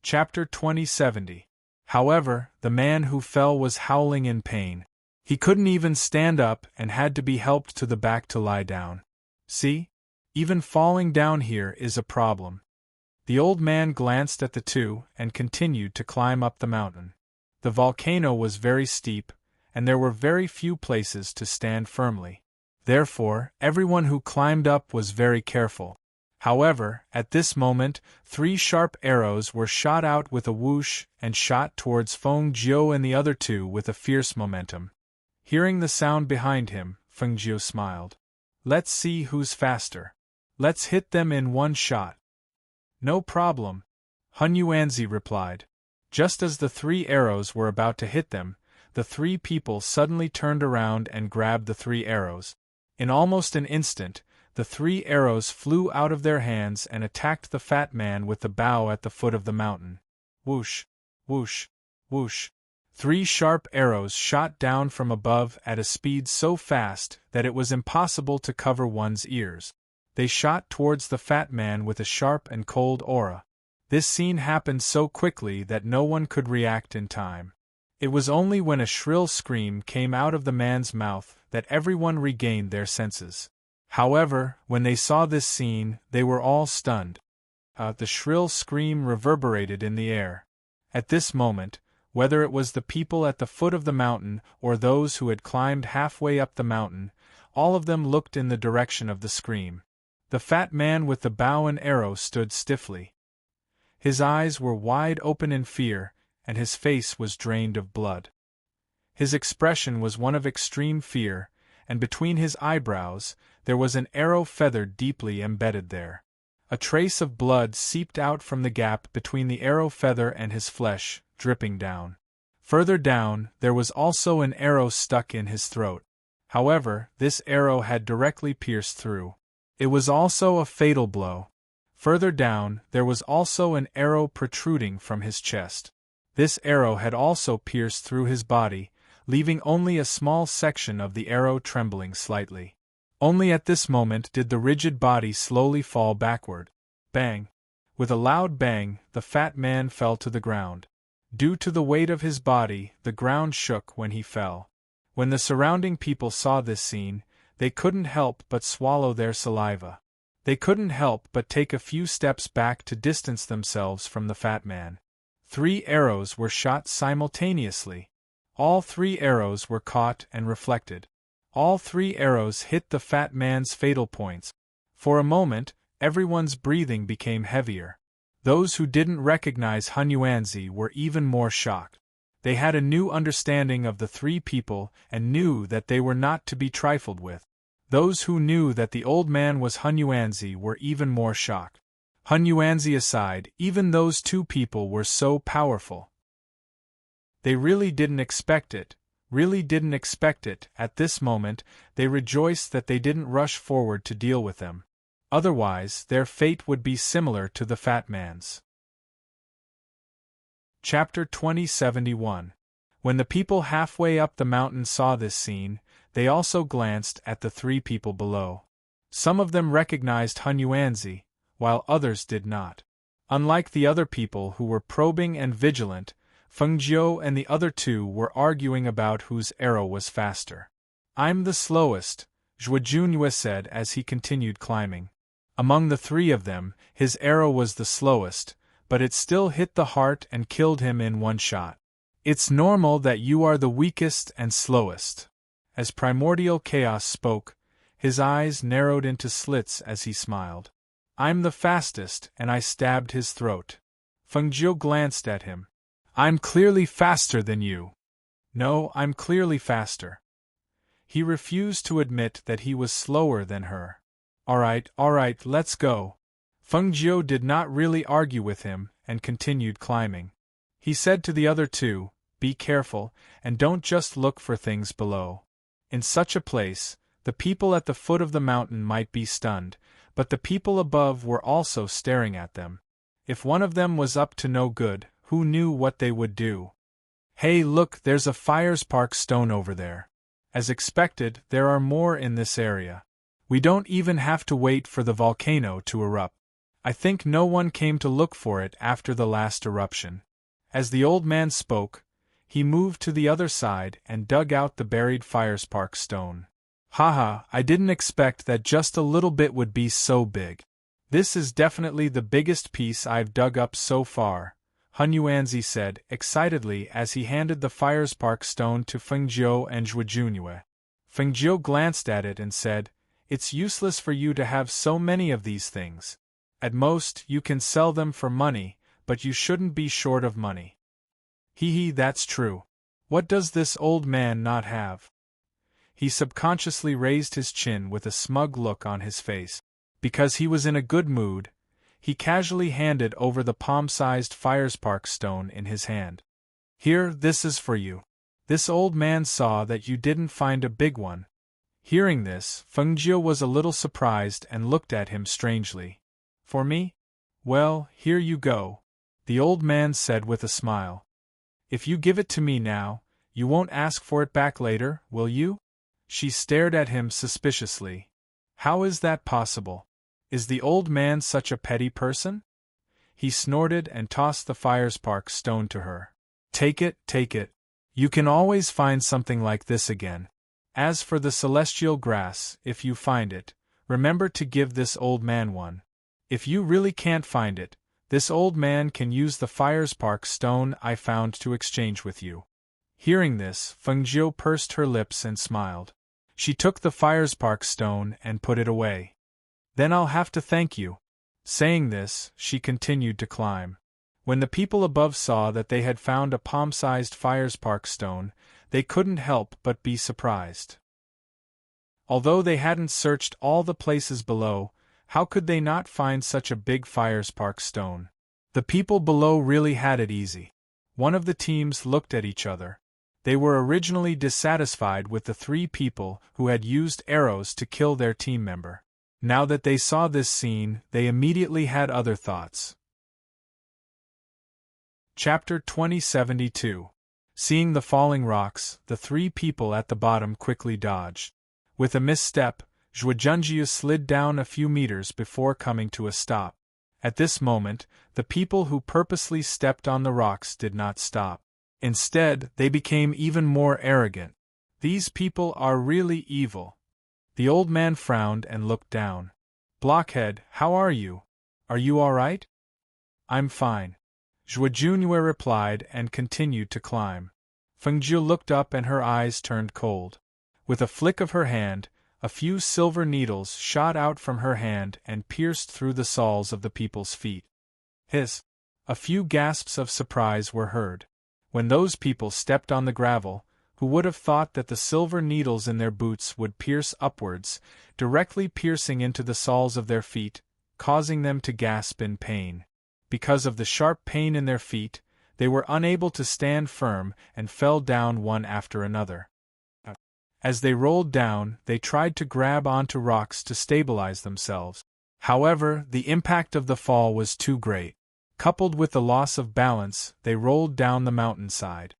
Chapter 2070. However, the man who fell was howling in pain. He couldn't even stand up and had to be helped to the back to lie down. See? Even falling down here is a problem. The old man glanced at the two and continued to climb up the mountain. The volcano was very steep, and there were very few places to stand firmly. Therefore, everyone who climbed up was very careful. However, at this moment, 3 sharp arrows were shot out with a whoosh and shot towards Feng Jiu and the other 2 with a fierce momentum. Hearing the sound behind him, Feng Jiu smiled. Let's see who's faster. Let's hit them in one shot. No problem, Hun Yuanzi replied. Just as the 3 arrows were about to hit them, the 3 people suddenly turned around and grabbed the 3 arrows. In almost an instant, the 3 arrows flew out of their hands and attacked the fat man with the bough at the foot of the mountain. Whoosh, whoosh, whoosh. 3 sharp arrows shot down from above at a speed so fast that it was impossible to cover one's ears. They shot towards the fat man with a sharp and cold aura. This scene happened so quickly that no one could react in time. It was only when a shrill scream came out of the man's mouth that everyone regained their senses. However, when they saw this scene, they were all stunned. The shrill scream reverberated in the air. At this moment, whether it was the people at the foot of the mountain or those who had climbed halfway up the mountain, all of them looked in the direction of the scream. The fat man with the bow and arrow stood stiffly. His eyes were wide open in fear, and his face was drained of blood. His expression was one of extreme fear, and between his eyebrows, there was an arrow feather deeply embedded there. A trace of blood seeped out from the gap between the arrow feather and his flesh, dripping down. Further down, there was also an arrow stuck in his throat. However, this arrow had directly pierced through. It was also a fatal blow. Further down, there was also an arrow protruding from his chest. This arrow had also pierced through his body, leaving only a small section of the arrow trembling slightly. Only at this moment did the rigid body slowly fall backward. Bang! With a loud bang, the fat man fell to the ground. Due to the weight of his body, the ground shook when he fell. When the surrounding people saw this scene, they couldn't help but swallow their saliva. They couldn't help but take a few steps back to distance themselves from the fat man. 3 arrows were shot simultaneously. All 3 arrows were caught and reflected. All 3 arrows hit the fat man's fatal points. For a moment, everyone's breathing became heavier. Those who didn't recognize Hun Yuanzi were even more shocked. They had a new understanding of the 3 people and knew that they were not to be trifled with. Those who knew that the old man was Hun Yuanzi were even more shocked. Hun Yuanzi aside, even those 2 people were so powerful. They really didn't expect it. At this moment, they rejoiced that they didn't rush forward to deal with them. Otherwise, their fate would be similar to the fat man's. Chapter 2071. When the people halfway up the mountain saw this scene, they also glanced at the 3 people below. Some of them recognized Hun Yuanzi, while others did not. Unlike the other people who were probing and vigilant, Feng Jiu and the other 2 were arguing about whose arrow was faster. I'm the slowest, Zhuo Junyue said as he continued climbing. Among the 3 of them, his arrow was the slowest, but it still hit the heart and killed him in one shot. It's normal that you are the weakest and slowest. As Primordial Chaos spoke, his eyes narrowed into slits as he smiled. I'm the fastest, and I stabbed his throat. Feng Jiu glanced at him. I'm clearly faster than you. No, I'm clearly faster. He refused to admit that he was slower than her. All right, let's go. Feng Jiu did not really argue with him and continued climbing. He said to the other 2, be careful, and don't just look for things below. In such a place, the people at the foot of the mountain might be stunned, but the people above were also staring at them. If one of them was up to no good, who knew what they would do? Hey look, there's a firespark stone over there. As expected, there are more in this area. We don't even have to wait for the volcano to erupt. I think no one came to look for it after the last eruption. As the old man spoke, he moved to the other side and dug out the buried firespark stone. Haha, I didn't expect that just a little bit would be so big. This is definitely the biggest piece I've dug up so far, Hun Yuanzi said excitedly as he handed the firespark stone to Feng Jiu and Zhuo Junyue. Feng Jiu glanced at it and said, "It's useless for you to have so many of these things. At most, you can sell them for money, but you shouldn't be short of money." Hee, that's true. What does this old man not have? He subconsciously raised his chin with a smug look on his face. Because he was in a good mood, he casually handed over the palm-sized firespark stone in his hand. "Here, this is for you." This old man saw that you didn't find a big one. Hearing this, Feng Jiu was a little surprised and looked at him strangely. "For me? Well, here you go," the old man said with a smile. "If you give it to me now, you won't ask for it back later, will you?" She stared at him suspiciously. How is that possible? Is the old man such a petty person? He snorted and tossed the firespark stone to her. Take it, take it. You can always find something like this again. As for the celestial grass, if you find it, remember to give this old man one. If you really can't find it, this old man can use the firespark stone I found to exchange with you. Hearing this, Feng Jiu pursed her lips and smiled. She took the firespark stone and put it away. Then I'll have to thank you. Saying this, she continued to climb. When the people above saw that they had found a palm-sized firespark stone, they couldn't help but be surprised. Although they hadn't searched all the places below, how could they not find such a big firespark stone? The people below really had it easy. One of the teams looked at each other. They were originally dissatisfied with the 3 people who had used arrows to kill their team member. Now that they saw this scene, they immediately had other thoughts. Chapter 2072. Seeing the falling rocks, the 3 people at the bottom quickly dodged. With a misstep, Zhuojunjiu slid down a few meters before coming to a stop. At this moment, the people who purposely stepped on the rocks did not stop. Instead, they became even more arrogant. These people are really evil. The old man frowned and looked down. Blockhead, how are you? Are you all right? I'm fine. Zhuo Junyue replied and continued to climb. Feng Jiu looked up and her eyes turned cold. With a flick of her hand, a few silver needles shot out from her hand and pierced through the soles of the people's feet. Hiss! A few gasps of surprise were heard. When those people stepped on the gravel, who would have thought that the silver needles in their boots would pierce upwards, directly piercing into the soles of their feet, causing them to gasp in pain. Because of the sharp pain in their feet, they were unable to stand firm and fell down one after another. As they rolled down, they tried to grab onto rocks to stabilize themselves. However, the impact of the fall was too great. Coupled with the loss of balance, they rolled down the mountainside.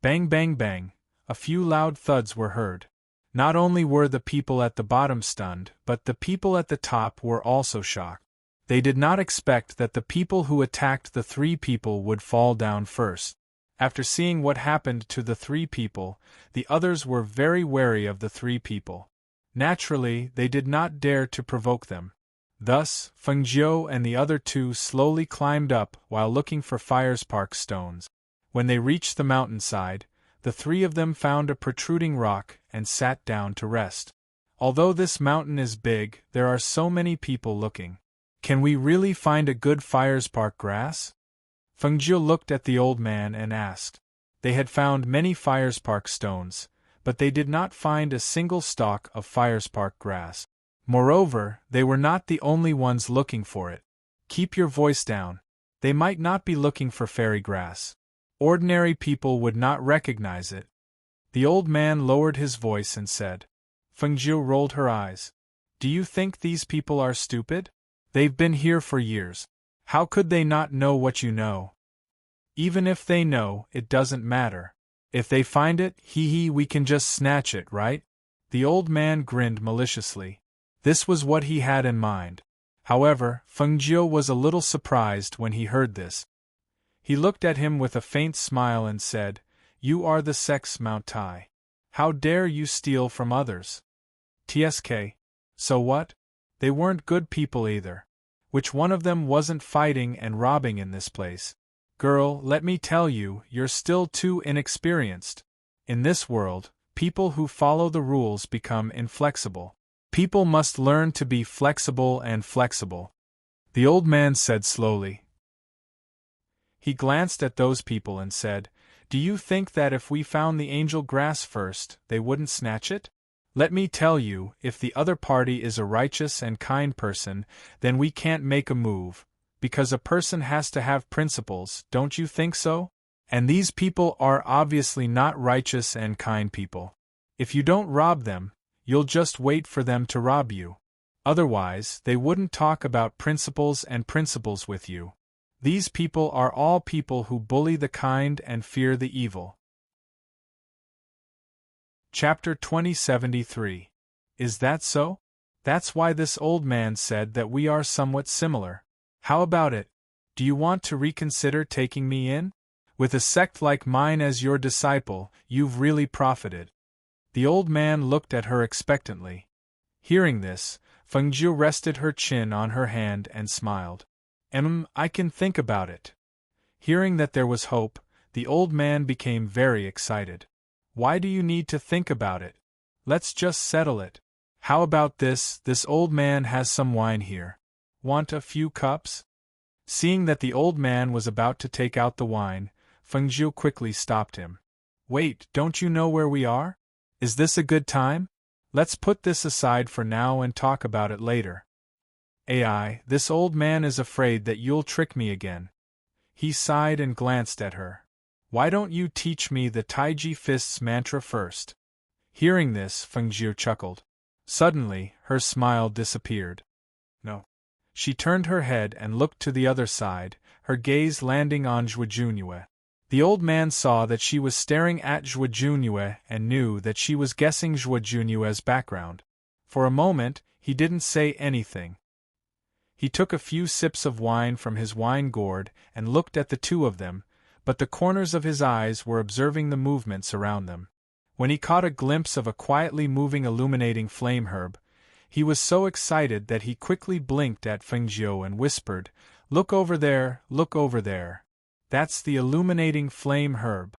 Bang, bang, bang. A few loud thuds were heard. Not only were the people at the bottom stunned, but the people at the top were also shocked. They did not expect that the people who attacked the 3 people would fall down first. After seeing what happened to the 3 people, the others were very wary of the 3 people. Naturally, they did not dare to provoke them. Thus, Feng Jiu and the other 2 slowly climbed up while looking for firespark stones. When they reached the mountainside, the 3 of them found a protruding rock and sat down to rest. Although this mountain is big, there are so many people looking. Can we really find a good firespark grass? Feng Jiu looked at the old man and asked. They had found many firespark stones, but they did not find a single stalk of firespark grass. Moreover, they were not the only ones looking for it. Keep your voice down. They might not be looking for fairy grass. Ordinary people would not recognize it. The old man lowered his voice and said. Feng Jiu rolled her eyes. Do you think these people are stupid? They've been here for years. How could they not know what you know? Even if they know, it doesn't matter. If they find it, we can just snatch it, right? The old man grinned maliciously. This was what he had in mind. However, Feng Jiu was a little surprised when he heard this. He looked at him with a faint smile and said, "You are the sex Mount Tai. How dare you steal from others?" TSK. So what? They weren't good people either. Which one of them wasn't fighting and robbing in this place? Girl, let me tell you, you're still too inexperienced. In this world, people who follow the rules become inflexible. People must learn to be flexible and flexible. The old man said slowly. He glanced at those people and said, "Do you think that if we found the angel grass first, they wouldn't snatch it? Let me tell you, if the other party is a righteous and kind person, then we can't make a move, because a person has to have principles, don't you think so? And these people are obviously not righteous and kind people. If you don't rob them, you'll just wait for them to rob you. Otherwise, they wouldn't talk about principles and principles with you. These people are all people who bully the kind and fear the evil." Chapter 2073. Is that so? That's why this old man said that we are somewhat similar. How about it? Do you want to reconsider taking me in? With a sect like mine as your disciple, you've really profited. The old man looked at her expectantly. Hearing this, Feng Jiu rested her chin on her hand and smiled. I can think about it." Hearing that there was hope, the old man became very excited. "Why do you need to think about it? Let's just settle it. How about this old man has some wine here. Want a few cups?" Seeing that the old man was about to take out the wine, Feng Jiu quickly stopped him. "Wait, don't you know where we are? Is this a good time? Let's put this aside for now and talk about it later. This old man is afraid that you'll trick me again." He sighed and glanced at her. "Why don't you teach me the Taiji Fists mantra first?" Hearing this, Feng Jiu chuckled. Suddenly, her smile disappeared. "No." She turned her head and looked to the other side, her gaze landing on Zhuo Junyue. The old man saw that she was staring at Zhuo Junyue and knew that she was guessing Zhuo Junyue's background. For a moment, he didn't say anything. He took a few sips of wine from his wine gourd and looked at the two of them, but the corners of his eyes were observing the movements around them. When he caught a glimpse of a quietly moving illuminating flame herb, he was so excited that he quickly blinked at Feng Jiu and whispered, look over there, that's the illuminating flame herb."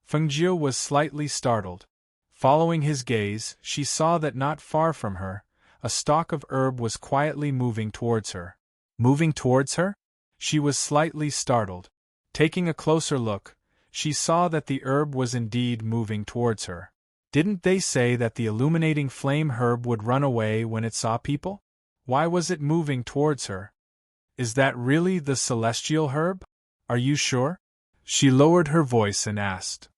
Feng Jiu was slightly startled. Following his gaze, she saw that not far from her, a stalk of herb was quietly moving towards her. Moving towards her? She was slightly startled. Taking a closer look, she saw that the herb was indeed moving towards her. Didn't they say that the illuminating flame herb would run away when it saw people? Why was it moving towards her? Is that really the celestial herb? Are you sure? She lowered her voice and asked.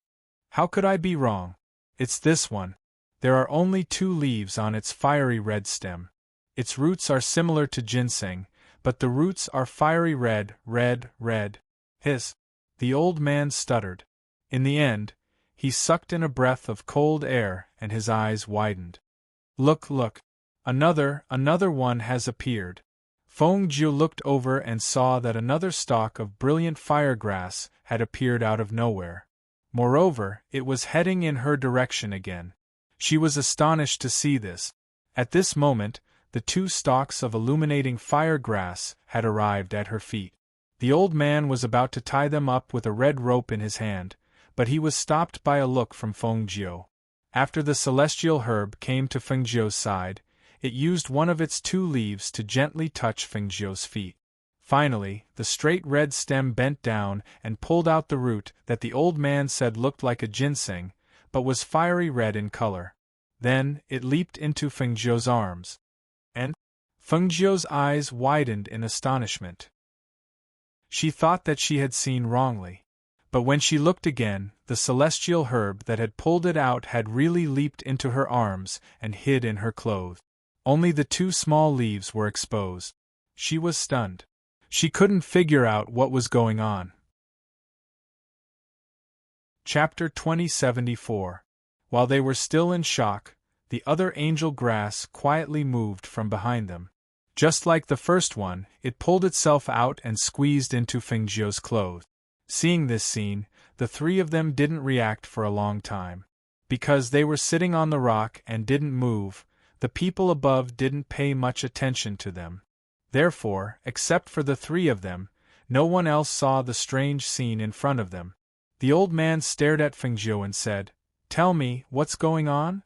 How could I be wrong? It's this one. There are only 2 leaves on its fiery red stem. Its roots are similar to ginseng, but the roots are fiery red. Hiss. The old man stuttered. In the end, he sucked in a breath of cold air and his eyes widened. Look. Another one has appeared. Feng Jiu looked over and saw that another stalk of brilliant firegrass had appeared out of nowhere. Moreover, it was heading in her direction again. She was astonished to see this. At this moment, the 2 stalks of illuminating firegrass had arrived at her feet. The old man was about to tie them up with a red rope in his hand, but he was stopped by a look from Feng Jiu. After the celestial herb came to Feng Jiu's side, it used one of its 2 leaves to gently touch Feng Jiu's feet. Finally, the straight red stem bent down and pulled out the root that the old man said looked like a ginseng, but was fiery red in color. Then, it leaped into Feng Jiu's arms. And? Feng Jiu's eyes widened in astonishment. She thought that she had seen wrongly. But when she looked again, the celestial herb that had pulled it out had really leaped into her arms and hid in her clothes. Only the 2 small leaves were exposed. She was stunned. She couldn't figure out what was going on. Chapter 2074. While they were still in shock, the other angel grass quietly moved from behind them. Just like the first one, it pulled itself out and squeezed into Fengjiu's clothes. Seeing this scene, the three of them didn't react for a long time. Because they were sitting on the rock and didn't move, the people above didn't pay much attention to them. Therefore, except for the three of them, no one else saw the strange scene in front of them. The old man stared at Fengjiu and said, "Tell me, what's going on?"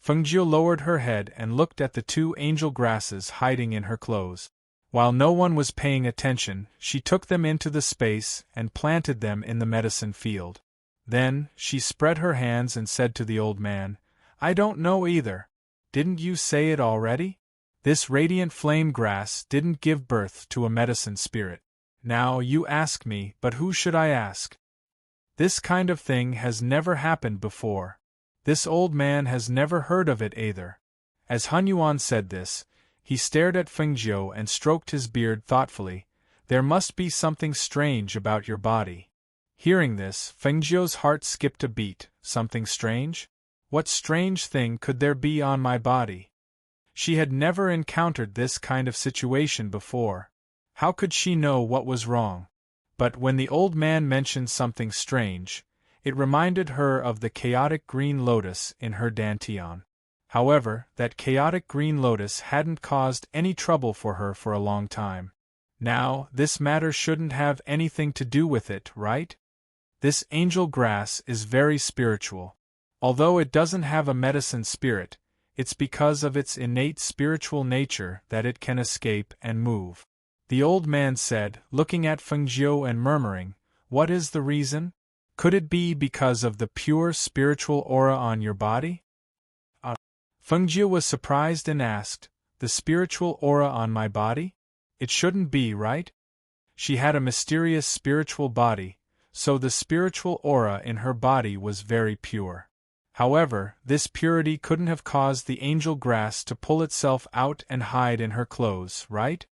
Fengjiu lowered her head and looked at the two angel grasses hiding in her clothes. While no one was paying attention, she took them into the space and planted them in the medicine field. Then, she spread her hands and said to the old man, "I don't know either. Didn't you say it already? This radiant flame grass didn't give birth to a medicine spirit. Now you ask me, but who should I ask? This kind of thing has never happened before. This old man has never heard of it either." As Hun Yuan said this, he stared at Fengjiu and stroked his beard thoughtfully. "There must be something strange about your body." Hearing this, Fengjiu's heart skipped a beat. Something strange? What strange thing could there be on my body? She had never encountered this kind of situation before. How could she know what was wrong? But when the old man mentioned something strange, it reminded her of the chaotic green lotus in her dantian. However, that chaotic green lotus hadn't caused any trouble for her for a long time. Now, this matter shouldn't have anything to do with it, right? This angel grass is very spiritual. Although it doesn't have a medicine spirit, it's because of its innate spiritual nature that it can escape and move. The old man said, looking at Fengjiu and murmuring, "What is the reason? Could it be because of the pure spiritual aura on your body?" Fengjiu was surprised and asked, "The spiritual aura on my body? It shouldn't be, right?" She had a mysterious spiritual body, so the spiritual aura in her body was very pure. However, this purity couldn't have caused the angel grass to pull itself out and hide in her clothes, right?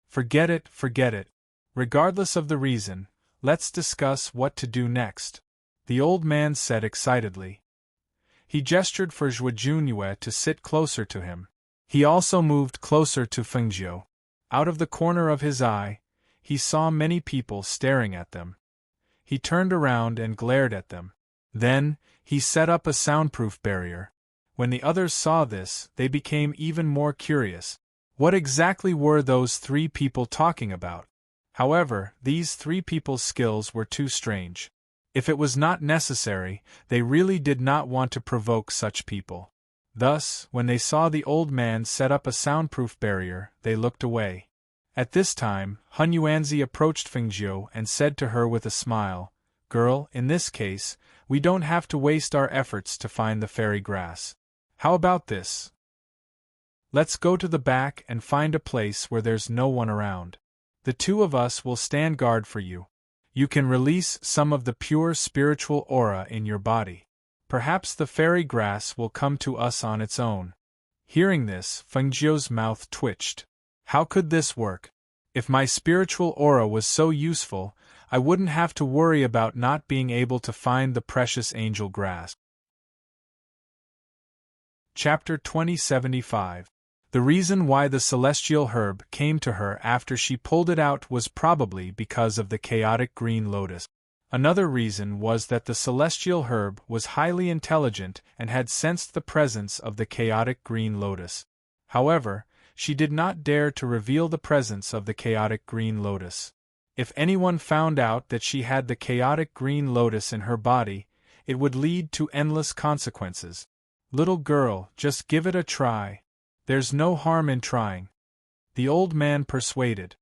Forget it, forget it. Regardless of the reason, let's discuss what to do next," the old man said excitedly. He gestured for Zhuo Junyue to sit closer to him. He also moved closer to Fengjiu. Out of the corner of his eye, he saw many people staring at them. He turned around and glared at them. Then, he set up a soundproof barrier. When the others saw this, they became even more curious. What exactly were those three people talking about? However, these three people's skills were too strange. If it was not necessary, they really did not want to provoke such people. Thus, when they saw the old man set up a soundproof barrier, they looked away. At this time, Hun Yuanzi approached Fengjiu and said to her with a smile, "Girl, in this case, we don't have to waste our efforts to find the fairy grass. How about this? Let's go to the back and find a place where there's no one around. The two of us will stand guard for you. You can release some of the pure spiritual aura in your body. Perhaps the fairy grass will come to us on its own." Hearing this, Fengjiu's mouth twitched. How could this work? If my spiritual aura was so useful, I wouldn't have to worry about not being able to find the precious angel grass. Chapter 2075. The reason why the celestial herb came to her after she pulled it out was probably because of the chaotic green lotus. Another reason was that the celestial herb was highly intelligent and had sensed the presence of the chaotic green lotus. However, she did not dare to reveal the presence of the chaotic green lotus. If anyone found out that she had the chaotic green lotus in her body, it would lead to endless consequences. "Little girl, just give it a try. There's no harm in trying," the old man persuaded.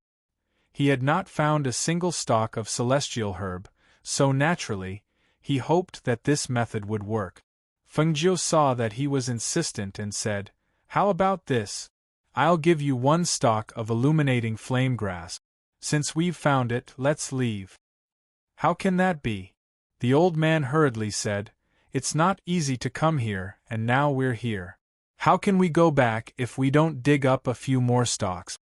He had not found a single stalk of celestial herb, so naturally, he hoped that this method would work. Fengjiu saw that he was insistent and said, "How about this? I'll give you one stalk of illuminating flame grass. Since we've found it, let's leave." "How can that be?" the old man hurriedly said. "It's not easy to come here, and now we're here. How can we go back if we don't dig up a few more stalks?"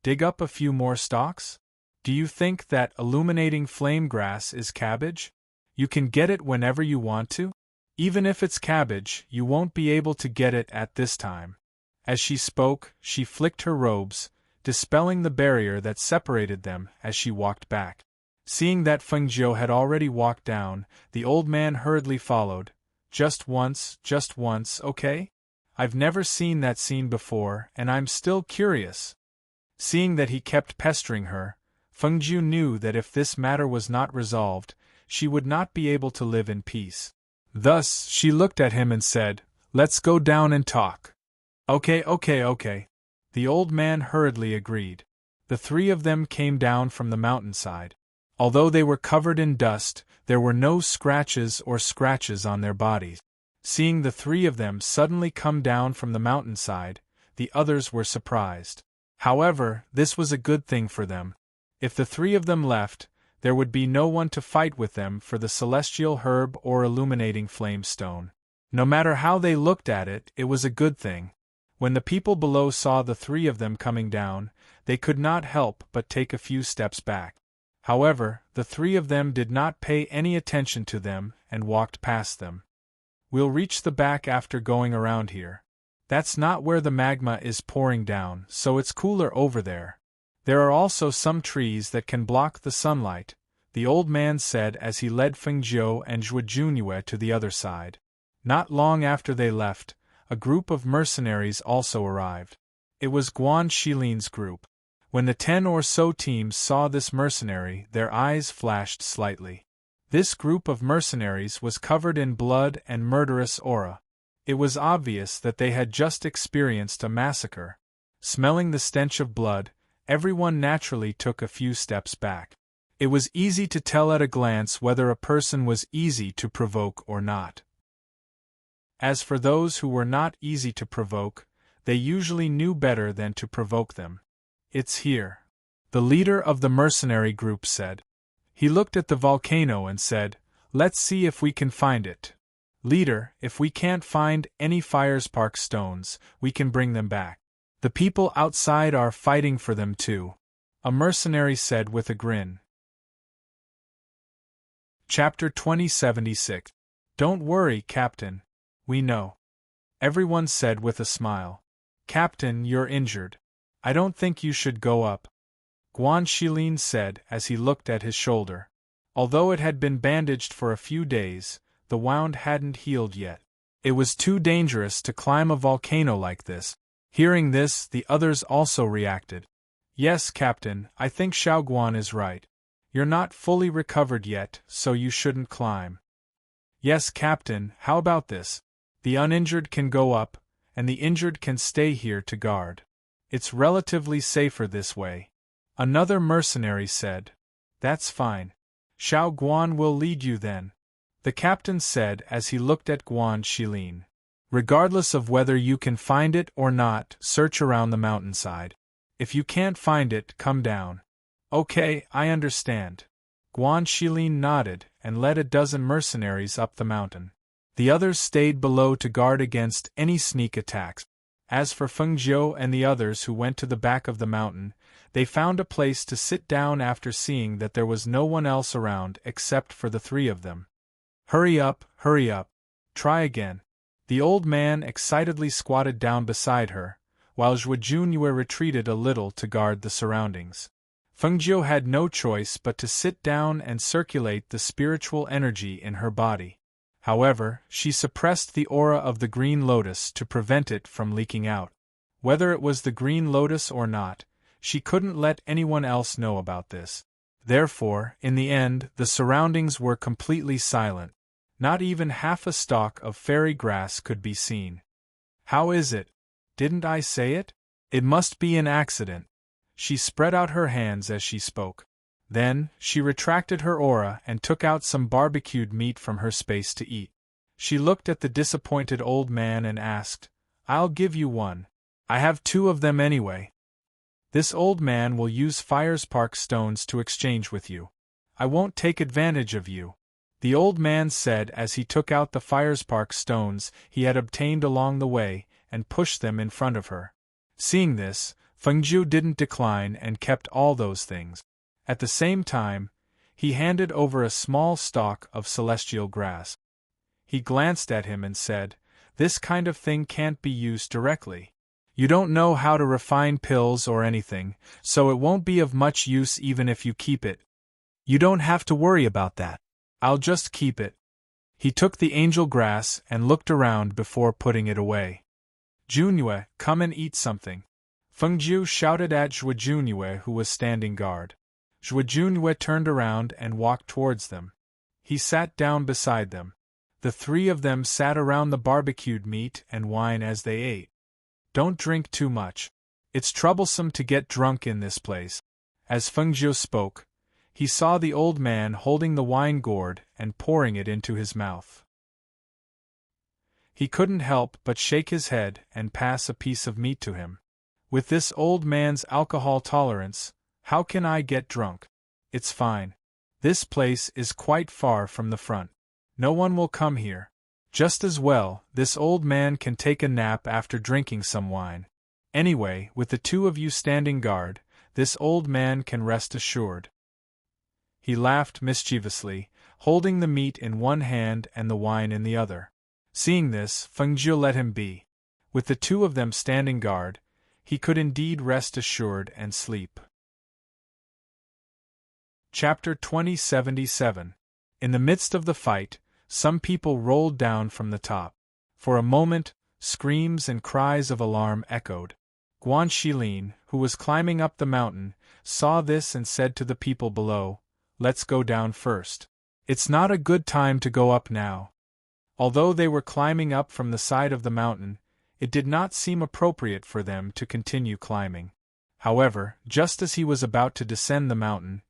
"Dig up a few more stalks? Do you think that illuminating flame grass is cabbage? You can get it whenever you want to? Even if it's cabbage, you won't be able to get it at this time." As she spoke, she flicked her robes, dispelling the barrier that separated them as she walked back. Seeing that Feng Jiu had already walked down, the old man hurriedly followed. Just once, okay? I've never seen that scene before, and I'm still curious. Seeing that he kept pestering her, Feng Jiu knew that if this matter was not resolved, she would not be able to live in peace. Thus, she looked at him and said, "Let's go down and talk." Okay. The old man hurriedly agreed. The three of them came down from the mountainside. Although they were covered in dust, there were no scratches on their bodies. Seeing the three of them suddenly come down from the mountainside, the others were surprised. However, this was a good thing for them. If the three of them left, there would be no one to fight with them for the celestial herb or illuminating flame stone. No matter how they looked at it, it was a good thing. When the people below saw the three of them coming down, they could not help but take a few steps back. However, the three of them did not pay any attention to them and walked past them. "We'll reach the back after going around here. That's not where the magma is pouring down, so it's cooler over there. There are also some trees that can block the sunlight," the old man said as he led Feng Jiu and Zhuo Junyue to the other side. Not long after they left, a group of mercenaries also arrived. It was Guan Shilin's group. When the 10 or so teams saw this mercenary, their eyes flashed slightly. This group of mercenaries was covered in blood and murderous aura. It was obvious that they had just experienced a massacre. Smelling the stench of blood, everyone naturally took a few steps back. It was easy to tell at a glance whether a person was easy to provoke or not. As for those who were not easy to provoke, they usually knew better than to provoke them. "It's here," the leader of the mercenary group said. He looked at the volcano and said, "Let's see if we can find it. Leader, if we can't find any firespark stones, we can bring them back. The people outside are fighting for them too," a mercenary said with a grin. Chapter 2076. "Don't worry, Captain. We know," everyone said with a smile. "Captain, you're injured. I don't think you should go up," Guan Shilin said as he looked at his shoulder. Although it had been bandaged for a few days, the wound hadn't healed yet. It was too dangerous to climb a volcano like this. Hearing this, the others also reacted. "Yes, Captain, I think Xiaoguan is right. You're not fully recovered yet, so you shouldn't climb." "Yes, Captain, how about this? The uninjured can go up, and the injured can stay here to guard. It's relatively safer this way," another mercenary said. "That's fine. Xiaoguan will lead you then," the captain said as he looked at Guan Shilin. "Regardless of whether you can find it or not, search around the mountainside. If you can't find it, come down." "Okay, I understand." Guan Shilin nodded and led a dozen mercenaries up the mountain. The others stayed below to guard against any sneak attacks. As for Feng Jiu and the others who went to the back of the mountain, they found a place to sit down after seeing that there was no one else around except for the three of them. Hurry up. Try again." The old man excitedly squatted down beside her, while Zhuo Junyue retreated a little to guard the surroundings. Feng Jiu had no choice but to sit down and circulate the spiritual energy in her body. However, she suppressed the aura of the green lotus to prevent it from leaking out. Whether it was the green lotus or not, she couldn't let anyone else know about this. Therefore, in the end, the surroundings were completely silent. Not even half a stalk of fairy grass could be seen. "How is it? Didn't I say it? It must be an accident." She spread out her hands as she spoke. Then, she retracted her aura and took out some barbecued meat from her space to eat. She looked at the disappointed old man and asked, "I'll give you one. I have 2 of them anyway. This old man will use firespark stones to exchange with you. I won't take advantage of you," the old man said as he took out the firespark stones he had obtained along the way and pushed them in front of her. Seeing this, Feng Jiu didn't decline and kept all those things. At the same time, he handed over a small stalk of celestial grass. He glanced at him and said, "This kind of thing can't be used directly. You don't know how to refine pills or anything, so it won't be of much use even if you keep it. You don't have to worry about that. I'll just keep it. He took the angel grass and looked around before putting it away. Junue, come and eat something. Fengjiu shouted at Zhuojunue, who was standing guard. Zhuojunue turned around and walked towards them. He sat down beside them. The three of them sat around the barbecued meat and wine as they ate. Don't drink too much. It's troublesome to get drunk in this place. As Fengjiu spoke, he saw the old man holding the wine gourd and pouring it into his mouth. He couldn't help but shake his head and pass a piece of meat to him. With this old man's alcohol tolerance, how can I get drunk? It's fine. This place is quite far from the front. No one will come here. Just as well, this old man can take a nap after drinking some wine. Anyway, with the two of you standing guard, this old man can rest assured. He laughed mischievously, holding the meat in one hand and the wine in the other. Seeing this, Fengjiu let him be. With the two of them standing guard, he could indeed rest assured and sleep. Chapter 2077. In the midst of the fight, some people rolled down from the top. For a moment, screams and cries of alarm echoed. Guan Shilin, who was climbing up the mountain, saw this and said to the people below, "Let's go down first. It's not a good time to go up now." Although they were climbing up from the side of the mountain, it did not seem appropriate for them to continue climbing. However, just as he was about to descend the mountain,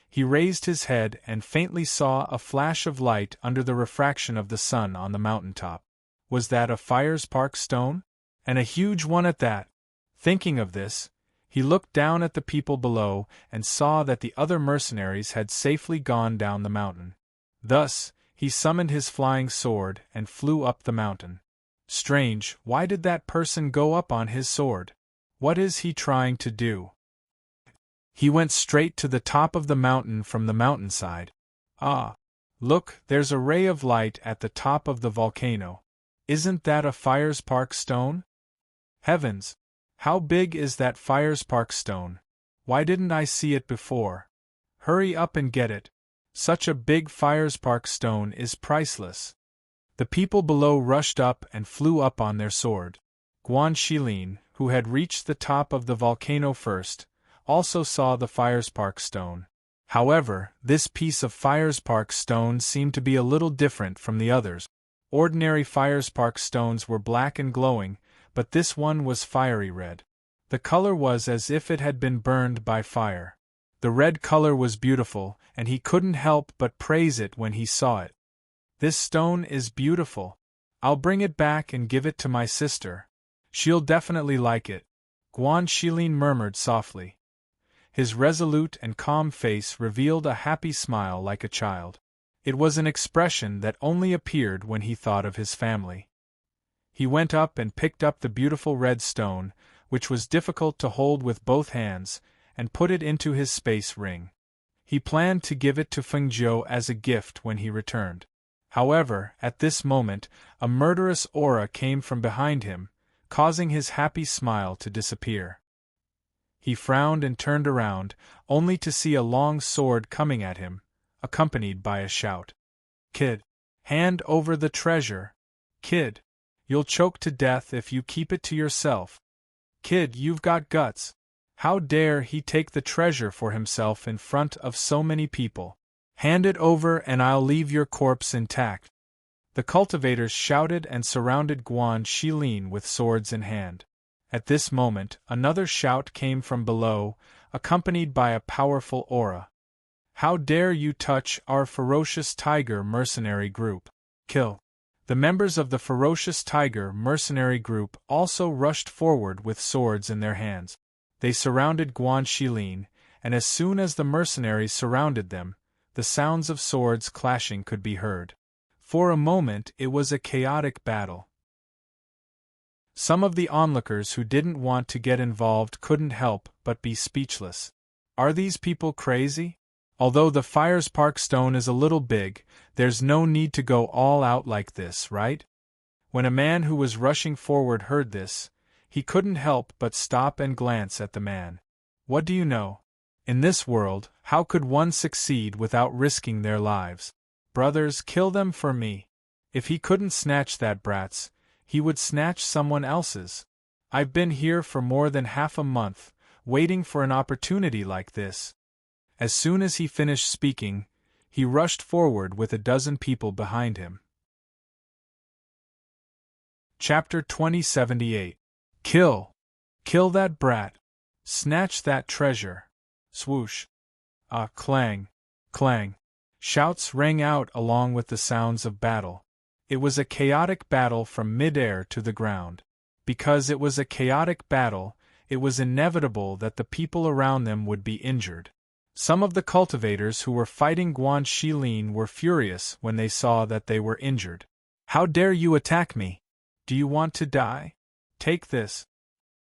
he raised his head and faintly saw a flash of light under the refraction of the sun on the mountaintop. Was that a fire-spark stone? And a huge one at that. Thinking of this, he looked down at the people below and saw that the other mercenaries had safely gone down the mountain. Thus, he summoned his flying sword and flew up the mountain. Strange, why did that person go up on his sword? What is he trying to do? He went straight to the top of the mountain from the mountainside. Ah! Look, there's a ray of light at the top of the volcano. Isn't that a fire-spark stone? Heavens! How big is that fire-spark stone? Why didn't I see it before? Hurry up and get it. Such a big fire-spark stone is priceless. The people below rushed up and flew up on their sword. Guan Shilin, who had reached the top of the volcano first, also saw the fire-spark stone. However, this piece of fire-spark stone seemed to be a little different from the others. Ordinary fire-spark stones were black and glowing, but this one was fiery red. The color was as if it had been burned by fire. The red color was beautiful, and he couldn't help but praise it when he saw it. This stone is beautiful. I'll bring it back and give it to my sister. She'll definitely like it. Guan Shilin murmured softly. His resolute and calm face revealed a happy smile like a child. It was an expression that only appeared when he thought of his family. He went up and picked up the beautiful red stone, which was difficult to hold with both hands, and put it into his space ring. He planned to give it to Fengjiu as a gift when he returned. However, at this moment, a murderous aura came from behind him, causing his happy smile to disappear. He frowned and turned around, only to see a long sword coming at him, accompanied by a shout. "Kid! Hand over the treasure! Kid! You'll choke to death if you keep it to yourself! Kid, you've got guts! How dare he take the treasure for himself in front of so many people? Hand it over and I'll leave your corpse intact!" The cultivators shouted and surrounded Guan Shilin with swords in hand. At this moment, another shout came from below, accompanied by a powerful aura. "How dare you touch our ferocious tiger mercenary group? Kill!" The members of the ferocious tiger mercenary group also rushed forward with swords in their hands. They surrounded Guan Shilin, and as soon as the mercenaries surrounded them, the sounds of swords clashing could be heard. For a moment it was a chaotic battle. Some of the onlookers who didn't want to get involved couldn't help but be speechless. Are these people crazy? Although the fire-spark stone is a little big, there's no need to go all out like this, right? When a man who was rushing forward heard this, He couldn't help but stop and glance at the man. What do you know? In this world, how could one succeed without risking their lives? Brothers, kill them for me. If he couldn't snatch that brat's, he would snatch someone else's. I've been here for more than half a month, waiting for an opportunity like this. As soon as he finished speaking, he rushed forward with a dozen people behind him. Chapter 2078. Kill! Kill that brat! Snatch that treasure! Swoosh! Ah, clang! Clang! Shouts rang out along with the sounds of battle. It was a chaotic battle from mid-air to the ground. Because it was a chaotic battle, it was inevitable that the people around them would be injured. Some of the cultivators who were fighting Guan Shilin were furious when they saw that they were injured. How dare you attack me? Do you want to die? Take this.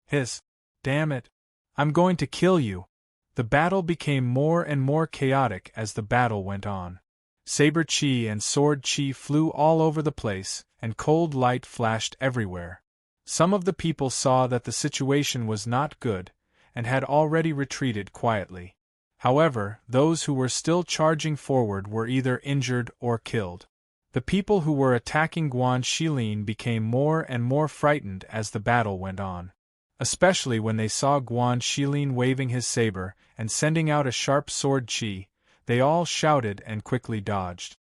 Hiss. Damn it. I'm going to kill you. The battle became more and more chaotic as the battle went on. Saber chi and sword chi flew all over the place, and cold light flashed everywhere. Some of the people saw that the situation was not good, and had already retreated quietly. However, those who were still charging forward were either injured or killed. The people who were attacking Guan Shilin became more and more frightened as the battle went on. Especially when they saw Guan Shilin waving his saber and sending out a sharp sword chi, they all shouted and quickly dodged.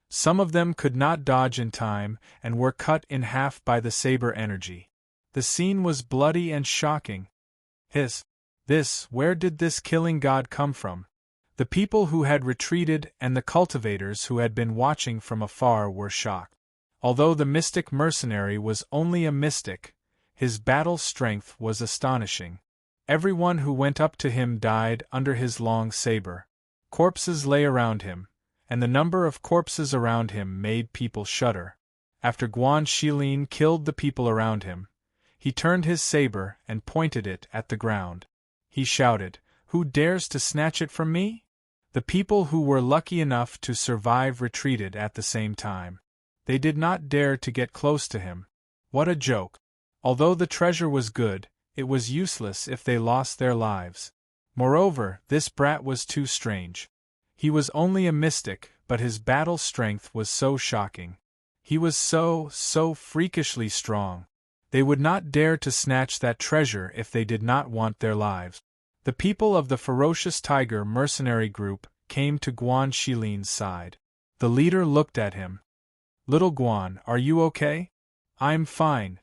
Some of them could not dodge in time and were cut in half by the saber energy. The scene was bloody and shocking. Where did this killing god come from? The people who had retreated and the cultivators who had been watching from afar were shocked. Although the mystic mercenary was only a mystic, his battle strength was astonishing. Everyone who went up to him died under his long saber. Corpses lay around him, and the number of corpses around him made people shudder. After Guan Shilin killed the people around him, he turned his saber and pointed it at the ground. He shouted, "Who dares to snatch it from me?" The people who were lucky enough to survive retreated at the same time. They did not dare to get close to him. What a joke! Although the treasure was good, it was useless if they lost their lives. Moreover, this brat was too strange. He was only a mystic, but his battle strength was so shocking. He was so freakishly strong. They would not dare to snatch that treasure if they did not want their lives. The people of the ferocious tiger mercenary group came to Guan Shilin's side. The leader looked at him. "Little Guan, are you okay?" "I'm fine."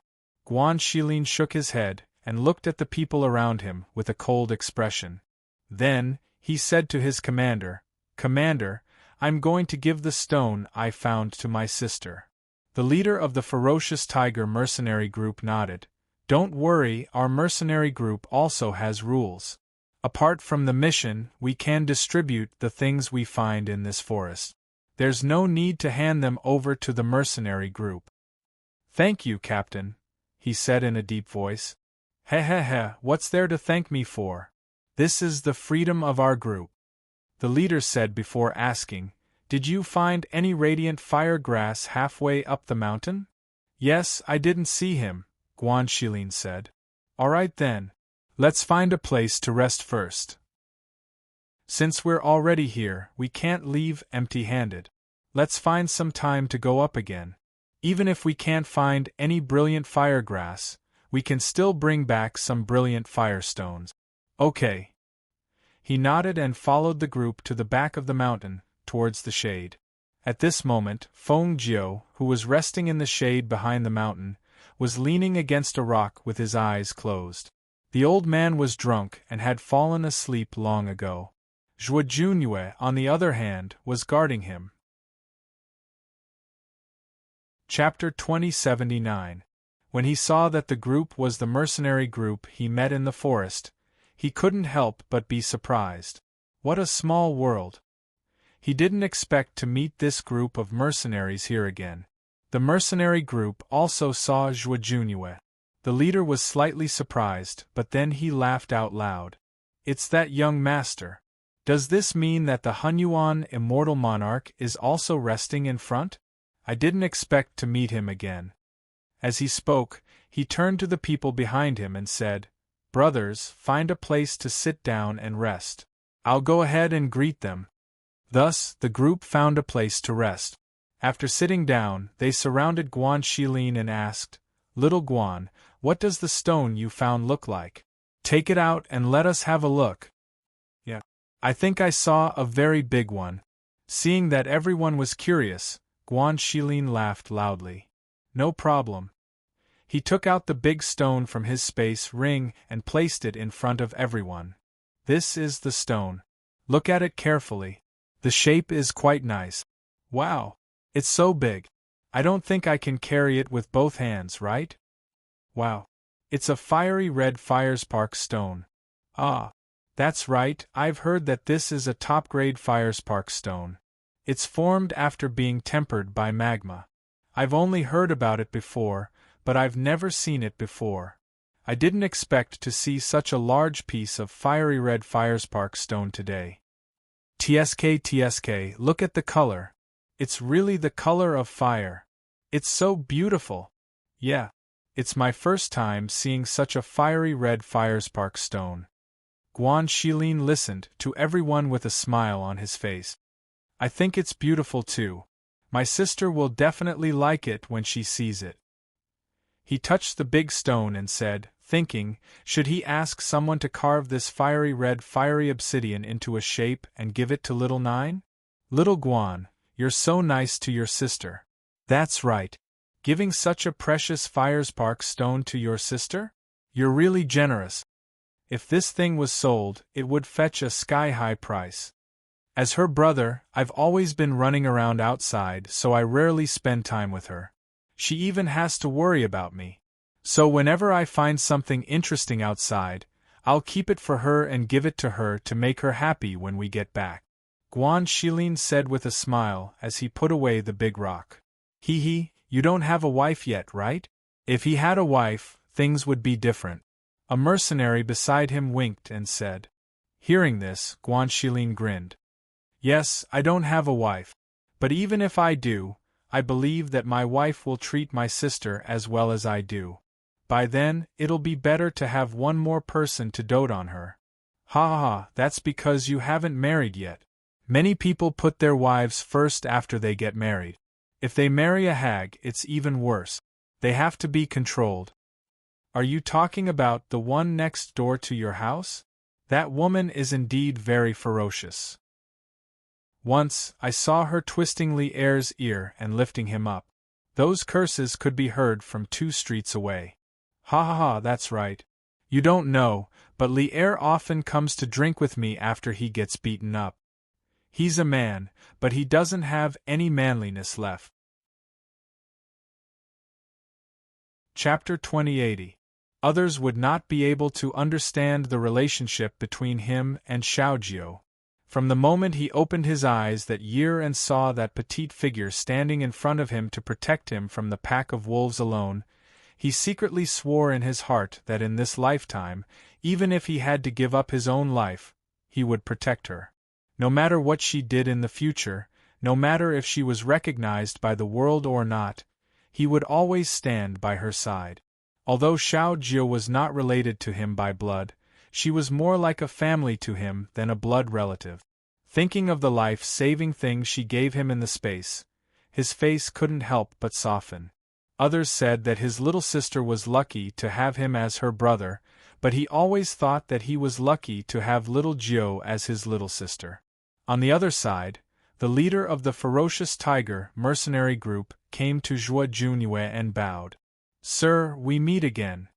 Guan Shilin shook his head and looked at the people around him with a cold expression. Then, he said to his commander, "Commander, I'm going to give the stone I found to my sister." The leader of the ferocious tiger mercenary group nodded. "Don't worry, our mercenary group also has rules. Apart from the mission, we can distribute the things we find in this forest. There's no need to hand them over to the mercenary group." "Thank you, Captain," he said in a deep voice. What's there to thank me for? This is the freedom of our group." The leader said before asking, "Did you find any radiant fire grass halfway up the mountain?" "Yes, I didn't see him," Guan Shilin said. "All right then. Let's find a place to rest first. Since we're already here, we can't leave empty-handed. Let's find some time to go up again. Even if we can't find any brilliant fire grass, we can still bring back some brilliant firestones." "Okay." He nodded and followed the group to the back of the mountain, towards the shade. At this moment, Feng Jiu, who was resting in the shade behind the mountain, was leaning against a rock with his eyes closed. The old man was drunk and had fallen asleep long ago. Zhuo Junyue, on the other hand, was guarding him. Chapter 2079. When he saw that the group was the mercenary group he met in the forest, he couldn't help but be surprised. What a small world! He didn't expect to meet this group of mercenaries here again. The mercenary group also saw Zhuo Junyue. The leader was slightly surprised, but then he laughed out loud. "It's that young master. Does this mean that the Hunyuan immortal monarch is also resting in front? I didn't expect to meet him again." As he spoke, He turned to the people behind him and said, "Brothers, find a place to sit down and rest. I'll go ahead and greet them." Thus, the group found a place to rest. After sitting down, they surrounded Guan Shilin and asked, "Little Guan, what does the stone you found look like? Take it out and let us have a look." "Yeah, I think I saw a very big one." Seeing that everyone was curious, Guan Shilin laughed loudly. "No problem." He took out the big stone from his space ring and placed it in front of everyone. "This is the stone. Look at it carefully. The shape is quite nice. Wow! It's so big. I don't think I can carry it with both hands, right? Wow! It's a fiery red firespark stone. Ah! That's right, I've heard that this is a top-grade firespark stone. It's formed after being tempered by magma. I've only heard about it before, but I've never seen it before. I didn't expect to see such a large piece of fiery red firespark stone today. TSK, look at the color. It's really the color of fire. It's so beautiful. Yeah, it's my first time seeing such a fiery red firespark stone. Guan Shilin listened to everyone with a smile on his face. I think it's beautiful too. My sister will definitely like it when she sees it. He touched the big stone and said, thinking, should he ask someone to carve this fiery obsidian into a shape and give it to little Nine? Little Guan, you're so nice to your sister. That's right. Giving such a precious firespark stone to your sister? You're really generous. If this thing was sold, it would fetch a sky-high price. As her brother, I've always been running around outside, so I rarely spend time with her. She even has to worry about me. So whenever I find something interesting outside, I'll keep it for her and give it to her to make her happy when we get back. Guan Shilin said with a smile as he put away the big rock. Hee, you don't have a wife yet, right? If he had a wife, things would be different. A mercenary beside him winked and said. Hearing this, Guan Shilin grinned. Yes, I don't have a wife. But even if I do, I believe that my wife will treat my sister as well as I do. By then, it'll be better to have one more person to dote on her. Ha, that's because you haven't married yet. Many people put their wives first after they get married. If they marry a hag, it's even worse. They have to be controlled. Are you talking about the one next door to your house? That woman is indeed very ferocious. Once, I saw her twisting Li Er's ear and lifting him up. Those curses could be heard from 2 streets away. Ha, that's right. You don't know, but Li Er often comes to drink with me after he gets beaten up. He's a man, but he doesn't have any manliness left. Chapter 2080. Others would not be able to understand the relationship between him and Xiaojiu. From the moment he opened his eyes that year and saw that petite figure standing in front of him to protect him from the pack of wolves alone, he secretly swore in his heart that in this lifetime, even if he had to give up his own life, he would protect her. No matter what she did in the future, no matter if she was recognized by the world or not, he would always stand by her side. Although Xiaojiu was not related to him by blood, she was more like a family to him than a blood relative. Thinking of the life-saving thing she gave him in the space, his face couldn't help but soften. Others said that his little sister was lucky to have him as her brother, but he always thought that he was lucky to have little Jiu as his little sister. On the other side, the leader of the ferocious tiger mercenary group came to Zhuo Junyue and bowed. Sir, we meet again.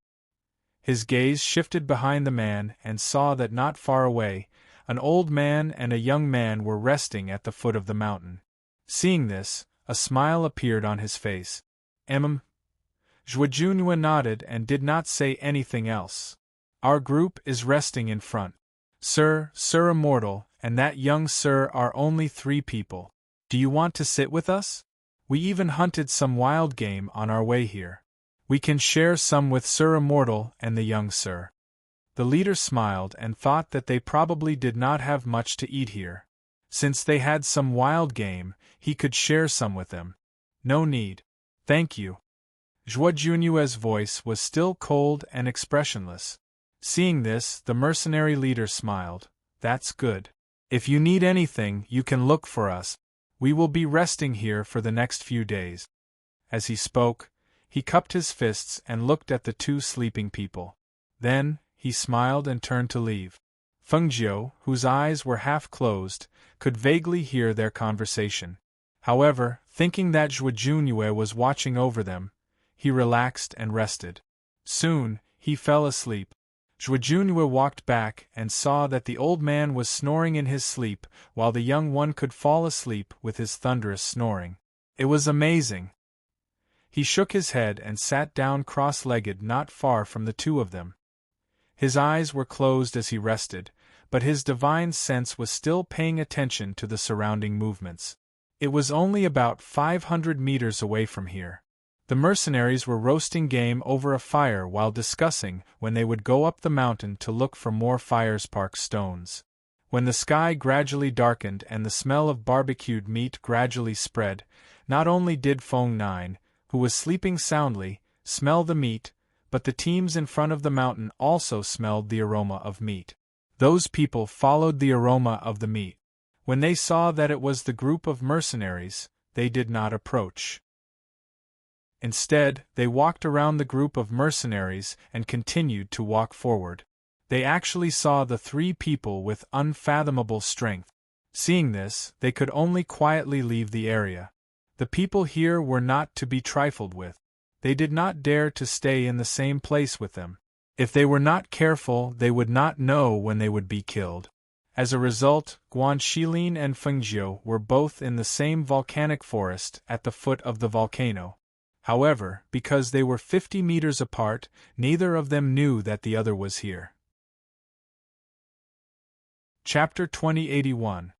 His gaze shifted behind the man and saw that not far away, an old man and a young man were resting at the foot of the mountain. Seeing this, a smile appeared on his face. Zhuo Junyue nodded and did not say anything else. Our group is resting in front. Sir Immortal, and that young sir are only 3 people. Do you want to sit with us? We even hunted some wild game on our way here. We can share some with Sir Immortal and the young sir. The leader smiled and thought that they probably did not have much to eat here. Since they had some wild game, he could share some with them. No need. Thank you. Zhuo Junyue's voice was still cold and expressionless. Seeing this, the mercenary leader smiled. That's good. If you need anything, you can look for us. We will be resting here for the next few days. As he spoke, he cupped his fists and looked at the two sleeping people. Then, he smiled and turned to leave. Fengjiu, whose eyes were half closed, could vaguely hear their conversation. However, thinking that Zhuo Junyue was watching over them, he relaxed and rested. Soon, he fell asleep. Zhuo Junyue walked back and saw that the old man was snoring in his sleep while the young one could fall asleep with his thunderous snoring. It was amazing. He shook his head and sat down cross-legged not far from the two of them. His eyes were closed as he rested, but his divine sense was still paying attention to the surrounding movements. It was only about 500 meters away from here. The mercenaries were roasting game over a fire while discussing when they would go up the mountain to look for more fire-spark stones. When the sky gradually darkened and the smell of barbecued meat gradually spread, not only did Feng Nine, who was sleeping soundly, smell the meat, but the teams in front of the mountain also smelled the aroma of meat. Those people followed the aroma of the meat. When they saw that it was the group of mercenaries, they did not approach. Instead, they walked around the group of mercenaries and continued to walk forward. They actually saw the three people with unfathomable strength. Seeing this, they could only quietly leave the area. The people here were not to be trifled with. They did not dare to stay in the same place with them. If they were not careful, they would not know when they would be killed. As a result, Guan Shilin and Fengjiu were both in the same volcanic forest at the foot of the volcano. However, because they were 50 meters apart, neither of them knew that the other was here. Chapter 2081.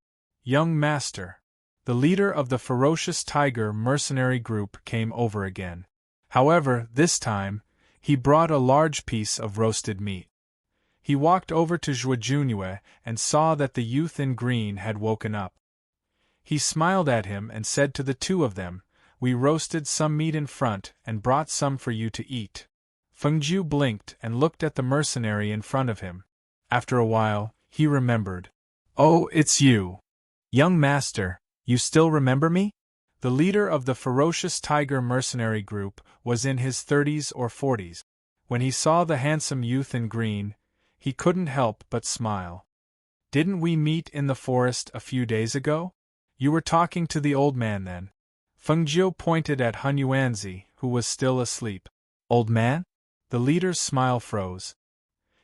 Young Master. The leader of the ferocious tiger mercenary group came over again. However, this time, he brought a large piece of roasted meat. He walked over to Zhuo Junyue and saw that the youth in green had woken up. He smiled at him and said to the two of them, "We roasted some meat in front and brought some for you to eat." Fengjiu blinked and looked at the mercenary in front of him. After a while, he remembered. "Oh, it's you. Young master, you still remember me?" The leader of the ferocious tiger mercenary group was in his 30s or 40s. When he saw the handsome youth in green, he couldn't help but smile. "Didn't we meet in the forest a few days ago? You were talking to the old man then." Fengjiu pointed at Hun Yuanzi, who was still asleep. "Old man?" The leader's smile froze.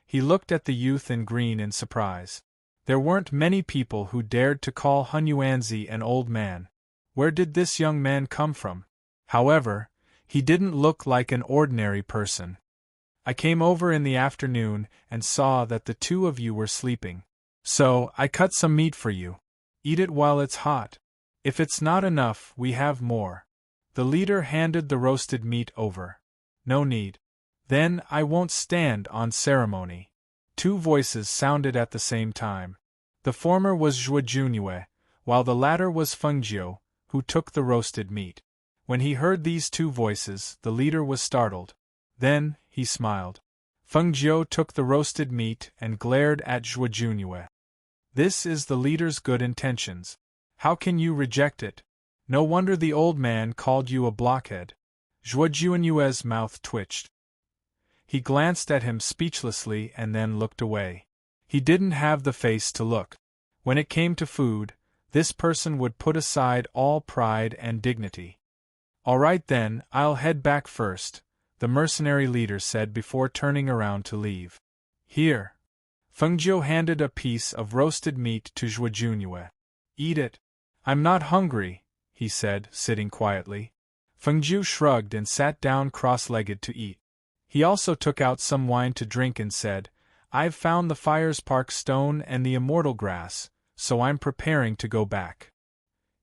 He looked at the youth in green in surprise. There weren't many people who dared to call Hun Yuanzi an old man. Where did this young man come from? However, he didn't look like an ordinary person. "I came over in the afternoon and saw that the two of you were sleeping. So, I cut some meat for you. Eat it while it's hot. If it's not enough, we have more." The leader handed the roasted meat over. "No need. Then I won't stand on ceremony." Two voices sounded at the same time. The former was Zhuo Junyue, while the latter was Fengjiu, who took the roasted meat. When he heard these two voices, the leader was startled. Then, he smiled. Fengjiu took the roasted meat and glared at Zhuo Junyue. "This is the leader's good intentions. How can you reject it? No wonder the old man called you a blockhead." Zhuo Junyue's mouth twitched. He glanced at him speechlessly and then looked away. He didn't have the face to look. When it came to food, this person would put aside all pride and dignity. "All right then, I'll head back first," the mercenary leader said before turning around to leave. "Here." Fengjiu handed a piece of roasted meat to Zhuo Junyue. "Eat it." "I'm not hungry," he said, sitting quietly. Fengjiu shrugged and sat down cross-legged to eat. He also took out some wine to drink and said, "I've found the fire-spark stone and the immortal grass, so I'm preparing to go back."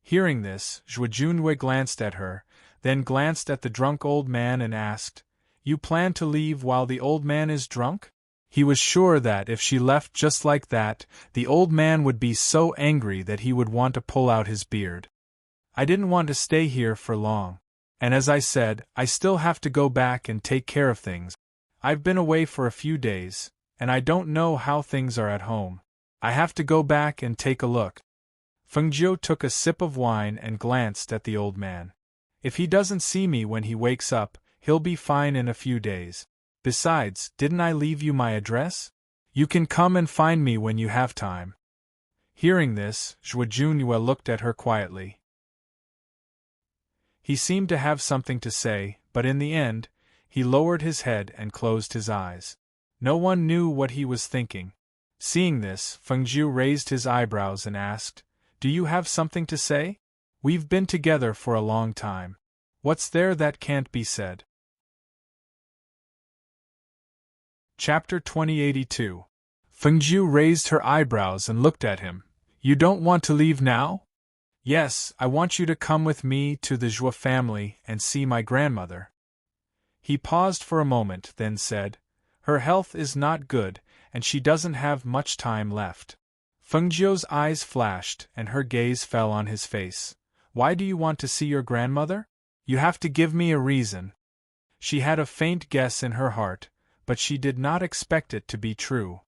Hearing this, Zhuo Junyue glanced at her, then glanced at the drunk old man and asked, "You plan to leave while the old man is drunk?" He was sure that if she left just like that, the old man would be so angry that he would want to pull out his beard. "I didn't want to stay here for long. And as I said, I still have to go back and take care of things. I've been away for a few days, and I don't know how things are at home. I have to go back and take a look. Fengjiu took a sip of wine and glanced at the old man. If he doesn't see me when he wakes up, he'll be fine in a few days. Besides, didn't I leave you my address? You can come and find me when you have time. Hearing this, Zhuo Junyue looked at her quietly. He seemed to have something to say, but in the end, he lowered his head and closed his eyes. No one knew what he was thinking. Seeing this, Fengjiu raised his eyebrows and asked, "Do you have something to say? We've been together for a long time. What's there that can't be said?" Chapter 2082. Fengjiu raised her eyebrows and looked at him. "You don't want to leave now?" "Yes, I want you to come with me to the Zhuo family and see my grandmother." He paused for a moment, then said, "Her health is not good, and she doesn't have much time left." Fengjiu's eyes flashed, and her gaze fell on his face. "Why do you want to see your grandmother? You have to give me a reason." She had a faint guess in her heart, but she did not expect it to be true.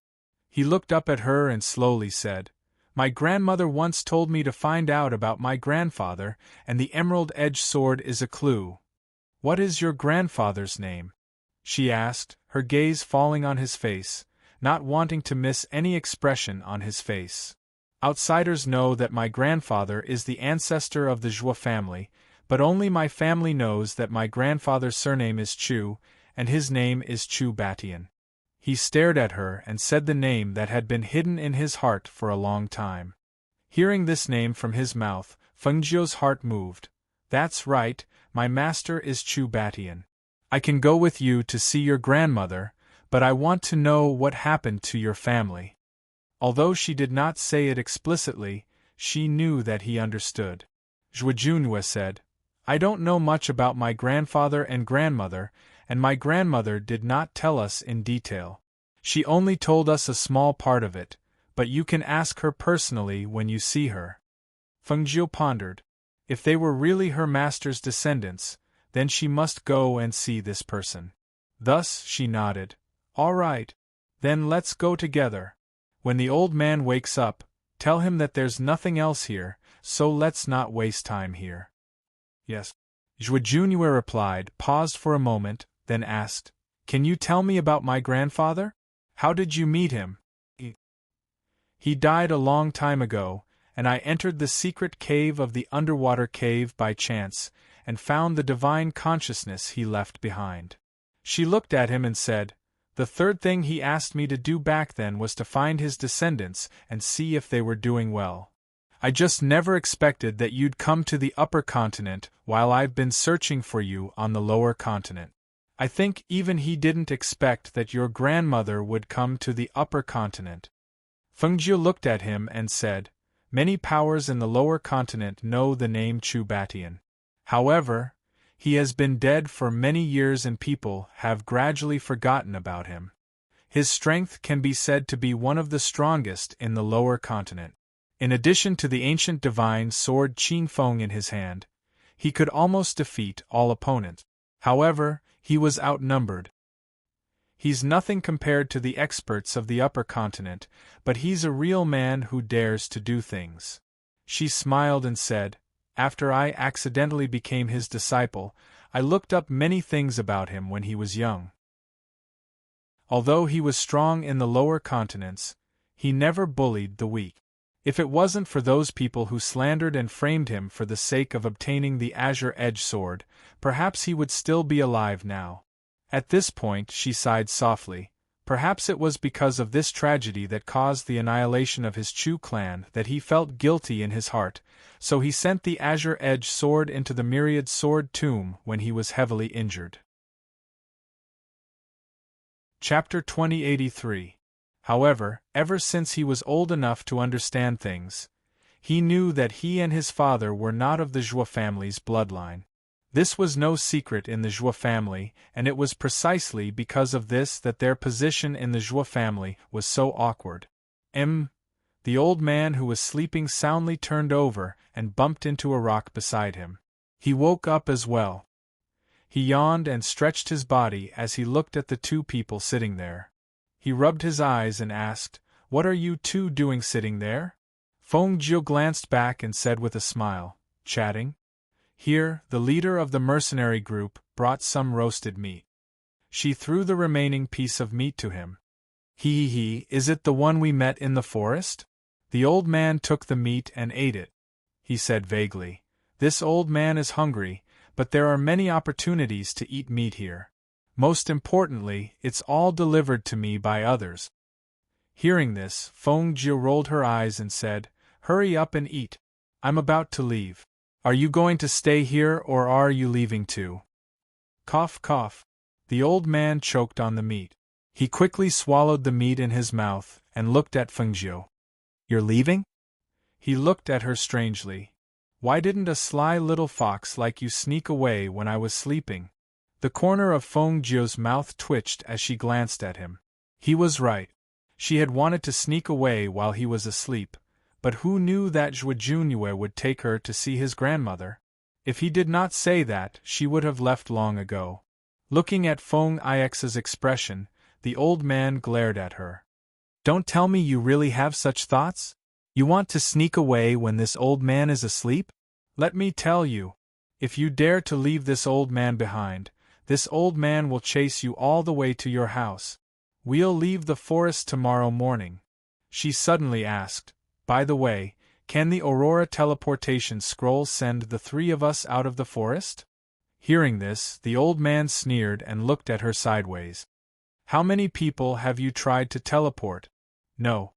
He looked up at her and slowly said, "My grandmother once told me to find out about my grandfather, and the emerald-edged sword is a clue." "What is your grandfather's name?" she asked, her gaze falling on his face, not wanting to miss any expression on his face. "Outsiders know that my grandfather is the ancestor of the Zhuo family, but only my family knows that my grandfather's surname is Chu, and his name is Chu Batian." He stared at her and said the name that had been hidden in his heart for a long time. Hearing this name from his mouth, Fengjiu's heart moved. "That's right, my master is Chu Batian. I can go with you to see your grandmother, but I want to know what happened to your family." Although she did not say it explicitly, she knew that he understood. Zhuo Junyue said, "I don't know much about my grandfather and grandmother, and my grandmother did not tell us in detail. She only told us a small part of it, but you can ask her personally when you see her." Fengjiu pondered. If they were really her master's descendants, then she must go and see this person. Thus she nodded. "All right. Then let's go together. When the old man wakes up, tell him that there's nothing else here, so let's not waste time here." "Yes." Zhuo Junyue replied, paused for a moment, then asked, "Can you tell me about my grandfather? How did you meet him?" "He died a long time ago, and I entered the secret cave of the underwater cave by chance, and found the divine consciousness he left behind." She looked at him and said, "The third thing he asked me to do back then was to find his descendants and see if they were doing well. I just never expected that you'd come to the upper continent while I've been searching for you on the lower continent. I think even he didn't expect that your grandmother would come to the upper continent." Fengjiu looked at him and said, "Many powers in the lower continent know the name Chu Batian. However, he has been dead for many years and people have gradually forgotten about him. His strength can be said to be one of the strongest in the lower continent. In addition to the ancient divine sword Qin Feng in his hand, he could almost defeat all opponents. However, he was outnumbered. He's nothing compared to the experts of the upper continent, but he's a real man who dares to do things." She smiled and said, "After I accidentally became his disciple, I looked up many things about him when he was young. Although he was strong in the lower continents, he never bullied the weak. If it wasn't for those people who slandered and framed him for the sake of obtaining the azure-edged sword, perhaps he would still be alive now." At this point she sighed softly. Perhaps it was because of this tragedy that caused the annihilation of his Chu clan that he felt guilty in his heart, so he sent the azure-edged sword into the myriad sword tomb when he was heavily injured. Chapter 2083. However, ever since he was old enough to understand things, he knew that he and his father were not of the Zhuo family's bloodline. This was no secret in the Zhuo family, and it was precisely because of this that their position in the Zhuo family was so awkward. The old man who was sleeping soundly turned over and bumped into a rock beside him. He woke up as well. He yawned and stretched his body as he looked at the two people sitting there. He rubbed his eyes and asked, "What are you two doing sitting there?" Feng Jiu glanced back and said with a smile, "Chatting?" Here, the leader of the mercenary group brought some roasted meat. She threw the remaining piece of meat to him. Is it the one we met in the forest?" The old man took the meat and ate it. He said vaguely, "This old man is hungry, but there are many opportunities to eat meat here. Most importantly, it's all delivered to me by others." Hearing this, Feng Jiu rolled her eyes and said, "Hurry up and eat. I'm about to leave. Are you going to stay here or are you leaving too?" Cough, cough. The old man choked on the meat. He quickly swallowed the meat in his mouth and looked at Feng Jiu. "You're leaving?" He looked at her strangely. "Why didn't a sly little fox like you sneak away when I was sleeping?" The corner of Feng Jiu's mouth twitched as she glanced at him. He was right. She had wanted to sneak away while he was asleep, but who knew that Zhuo Junyue would take her to see his grandmother? If he did not say that, she would have left long ago. Looking at Feng Ix's expression, the old man glared at her. "Don't tell me you really have such thoughts? You want to sneak away when this old man is asleep? Let me tell you, if you dare to leave this old man behind, this old man will chase you all the way to your house. We'll leave the forest tomorrow morning." She suddenly asked, "By the way, can the Aurora teleportation scroll send the three of us out of the forest?" Hearing this, the old man sneered and looked at her sideways. "How many people have you tried to teleport?" "No."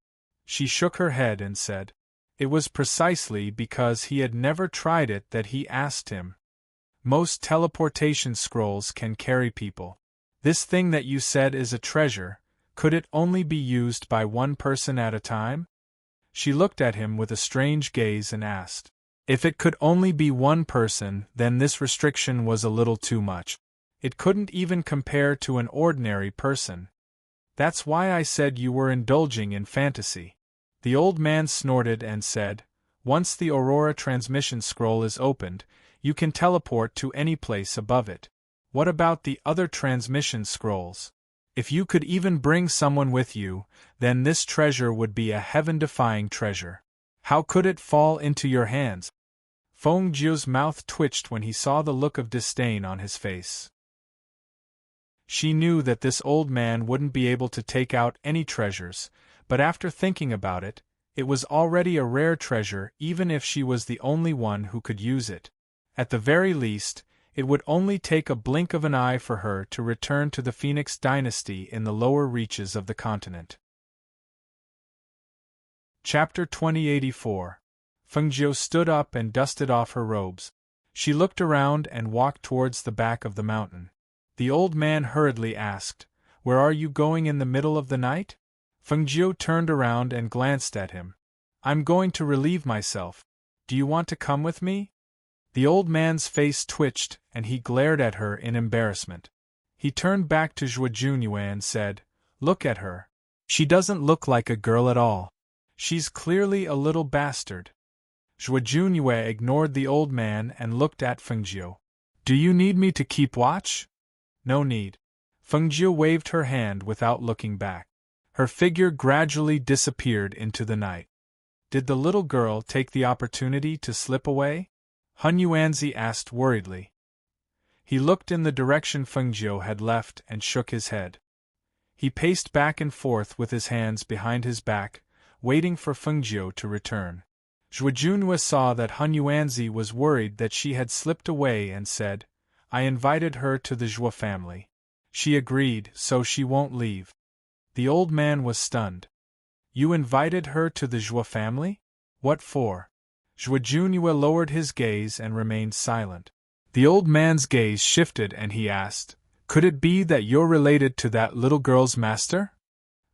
She shook her head and said. It was precisely because he had never tried it that he asked him. "Most teleportation scrolls can carry people. This thing that you said is a treasure, could it only be used by one person at a time?" She looked at him with a strange gaze and asked. If it could only be one person, then this restriction was a little too much. It couldn't even compare to an ordinary person. "That's why I said you were indulging in fantasy." The old man snorted and said, "Once the Aurora transmission scroll is opened, you can teleport to any place above it. What about the other transmission scrolls? If you could even bring someone with you, then this treasure would be a heaven-defying treasure. How could it fall into your hands?" Feng Jiu's mouth twitched when he saw the look of disdain on his face. She knew that this old man wouldn't be able to take out any treasures, but after thinking about it, it was already a rare treasure even if she was the only one who could use it. At the very least, it would only take a blink of an eye for her to return to the Phoenix dynasty in the lower reaches of the continent. Chapter 2084. Feng Jiu stood up and dusted off her robes. She looked around and walked towards the back of the mountain. The old man hurriedly asked, "Where are you going in the middle of the night?" Feng Jiu turned around and glanced at him. "I'm going to relieve myself. Do you want to come with me?" The old man's face twitched and he glared at her in embarrassment. He turned back to Zhuo Junyue and said, "Look at her. She doesn't look like a girl at all. She's clearly a little bastard." Zhuo Junyue ignored the old man and looked at Feng Jiu. "Do you need me to keep watch?" "No need." Feng Jiu waved her hand without looking back. Her figure gradually disappeared into the night. Did the little girl take the opportunity to slip away? Hun Yuanzi asked worriedly. He looked in the direction Feng Jiu had left and shook his head. He paced back and forth with his hands behind his back, waiting for Feng Jiu to return. Zhuo Junyue saw that Hun Yuanzi was worried that she had slipped away and said, "I invited her to the Zhuo family. She agreed, so she won't leave." The old man was stunned. "You invited her to the Zhuo family? What for?" Zhuo Junyue lowered his gaze and remained silent. The old man's gaze shifted and he asked, "Could it be that you're related to that little girl's master?"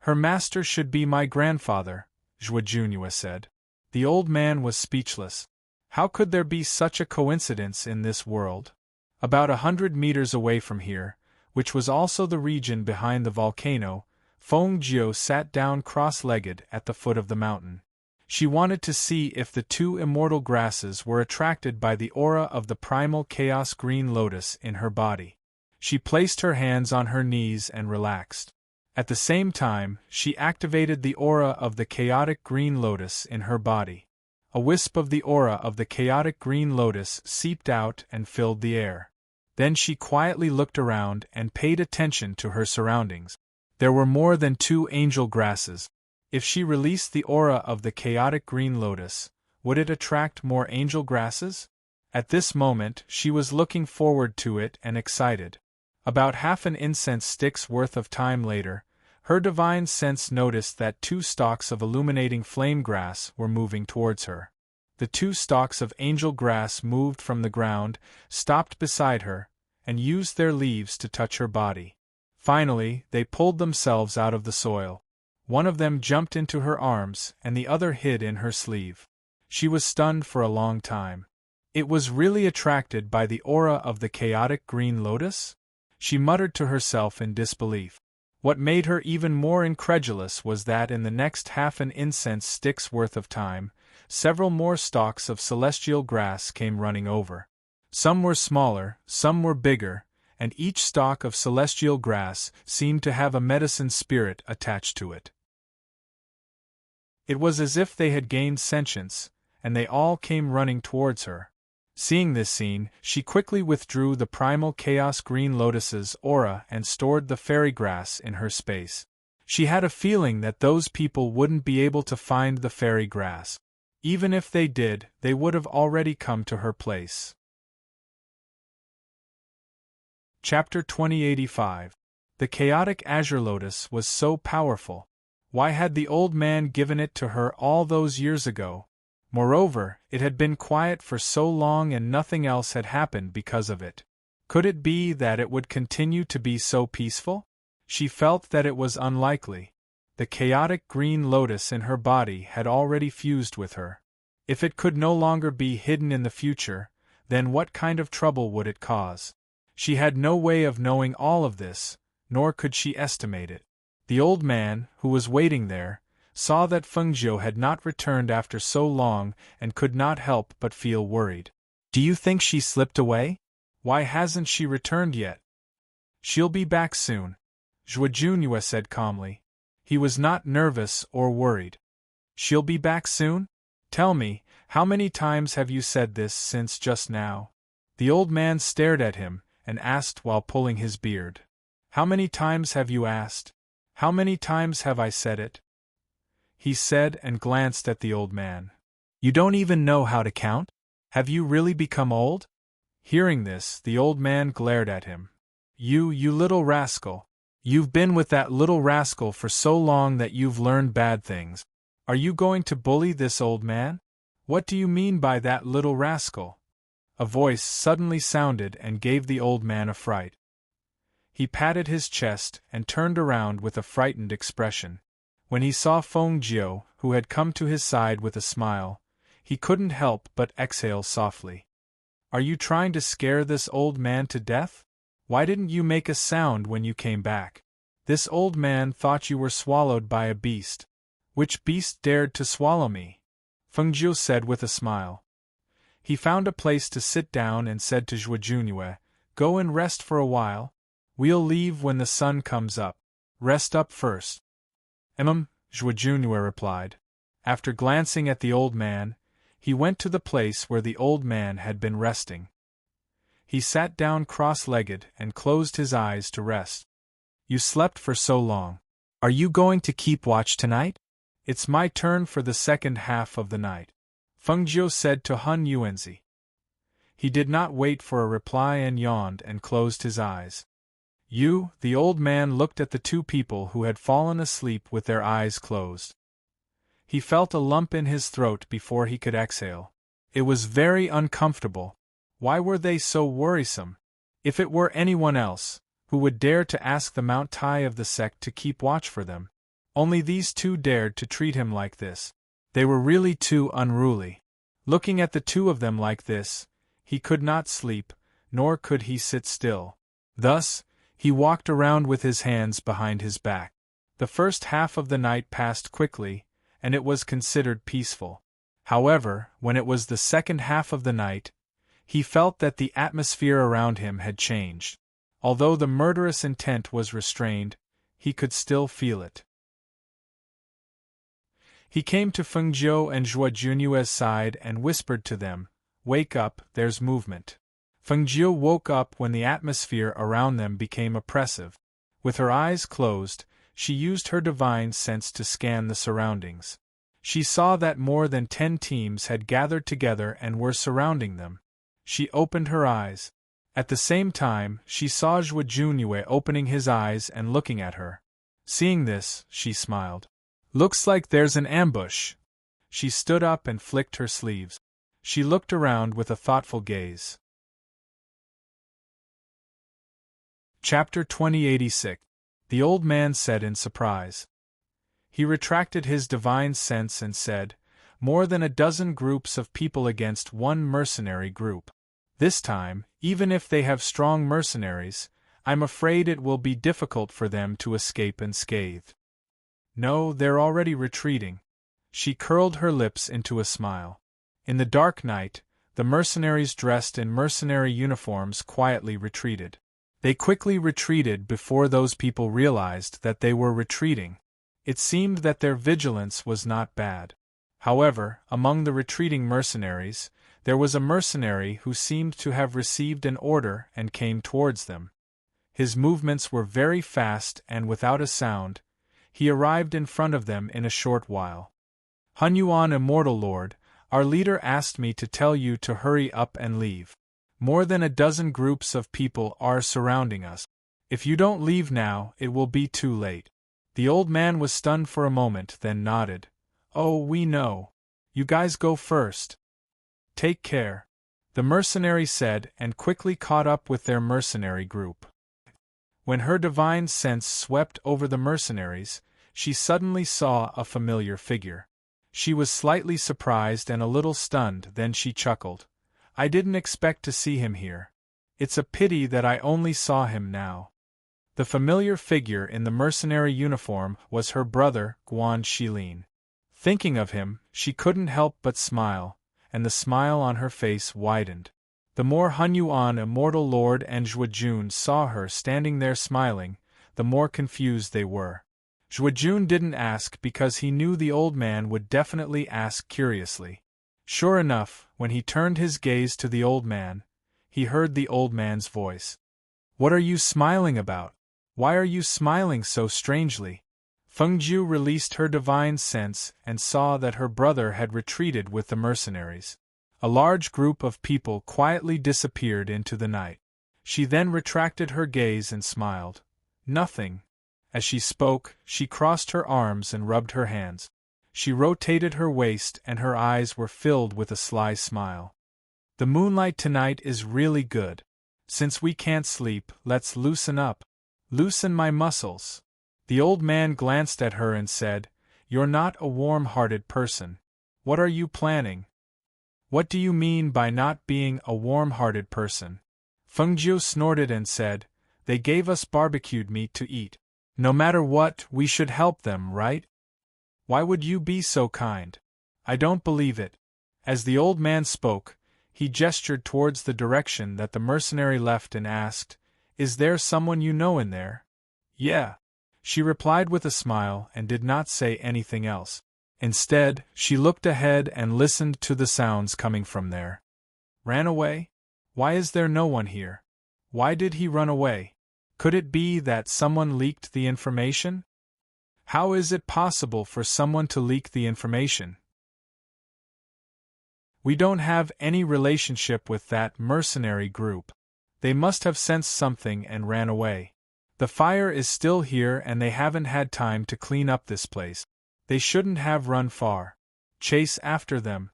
"Her master should be my grandfather," Zhuo Junyue said. The old man was speechless. How could there be such a coincidence in this world? About 100 meters away from here, which was also the region behind the volcano, Feng Jiu sat down cross-legged at the foot of the mountain. She wanted to see if the two immortal grasses were attracted by the aura of the primal chaos green lotus in her body. She placed her hands on her knees and relaxed. At the same time, she activated the aura of the chaotic green lotus in her body. A wisp of the aura of the chaotic green lotus seeped out and filled the air. Then she quietly looked around and paid attention to her surroundings. There were more than 2 angel grasses. If she released the aura of the chaotic green lotus, would it attract more angel grasses? At this moment, she was looking forward to it and excited. About half an incense stick's worth of time later, her divine sense noticed that 2 stalks of illuminating flame grass were moving towards her. The 2 stalks of angel grass moved from the ground, stopped beside her, and used their leaves to touch her body. Finally, they pulled themselves out of the soil. One of them jumped into her arms and the other hid in her sleeve. She was stunned for a long time. It was really attracted by the aura of the chaotic green lotus? She muttered to herself in disbelief. What made her even more incredulous was that in the next half an incense stick's worth of time, several more stalks of celestial grass came running over. Some were smaller, some were bigger, and each stalk of celestial grass seemed to have a medicine spirit attached to it. It was as if they had gained sentience, and they all came running towards her. Seeing this scene, she quickly withdrew the primal chaos green lotus's aura and stored the fairy grass in her space. She had a feeling that those people wouldn't be able to find the fairy grass. Even if they did, they would have already come to her place. Chapter 2085. The chaotic azure lotus was so powerful. Why had the old man given it to her all those years ago? Moreover, it had been quiet for so long and nothing else had happened because of it. Could it be that it would continue to be so peaceful? She felt that it was unlikely. The chaotic green lotus in her body had already fused with her. If it could no longer be hidden in the future, then what kind of trouble would it cause? She had no way of knowing all of this, nor could she estimate it. The old man, who was waiting there, saw that Fengjiu had not returned after so long and could not help but feel worried. "Do you think she slipped away? Why hasn't she returned yet?" "She'll be back soon," Zhuojunyue said calmly. He was not nervous or worried. "She'll be back soon? Tell me, how many times have you said this since just now?" The old man stared at him and asked while pulling his beard. "How many times have you asked? How many times have I said it?" He said and glanced at the old man. "You don't even know how to count? Have you really become old?" Hearing this, the old man glared at him. You little rascal. You've been with that little rascal for so long that you've learned bad things. Are you going to bully this old man? What do you mean by that little rascal?" A voice suddenly sounded and gave the old man a fright. He patted his chest and turned around with a frightened expression. When he saw Fengjiu, who had come to his side with a smile, he couldn't help but exhale softly. "Are you trying to scare this old man to death? Why didn't you make a sound when you came back? This old man thought you were swallowed by a beast. Which beast dared to swallow me?" Fengjiu said with a smile. He found a place to sit down and said to Zhuojunyue, "Go and rest for a while. We'll leave when the sun comes up. Rest up first." Zhuojunyue replied. After glancing at the old man, he went to the place where the old man had been resting. He sat down cross-legged and closed his eyes to rest. "You slept for so long. Are you going to keep watch tonight?" "It's my turn for the second half of the night," Fengjiu said to Hun Yuanzi. He did not wait for a reply and yawned and closed his eyes. The old man looked at the 2 people who had fallen asleep with their eyes closed. He felt a lump in his throat before he could exhale. It was very uncomfortable. Why were they so worrisome? If it were anyone else, who would dare to ask the Mount Tai of the sect to keep watch for them? Only these 2 dared to treat him like this. They were really too unruly. Looking at the 2 of them like this, he could not sleep, nor could he sit still. Thus, he walked around with his hands behind his back. The first half of the night passed quickly, and it was considered peaceful. However, when it was the second half of the night, he felt that the atmosphere around him had changed. Although the murderous intent was restrained, he could still feel it. He came to Feng Jiu and Zhuo Junyue's side and whispered to them, "Wake up, there's movement." Feng Jiu woke up when the atmosphere around them became oppressive. With her eyes closed, she used her divine sense to scan the surroundings. She saw that more than 10 teams had gathered together and were surrounding them. She opened her eyes. At the same time, she saw Zhuo Junyue opening his eyes and looking at her. Seeing this, she smiled. "Looks like there's an ambush." She stood up and flicked her sleeves. She looked around with a thoughtful gaze. Chapter 2086. The old man said in surprise. He retracted his divine sense and said, "More than a dozen groups of people against one mercenary group. This time, even if they have strong mercenaries, I'm afraid it will be difficult for them to escape unscathed." "No, they're already retreating." She curled her lips into a smile. In the dark night, the mercenaries dressed in mercenary uniforms quietly retreated. They quickly retreated before those people realized that they were retreating. It seemed that their vigilance was not bad. However, among the retreating mercenaries, there was a mercenary who seemed to have received an order and came towards them. His movements were very fast and without a sound. He arrived in front of them in a short while. "Hun Yuan, Immortal Lord, our leader asked me to tell you to hurry up and leave. More than a dozen groups of people are surrounding us. If you don't leave now, it will be too late." The old man was stunned for a moment, then nodded. "Oh, we know. You guys go first. Take care," the mercenary said and quickly caught up with their mercenary group. When her divine sense swept over the mercenaries, she suddenly saw a familiar figure. She was slightly surprised and a little stunned, then she chuckled. "I didn't expect to see him here. It's a pity that I only saw him now." The familiar figure in the mercenary uniform was her brother, Guan Shilin. Thinking of him, she couldn't help but smile, and the smile on her face widened. The more Hun Yuan, Immortal Lord, and Zhuo Jun saw her standing there smiling, the more confused they were. Zhuo Jun didn't ask because he knew the old man would definitely ask curiously. Sure enough, when he turned his gaze to the old man, he heard the old man's voice. "What are you smiling about? Why are you smiling so strangely?" Feng Jiu released her divine sense and saw that her brother had retreated with the mercenaries. A large group of people quietly disappeared into the night. She then retracted her gaze and smiled. "Nothing." As she spoke, she crossed her arms and rubbed her hands. She rotated her waist and her eyes were filled with a sly smile. "The moonlight tonight is really good. Since we can't sleep, let's loosen up. Loosen my muscles." The old man glanced at her and said, "You're not a warm-hearted person. What are you planning?" "What do you mean by not being a warm-hearted person?" Feng Jiu snorted and said, "They gave us barbecued meat to eat. No matter what, we should help them, right? Why would you be so kind? I don't believe it." As the old man spoke, he gestured towards the direction that the mercenary left and asked, "Is there someone you know in there?" "Yeah," she replied with a smile and did not say anything else. Instead, she looked ahead and listened to the sounds coming from there. "Ran away? Why is there no one here? Why did he run away? Could it be that someone leaked the information? How is it possible for someone to leak the information? We don't have any relationship with that mercenary group. They must have sensed something and ran away. The fire is still here and they haven't had time to clean up this place. They shouldn't have run far. Chase after them."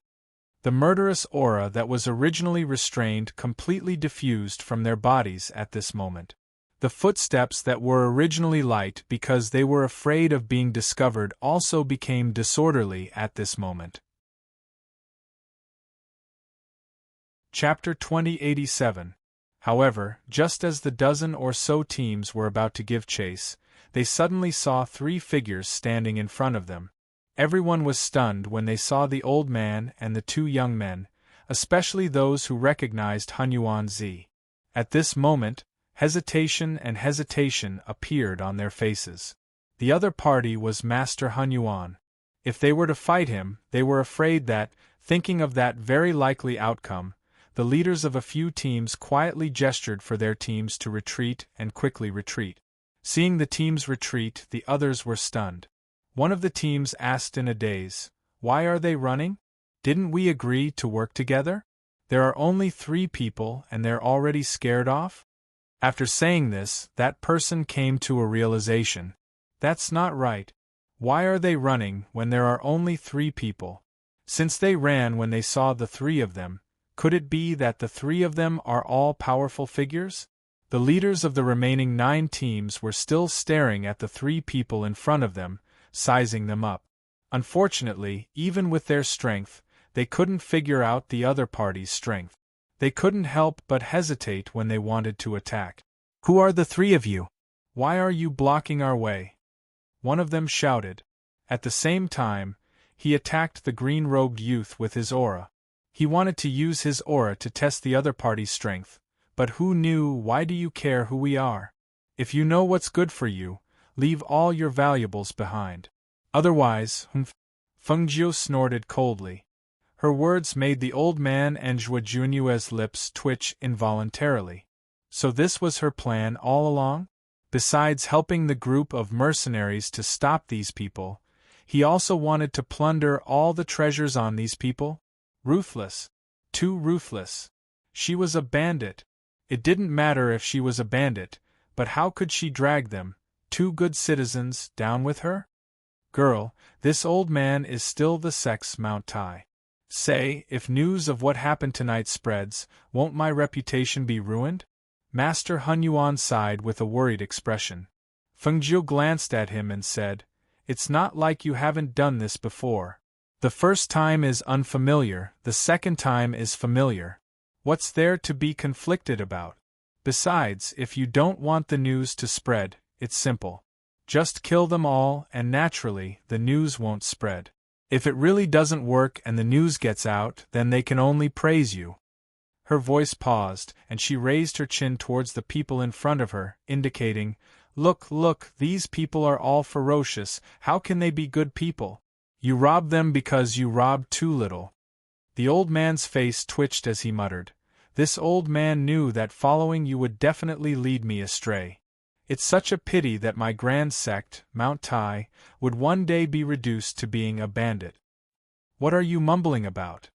The murderous aura that was originally restrained completely diffused from their bodies at this moment. The footsteps that were originally light because they were afraid of being discovered also became disorderly at this moment. Chapter 2087. However, just as the dozen or so teams were about to give chase, they suddenly saw 3 figures standing in front of them. Everyone was stunned when they saw the old man and the two young men, especially those who recognized Hunyuan Zi. At this moment, hesitation appeared on their faces. The other party was Master Hunyuan. If they were to fight him, they were afraid that, thinking of that very likely outcome, the leaders of a few teams quietly gestured for their teams to retreat and quickly retreat. Seeing the teams retreat, the others were stunned. One of the teams asked in a daze, "Why are they running? Didn't we agree to work together? There are only 3 people and they're already scared off?" After saying this, that person came to a realization. That's not right. Why are they running when there are only 3 people? Since they ran when they saw the 3 of them, could it be that the 3 of them are all powerful figures? The leaders of the remaining 9 teams were still staring at the 3 people in front of them, sizing them up. Unfortunately, even with their strength, they couldn't figure out the other party's strength. They couldn't help but hesitate when they wanted to attack. "Who are the 3 of you? Why are you blocking our way?" One of them shouted. At the same time, he attacked the green-robed youth with his aura. He wanted to use his aura to test the other party's strength, but who knew? Why do you care who we are? If you know what's good for you, leave all your valuables behind. Otherwise, Fengjiu snorted coldly. Her words made the old man and Zhou Junyue's lips twitch involuntarily. So this was her plan all along? Besides helping the group of mercenaries to stop these people, he also wanted to plunder all the treasures on these people? Ruthless. Too ruthless. She was a bandit. It didn't matter if she was a bandit, but how could she drag them, 2 good citizens, down with her? "Girl, this old man is still the sex Mount Tai. Say, if news of what happened tonight spreads, won't my reputation be ruined?" Master Hunyuan sighed with a worried expression. Fengjiu glanced at him and said, "It's not like you haven't done this before. The first time is unfamiliar, the second time is familiar. What's there to be conflicted about? Besides, if you don't want the news to spread, it's simple. Just kill them all and naturally, the news won't spread. If it really doesn't work and the news gets out, then they can only praise you." Her voice paused, and she raised her chin towards the people in front of her, indicating, Look, these people are all ferocious, how can they be good people? You robbed them because you robbed too little." The old man's face twitched as he muttered, "This old man knew that following you would definitely lead me astray. It's such a pity that my grand sect, Mount Tai, would one day be reduced to being a bandit. What are you mumbling about?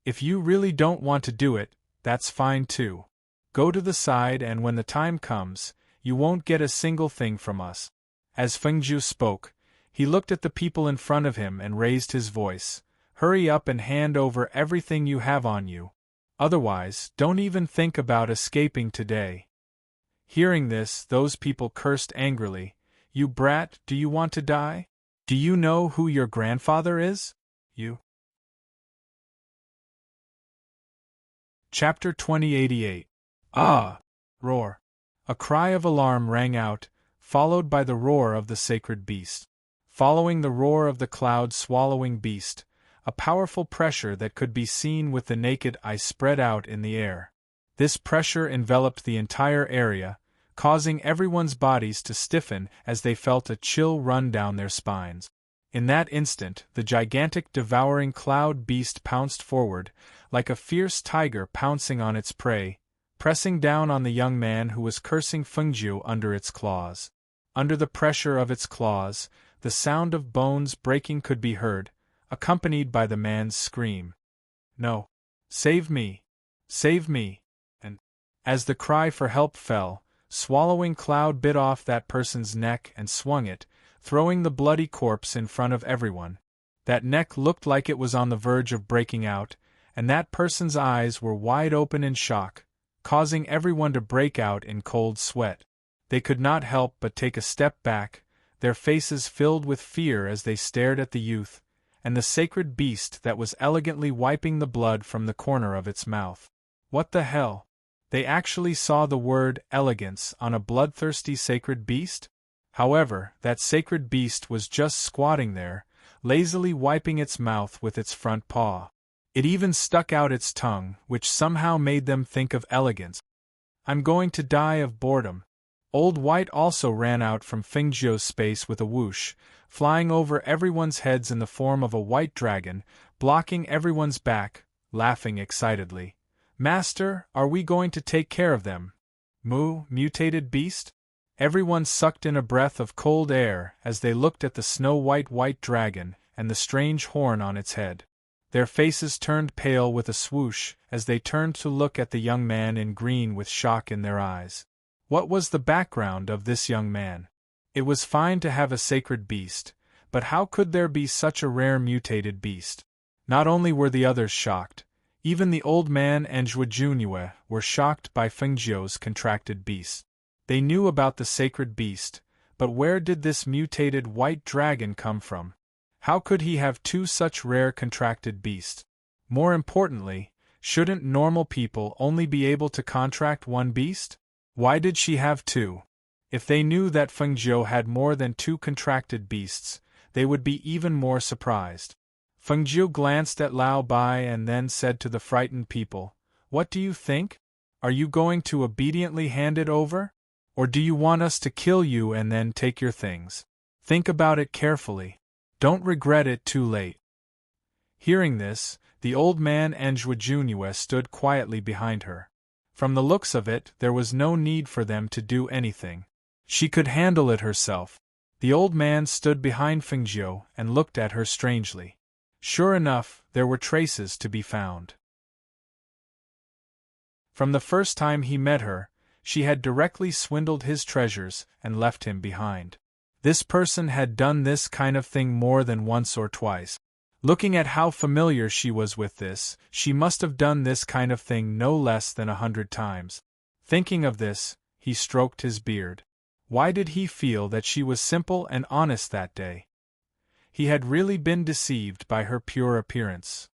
If you really don't want to do it, that's fine too. Go to the side and when the time comes, you won't get a single thing from us." As Fengjiu spoke, he looked at the people in front of him and raised his voice. "Hurry up and hand over everything you have on you. Otherwise, don't even think about escaping today." Hearing this, those people cursed angrily. "You brat, do you want to die? Do you know who your grandfather is? You?" Chapter 2088. Ah! Roar. A cry of alarm rang out, followed by the roar of the sacred beast. Following the roar of the cloud-swallowing beast, a powerful pressure that could be seen with the naked eye spread out in the air. This pressure enveloped the entire area, causing everyone's bodies to stiffen as they felt a chill run down their spines. In that instant, the gigantic devouring cloud beast pounced forward, like a fierce tiger pouncing on its prey, pressing down on the young man who was cursing Fengjiu under its claws. Under the pressure of its claws, the sound of bones breaking could be heard, accompanied by the man's scream. "No! Save me! Save me!" And, as the cry for help fell, swallowing cloud bit off that person's neck and swung it, throwing the bloody corpse in front of everyone. That neck looked like it was on the verge of breaking out, and that person's eyes were wide open in shock, causing everyone to break out in cold sweat. They could not help but take a step back, their faces filled with fear as they stared at the youth, and the sacred beast that was elegantly wiping the blood from the corner of its mouth. What the hell? They actually saw the word elegance on a bloodthirsty sacred beast? However, that sacred beast was just squatting there, lazily wiping its mouth with its front paw. It even stuck out its tongue, which somehow made them think of elegance. "I'm going to die of boredom." Old White also ran out from Fengjiu's space with a whoosh, flying over everyone's heads in the form of a white dragon, blocking everyone's back, laughing excitedly. "Master, are we going to take care of them?" "Moo, mutated beast?" Everyone sucked in a breath of cold air as they looked at the snow-white white dragon and the strange horn on its head. Their faces turned pale with a swoosh as they turned to look at the young man in green with shock in their eyes. What was the background of this young man? It was fine to have a sacred beast, but how could there be such a rare mutated beast? Not only were the others shocked, even the old man and Zhuo Junue were shocked by Fengjiu's contracted beast. They knew about the sacred beast, but where did this mutated white dragon come from? How could he have two such rare contracted beasts? More importantly, shouldn't normal people only be able to contract one beast? Why did she have two? If they knew that Fengjiu had more than two contracted beasts, they would be even more surprised. Fengjiu glanced at Lao Bai and then said to the frightened people, "What do you think? Are you going to obediently hand it over? Or do you want us to kill you and then take your things? Think about it carefully. Don't regret it too late." Hearing this, the old man and Zhuo Junue stood quietly behind her. From the looks of it, there was no need for them to do anything. She could handle it herself. The old man stood behind Fengjiu and looked at her strangely. Sure enough, there were traces to be found. From the first time he met her, she had directly swindled his treasures and left him behind. This person had done this kind of thing more than once or twice. Looking at how familiar she was with this, she must have done this kind of thing no less than 100 times. Thinking of this, he stroked his beard. Why did he feel that she was simple and honest that day? He had really been deceived by her pure appearance.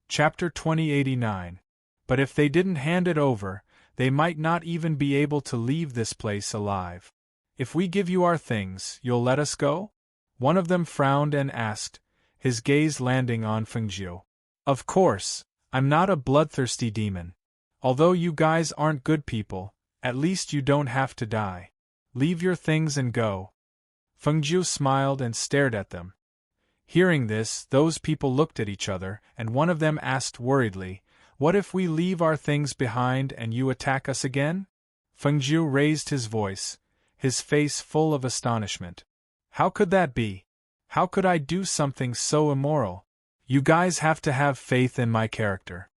Chapter 2089. But if they didn't hand it over, they might not even be able to leave this place alive. "If we give you our things, you'll let us go?" One of them frowned and asked, his gaze landing on Fengjiu. "Of course, I'm not a bloodthirsty demon. Although you guys aren't good people, at least you don't have to die. Leave your things and go." Fengjiu smiled and stared at them. Hearing this, those people looked at each other, and one of them asked worriedly, "What if we leave our things behind and you attack us again?" Fengjiu raised his voice, his face full of astonishment. "How could that be? How could I do something so immoral? You guys have to have faith in my character."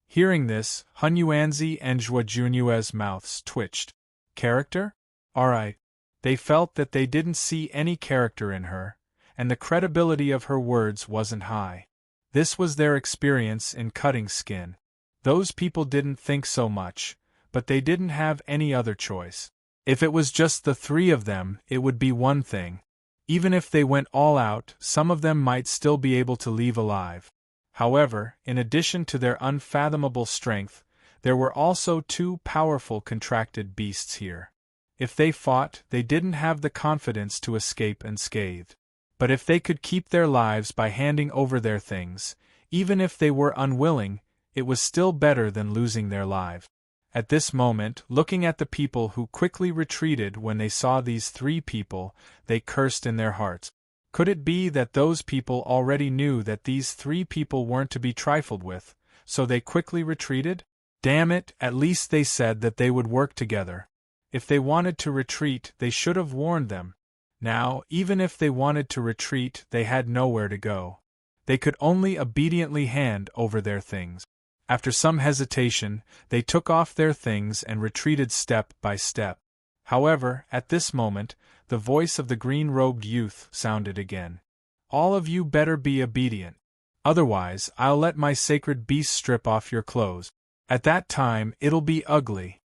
Hearing this, Hun Yuanzi and Zhuo Junue's mouths twitched. Character? Alright. They felt that they didn't see any character in her, and the credibility of her words wasn't high. This was their experience in cutting skin. Those people didn't think so much, but they didn't have any other choice. If it was just the three of them, it would be one thing. Even if they went all out, some of them might still be able to leave alive. However, in addition to their unfathomable strength, there were also two powerful contracted beasts here. If they fought, they didn't have the confidence to escape unscathed. But if they could keep their lives by handing over their things, even if they were unwilling, it was still better than losing their lives. At this moment, looking at the people who quickly retreated when they saw these three people, they cursed in their hearts. Could it be that those people already knew that these three people weren't to be trifled with, so they quickly retreated? Damn it, at least they said that they would work together. If they wanted to retreat, they should have warned them. Now, even if they wanted to retreat, they had nowhere to go. They could only obediently hand over their things. After some hesitation, they took off their things and retreated step by step. However, at this moment, the voice of the green-robed youth sounded again. "All of you better be obedient. Otherwise, I'll let my sacred beast strip off your clothes. At that time, it'll be ugly."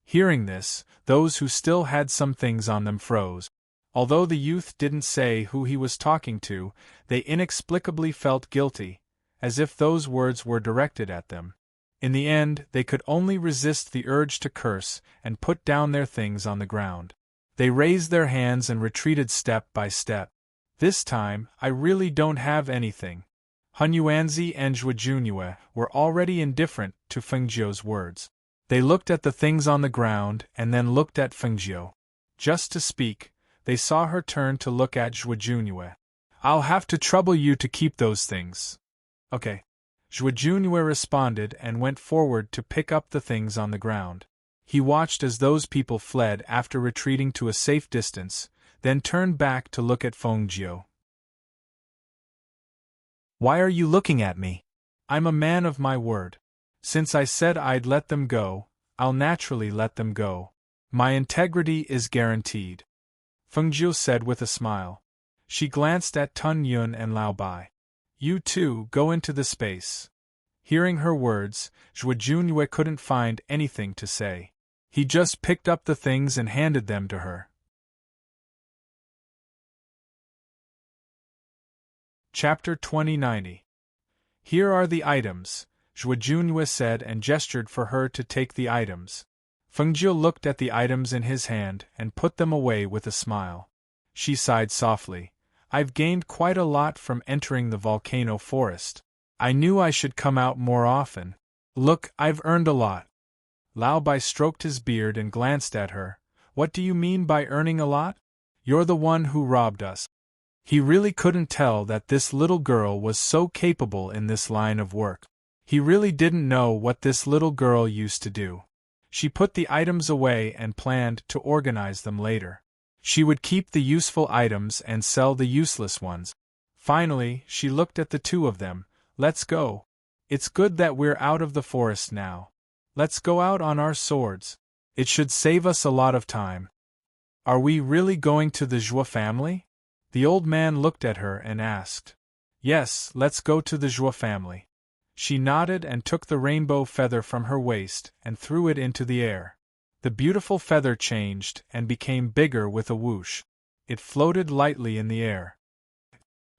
Hearing this, those who still had some things on them froze. Although the youth didn't say who he was talking to, they inexplicably felt guilty, as if those words were directed at them. In the end, they could only resist the urge to curse and put down their things on the ground. They raised their hands and retreated step by step. This time, I really don't have anything. Hunyuanzi and Zhuojunue were already indifferent to Fengjiu's words. They looked at the things on the ground and then looked at Fengjiu. Just to speak, they saw her turn to look at Zhuojunue. I'll have to trouble you to keep those things. Okay. Zhuojunue responded and went forward to pick up the things on the ground. He watched as those people fled after retreating to a safe distance, then turned back to look at Fengjiu. Why are you looking at me? I'm a man of my word. Since I said I'd let them go, I'll naturally let them go. My integrity is guaranteed. Fengjiu said with a smile. She glanced at Tun Yun and Lao Bai. You two go into the space. Hearing her words, Zhuojunue couldn't find anything to say. He just picked up the things and handed them to her. Chapter 2090. Here are the items, Zhuojunue said and gestured for her to take the items. Fengjiu looked at the items in his hand and put them away with a smile. She sighed softly. I've gained quite a lot from entering the volcano forest. I knew I should come out more often. Look, I've earned a lot. Lao Bai stroked his beard and glanced at her. What do you mean by earning a lot? You're the one who robbed us. He really couldn't tell that this little girl was so capable in this line of work. He really didn't know what this little girl used to do. She put the items away and planned to organize them later. She would keep the useful items and sell the useless ones. Finally, she looked at the two of them. Let's go. It's good that we're out of the forest now. Let's go out on our swords. It should save us a lot of time. Are we really going to the Zhuo family? The old man looked at her and asked. Yes, let's go to the Zhuo family. She nodded and took the rainbow feather from her waist and threw it into the air. The beautiful feather changed and became bigger with a whoosh. It floated lightly in the air.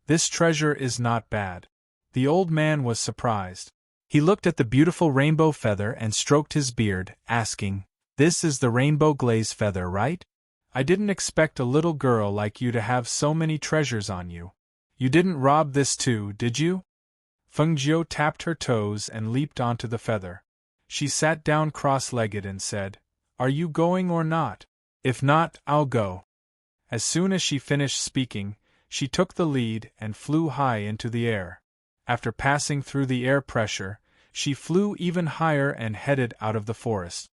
This treasure is not bad. The old man was surprised. He looked at the beautiful rainbow feather and stroked his beard, asking, This is the rainbow glaze feather, right? I didn't expect a little girl like you to have so many treasures on you. You didn't rob this too, did you? Fengjiu tapped her toes and leaped onto the feather. She sat down cross-legged and said, Are you going or not? If not, I'll go. As soon as she finished speaking, she took the lead and flew high into the air. After passing through the air pressure, she flew even higher and headed out of the forest.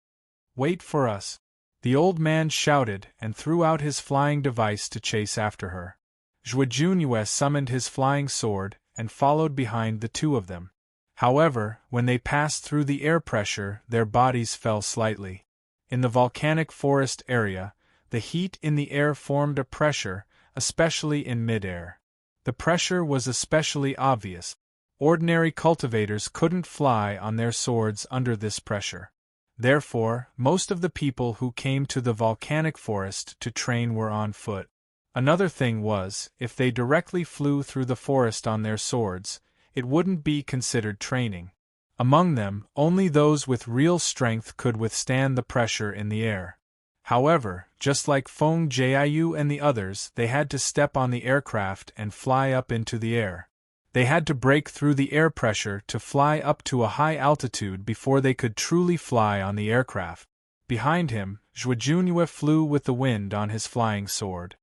Wait for us. The old man shouted and threw out his flying device to chase after her. Zhuojunue summoned his flying sword and followed behind the two of them. However, when they passed through the air pressure, their bodies fell slightly. In the volcanic forest area, the heat in the air formed a pressure, especially in mid-air. The pressure was especially obvious. Ordinary cultivators couldn't fly on their swords under this pressure. Therefore, most of the people who came to the volcanic forest to train were on foot. Another thing was, if they directly flew through the forest on their swords, it wouldn't be considered training. Among them, only those with real strength could withstand the pressure in the air. However, just like Feng Jiayu and the others, they had to step on the aircraft and fly up into the air. They had to break through the air pressure to fly up to a high altitude before they could truly fly on the aircraft. Behind him, Zhuojunue flew with the wind on his flying sword.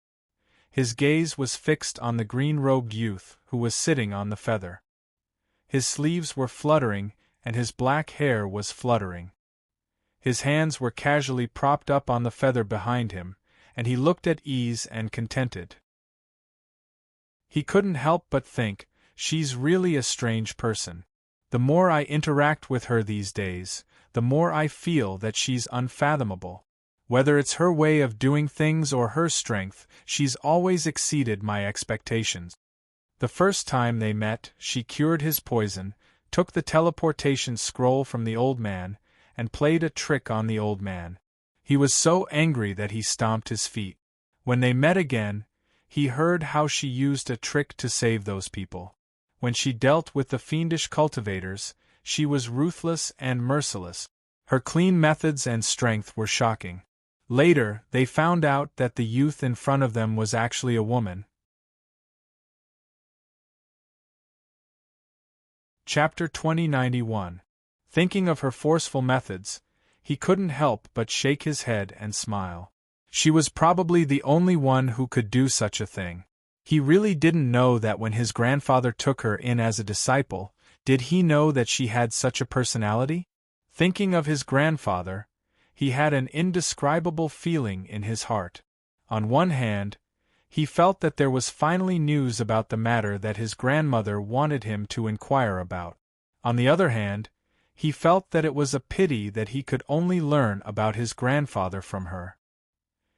His gaze was fixed on the green-robed youth who was sitting on the feather. His sleeves were fluttering, and his black hair was fluttering. His hands were casually propped up on the feather behind him, and he looked at ease and contented. He couldn't help but think, she's really a strange person. The more I interact with her these days, the more I feel that she's unfathomable. Whether it's her way of doing things or her strength, she's always exceeded my expectations. The first time they met, she cured his poison, took the teleportation scroll from the old man, and played a trick on the old man. He was so angry that he stomped his feet. When they met again, he heard how she used a trick to save those people. When she dealt with the fiendish cultivators, She was ruthless and merciless. Her clean methods and strength were shocking. Later, they found out that the youth in front of them was actually a woman. Chapter 2091. Thinking of her forceful methods, he couldn't help but shake his head and smile. She was probably the only one who could do such a thing. He really didn't know that when his grandfather took her in as a disciple. Did he know that she had such a personality? Thinking of his grandfather, he had an indescribable feeling in his heart. On one hand, he felt that there was finally news about the matter that his grandmother wanted him to inquire about. On the other hand, he felt that it was a pity that he could only learn about his grandfather from her.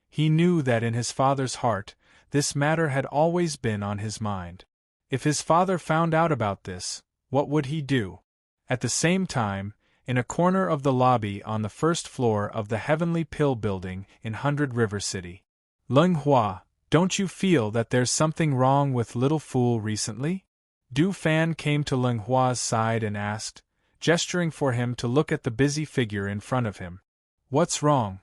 He knew that in his father's heart, this matter had always been on his mind. If his father found out about this, what would he do? At the same time, in a corner of the lobby on the first floor of the Heavenly Pill building in 100 River City. Leng Hua, don't you feel that there's something wrong with Little Fool recently? Du Fan came to Leng Hua's side and asked, gesturing for him to look at the busy figure in front of him. What's wrong?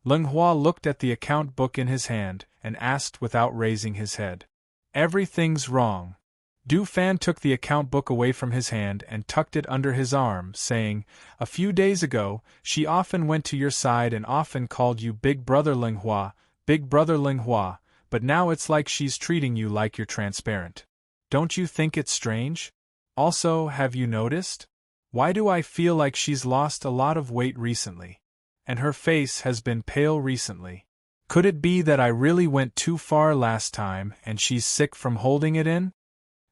Leng Hua looked at the account book in his hand and asked without raising his head. Everything's wrong. Du Fan took the account book away from his hand and tucked it under his arm, saying, a few days ago, she often went to your side and often called you Big Brother Leng Hua, Big Brother Leng Hua, but now it's like she's treating you like you're transparent. Don't you think it's strange? Also, have you noticed? Why do I feel like she's lost a lot of weight recently? And her face has been pale recently. Could it be that I really went too far last time and she's sick from holding it in?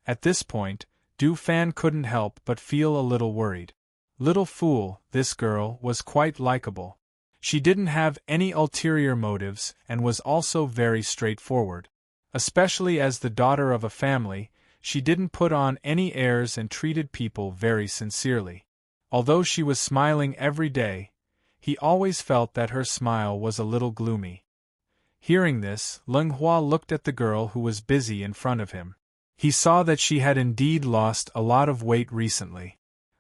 At this point, Du Fan couldn't help but feel a little worried. Little Fool, this girl, was quite likable. She didn't have any ulterior motives and was also very straightforward. Especially as the daughter of a family, she didn't put on any airs and treated people very sincerely. Although she was smiling every day, he always felt that her smile was a little gloomy. Hearing this, Leng Hua looked at the girl who was busy in front of him. He saw that she had indeed lost a lot of weight recently.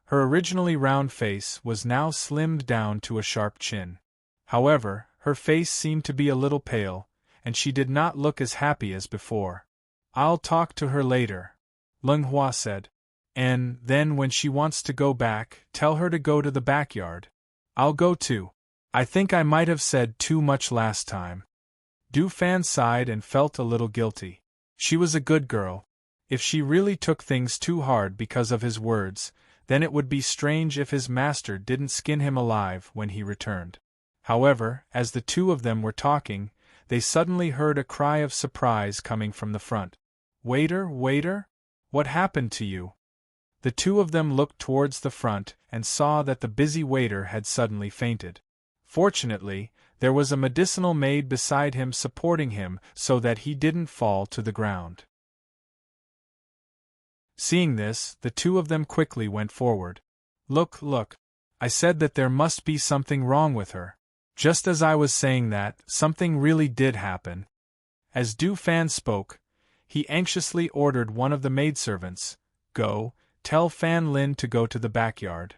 Her originally round face was now slimmed down to a sharp chin. However, her face seemed to be a little pale, and she did not look as happy as before. I'll talk to her later, Leng Hua said. And then when she wants to go back, tell her to go to the backyard. I'll go too. I think I might have said too much last time. Du Fan sighed and felt a little guilty. She was a good girl. If she really took things too hard because of his words, then it would be strange if his master didn't skin him alive when he returned. However, as the two of them were talking, they suddenly heard a cry of surprise coming from the front. Waiter, waiter? What happened to you? The two of them looked towards the front and saw that the busy waiter had suddenly fainted. Fortunately, there was a medicinal maid beside him supporting him so that he didn't fall to the ground. Seeing this, the two of them quickly went forward. Look, look. I said that there must be something wrong with her. Just as I was saying that, something really did happen. As Du Fan spoke, he anxiously ordered one of the maidservants, Go, tell Fan Lin to go to the backyard.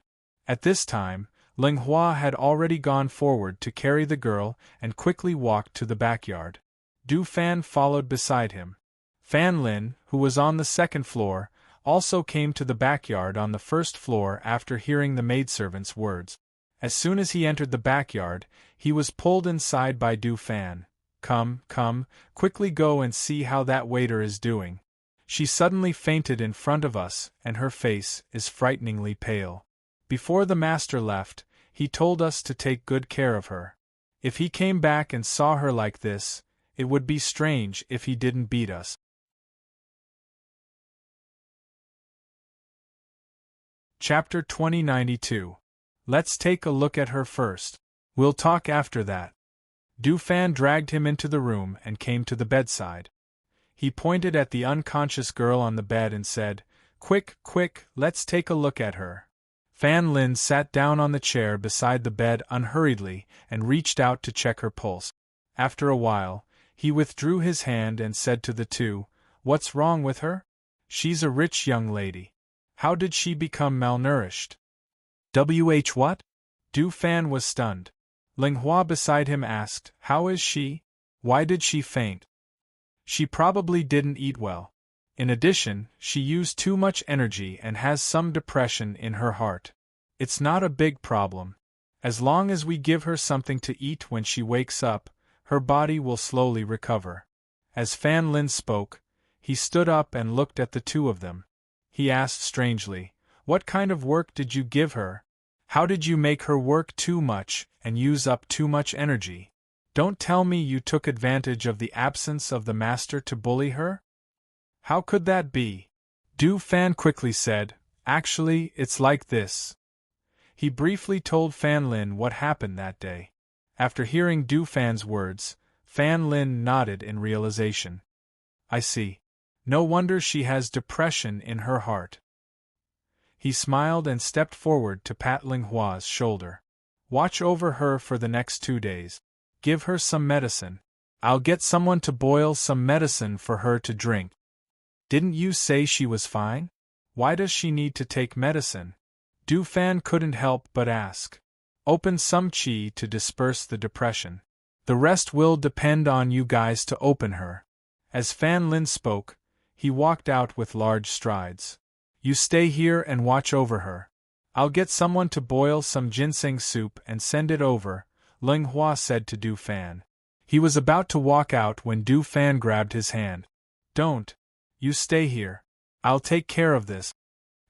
At this time, Leng Hua had already gone forward to carry the girl and quickly walked to the backyard. Du Fan followed beside him. Fan Lin, who was on the second floor, also came to the backyard on the first floor after hearing the maidservant's words. As soon as he entered the backyard, he was pulled inside by Du Fan. Come, come, quickly go and see how that waiter is doing. She suddenly fainted in front of us, and her face is frighteningly pale. Before the master left, he told us to take good care of her. If he came back and saw her like this, it would be strange if he didn't beat us. Chapter 2092. Let's take a look at her first. We'll talk after that. Du Fan dragged him into the room and came to the bedside. He pointed at the unconscious girl on the bed and said, Quick, quick, let's take a look at her. Fan Lin sat down on the chair beside the bed unhurriedly and reached out to check her pulse. After a while, he withdrew his hand and said to the two, What's wrong with her? She's a rich young lady. How did she become malnourished? What? Du Fan was stunned. Ling Hua beside him asked, how is she? Why did she faint? She probably didn't eat well. In addition, she used too much energy and has some depression in her heart. It's not a big problem. As long as we give her something to eat when she wakes up, her body will slowly recover. As Fan Lin spoke, he stood up and looked at the two of them. He asked strangely, what kind of work did you give her? How did you make her work too much and use up too much energy? Don't tell me you took advantage of the absence of the master to bully her? How could that be? Du Fan quickly said, actually, it's like this. He briefly told Fan Lin what happened that day. After hearing Du Fan's words, Fan Lin nodded in realization. I see. No wonder she has depression in her heart. He smiled and stepped forward to pat Ling Hua's shoulder. Watch over her for the next 2 days. Give her some medicine. I'll get someone to boil some medicine for her to drink. Didn't you say she was fine? Why does she need to take medicine? Du Fan couldn't help but ask. Open some qi to disperse the depression. The rest will depend on you guys to open her. As Fan Lin spoke, he walked out with large strides. You stay here and watch over her. I'll get someone to boil some ginseng soup and send it over, Ling Hua said to Du Fan. He was about to walk out when Du Fan grabbed his hand. Don't. You stay here. I'll take care of this.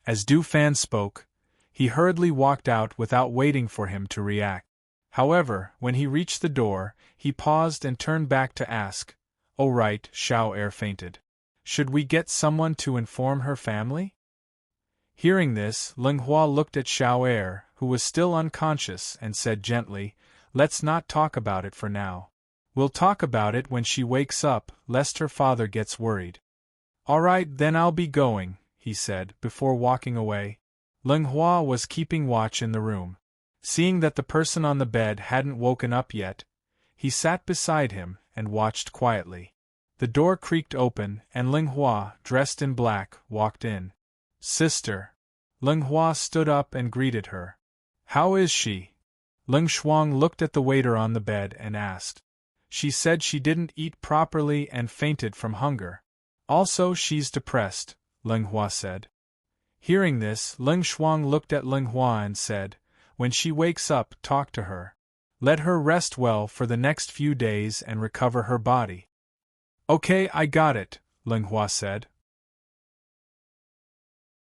As Du Fan spoke, he hurriedly walked out without waiting for him to react. However, when he reached the door, he paused and turned back to ask, Oh right, Xiao Er fainted. Should we get someone to inform her family? Hearing this, Ling Hua looked at Xiao Er, who was still unconscious, and said gently, Let's not talk about it for now. We'll talk about it when she wakes up, lest her father gets worried. All right, then I'll be going, he said, before walking away. Ling Hua was keeping watch in the room. Seeing that the person on the bed hadn't woken up yet, he sat beside him and watched quietly. The door creaked open, and Ling Hua, dressed in black, walked in. Sister. Ling Hua stood up and greeted her. How is she? Ling Shuang looked at the waiter on the bed and asked. She said she didn't eat properly and fainted from hunger. Also she's depressed, Ling Hua said. Hearing this, Ling Shuang looked at Ling Hua and said, When she wakes up, talk to her. Let her rest well for the next few days and recover her body. Okay, I got it, Ling Hua said.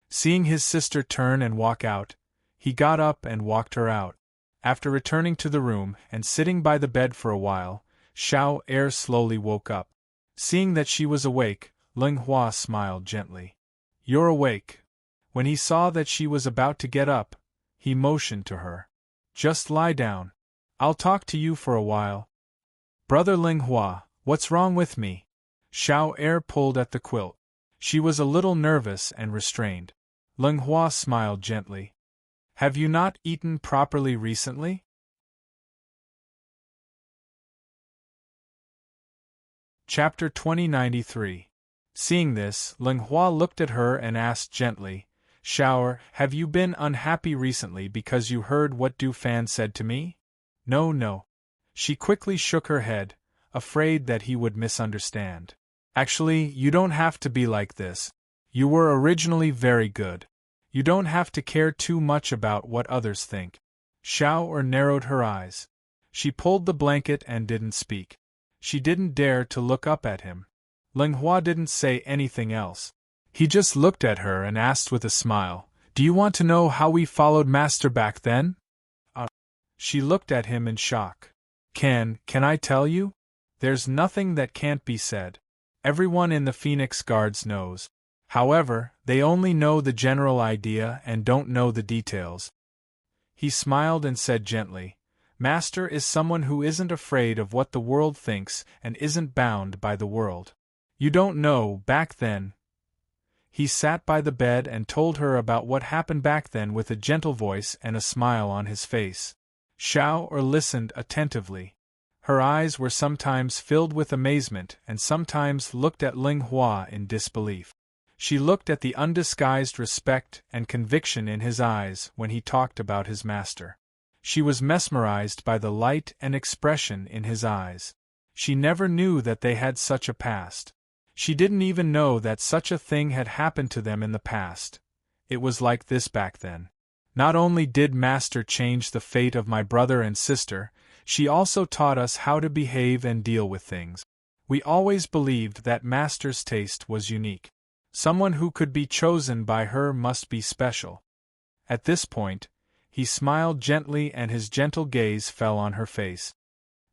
Seeing his sister turn and walk out, he got up and walked her out. After returning to the room and sitting by the bed for a while, Xiao Er slowly woke up. Seeing that she was awake, Ling Hua smiled gently. You're awake. When he saw that she was about to get up, he motioned to her. Just lie down. I'll talk to you for a while. Brother Ling Hua, what's wrong with me? Xiao Er pulled at the quilt. She was a little nervous and restrained. Ling Hua smiled gently. Have you not eaten properly recently? Chapter 2093. Seeing this, Ling Hua looked at her and asked gently, Xiao Er, have you been unhappy recently because you heard what Du Fan said to me? No. She quickly shook her head, afraid that he would misunderstand. Actually, you don't have to be like this. You were originally very good. You don't have to care too much about what others think. Xiao Er narrowed her eyes. She pulled the blanket and didn't speak. She didn't dare to look up at him. Ling Hua didn't say anything else. He just looked at her and asked with a smile, Do you want to know how we followed Master back then? She looked at him in shock. Can I tell you? There's nothing that can't be said. Everyone in the Phoenix Guards knows. However, they only know the general idea and don't know the details. He smiled and said gently, Master is someone who isn't afraid of what the world thinks and isn't bound by the world. You don't know, back then. He sat by the bed and told her about what happened back then with a gentle voice and a smile on his face. Xiao Er listened attentively. Her eyes were sometimes filled with amazement and sometimes looked at Ling Hua in disbelief. She looked at the undisguised respect and conviction in his eyes when he talked about his master. She was mesmerized by the light and expression in his eyes. She never knew that they had such a past. She didn't even know that such a thing had happened to them in the past. It was like this back then. Not only did Master change the fate of my brother and sister, she also taught us how to behave and deal with things. We always believed that Master's taste was unique. Someone who could be chosen by her must be special. At this point, he smiled gently and his gentle gaze fell on her face.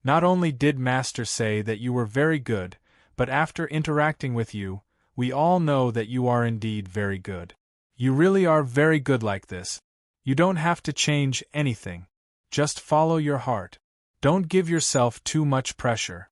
Not only did Master say that you were very good, but after interacting with you, we all know that you are indeed very good. You really are very good like this. You don't have to change anything. Just follow your heart. Don't give yourself too much pressure.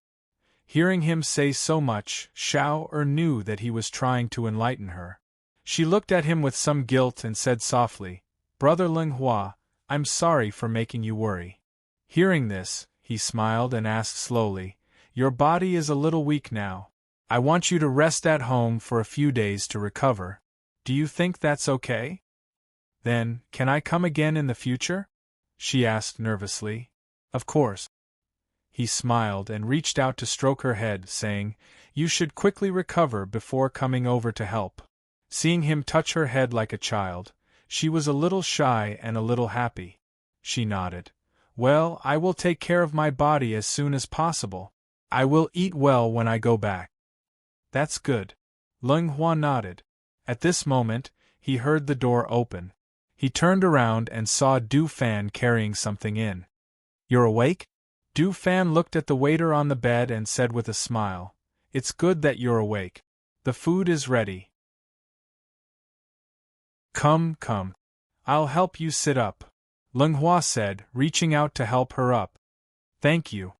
Hearing him say so much, Xiao knew that he was trying to enlighten her. She looked at him with some guilt and said softly, "Brother Linghua, I'm sorry for making you worry." Hearing this, he smiled and asked slowly, "Your body is a little weak now. I want you to rest at home for a few days to recover. Do you think that's okay? Then, can I come again in the future?" she asked nervously. "Of course." He smiled and reached out to stroke her head, saying, "You should quickly recover before coming over to help." Seeing him touch her head like a child, she was a little shy and a little happy. She nodded. "Well, I will take care of my body as soon as possible. I will eat well when I go back." "That's good." Linghua nodded. At this moment, he heard the door open. He turned around and saw Du Fan carrying something in. "You're awake?" Du Fan looked at the waiter on the bed and said with a smile, "It's good that you're awake. The food is ready. Come, come. I'll help you sit up," Linghua said, reaching out to help her up. "Thank you."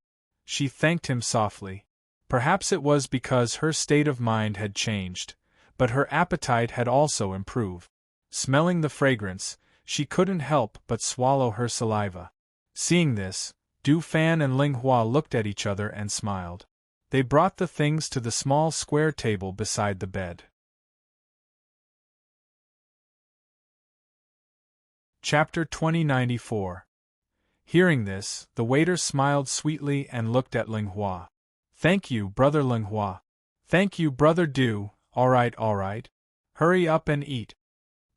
She thanked him softly. Perhaps it was because her state of mind had changed, but her appetite had also improved. Smelling the fragrance, she couldn't help but swallow her saliva. Seeing this, Du Fan and Linghua looked at each other and smiled. They brought the things to the small square table beside the bed. Chapter 2094. Hearing this, the waiter smiled sweetly and looked at Linghua. "Thank you, Brother Linghua. Thank you, Brother Du. All right. Hurry up and eat,"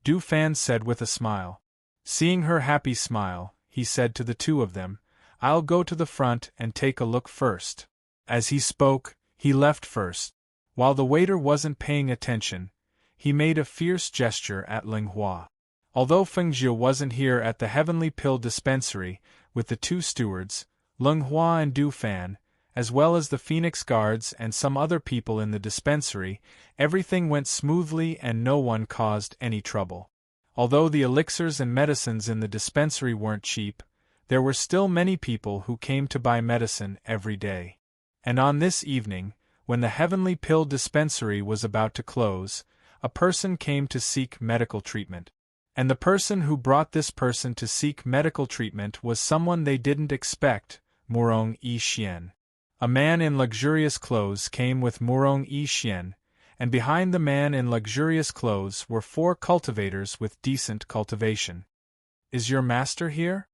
Du Fan said with a smile. Seeing her happy smile, he said to the two of them, "I'll go to the front and take a look first." As he spoke, he left first. While the waiter wasn't paying attention, he made a fierce gesture at Linghua. Although Fengjie wasn't here at the Heavenly Pill Dispensary, with the two stewards, Linghua and Du Fan, as well as the Phoenix Guards and some other people in the dispensary, everything went smoothly and no one caused any trouble. Although the elixirs and medicines in the dispensary weren't cheap, there were still many people who came to buy medicine every day. And on this evening, when the Heavenly Pill Dispensary was about to close, a person came to seek medical treatment. And the person who brought this person to seek medical treatment was someone they didn't expect, Murong Yi Xian. A man in luxurious clothes came with Murong Yi Xian, and behind the man in luxurious clothes were 4 cultivators with decent cultivation. "Is your master here?"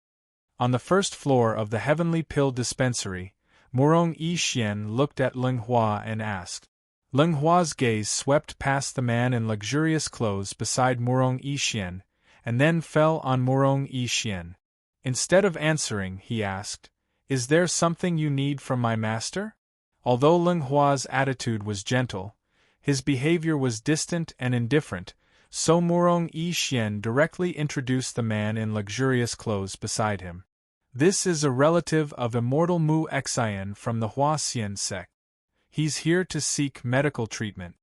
On the first floor of the Heavenly Pill Dispensary, Murong Yi Xian looked at Linghua and asked. Linghua's gaze swept past the man in luxurious clothes beside Murong Yi Xian, and then fell on Murong Yi Xian. Instead of answering, he asked, "Is there something you need from my master?" Although Linghua's attitude was gentle, his behavior was distant and indifferent, so Murong Yi Xian directly introduced the man in luxurious clothes beside him. "This is a relative of immortal Mu Xian from the Huaxian sect. He's here to seek medical treatment."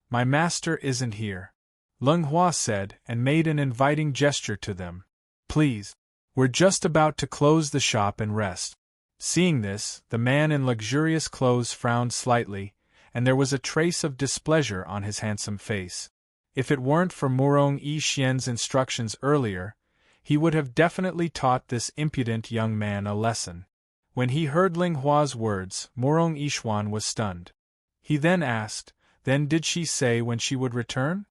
"My master isn't here," Linghua said and made an inviting gesture to them. "Please. We're just about to close the shop and rest." Seeing this, the man in luxurious clothes frowned slightly, and there was a trace of displeasure on his handsome face. If it weren't for Murong Yi Xian's instructions earlier, he would have definitely taught this impudent young man a lesson. When he heard Linghua's words, Murong Yi Xian was stunned. He then asked, Then did she say when she would return?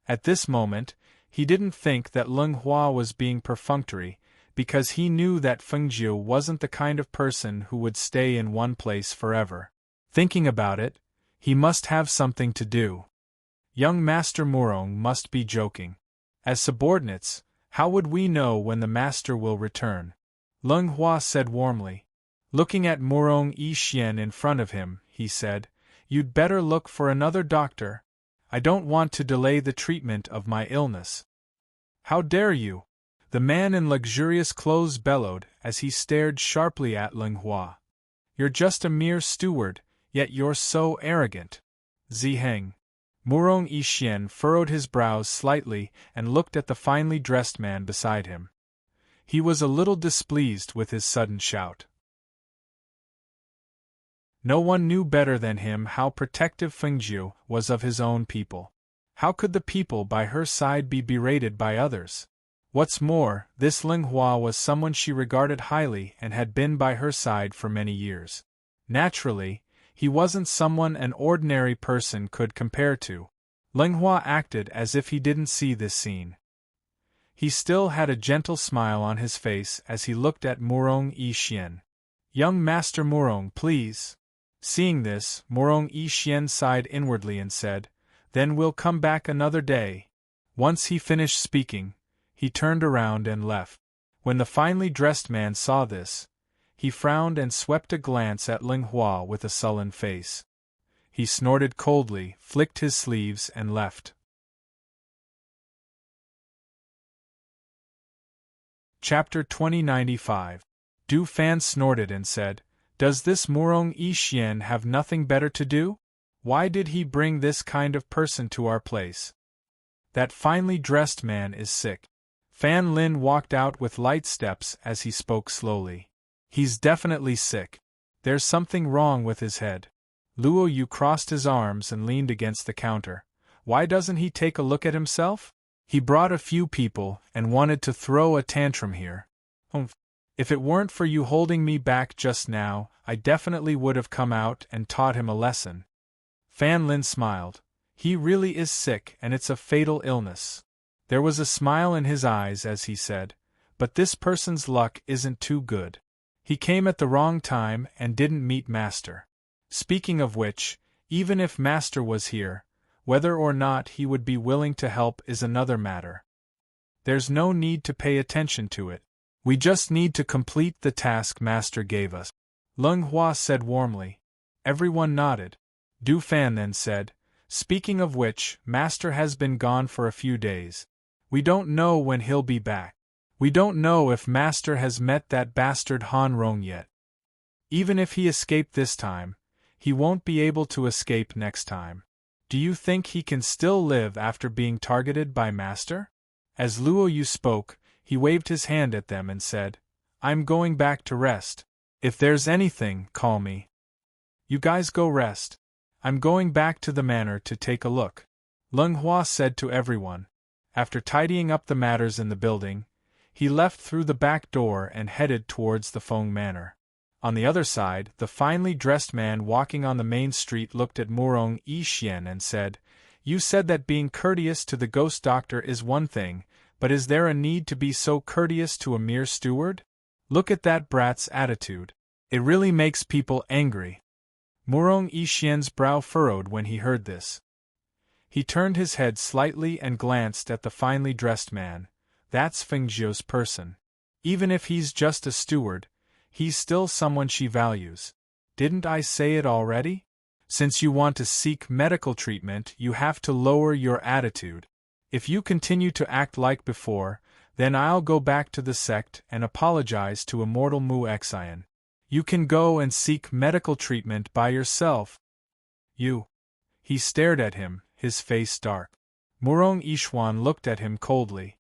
At this moment, he didn't think that Leng Hua was being perfunctory, because he knew that Feng Jiu wasn't the kind of person who would stay in one place forever. Thinking about it, he must have something to do. Young Master Murong must be joking. As subordinates, how would we know when the master will return? Leng Hua said warmly. Looking at Murong Yi-Xian in front of him, he said, "You'd better look for another doctor. I don't want to delay the treatment of my illness." "How dare you?" the man in luxurious clothes bellowed as he stared sharply at Leng Hua. "You're just a mere steward, yet you're so arrogant." Ziheng. Murong Yi-Xian furrowed his brows slightly and looked at the finely dressed man beside him. He was a little displeased with his sudden shout. No one knew better than him how protective Feng Jiu was of his own people. How could the people by her side be berated by others? What's more, this Leng Hua was someone she regarded highly and had been by her side for many years. Naturally, he wasn't someone an ordinary person could compare to. Leng Hua acted as if he didn't see this scene. He still had a gentle smile on his face as he looked at Murong Yi-Xian. "Young Master Murong, please." Seeing this, Murong Yi-Xian sighed inwardly and said, "Then we'll come back another day." Once he finished speaking, he turned around and left. When the finely dressed man saw this, he frowned and swept a glance at Leng Hua with a sullen face. He snorted coldly, flicked his sleeves and left. Chapter 2095. Du Fan snorted and said, "Does this Murong Yi-Xian have nothing better to do? Why did he bring this kind of person to our place? That finely dressed man is sick." Fan Lin walked out with light steps as he spoke slowly. "He's definitely sick. There's something wrong with his head." Luo Yu crossed his arms and leaned against the counter. "Why doesn't he take a look at himself? He brought a few people and wanted to throw a tantrum here. If it weren't for you holding me back just now, I definitely would have come out and taught him a lesson." Fan Lin smiled. "He really is sick and it's a fatal illness." There was a smile in his eyes as he said, "But this person's luck isn't too good. He came at the wrong time and didn't meet Master. Speaking of which, even if Master was here, whether or not he would be willing to help is another matter. There's no need to pay attention to it. We just need to complete the task Master gave us." Leng Hua said warmly. Everyone nodded. Du Fan then said, "Speaking of which, Master has been gone for a few days. We don't know when he'll be back. We don't know if Master has met that bastard Han Rong yet. Even if he escaped this time, he won't be able to escape next time. Do you think he can still live after being targeted by Master?" As Luo Yu spoke, he waved his hand at them and said, "I'm going back to rest. If there's anything, call me. You guys go rest. I'm going back to the manor to take a look." Leng Hua said to everyone. After tidying up the matters in the building, he left through the back door and headed towards the Feng Manor. On the other side, the finely dressed man walking on the main street looked at Murong Yi-Xian and said, "You said that being courteous to the ghost doctor is one thing, but is there a need to be so courteous to a mere steward? Look at that brat's attitude. It really makes people angry." Murong Yi-Xian's brow furrowed when he heard this. He turned his head slightly and glanced at the finely dressed man. That's Feng Jiu's person. Even if he's just a steward, he's still someone she values. Didn't I say it already? Since you want to seek medical treatment, you have to lower your attitude. If you continue to act like before, then I'll go back to the sect and apologize to Immortal Mu Xian. You can go and seek medical treatment by yourself. You. He stared at him, his face dark. Murong Yishuan looked at him coldly.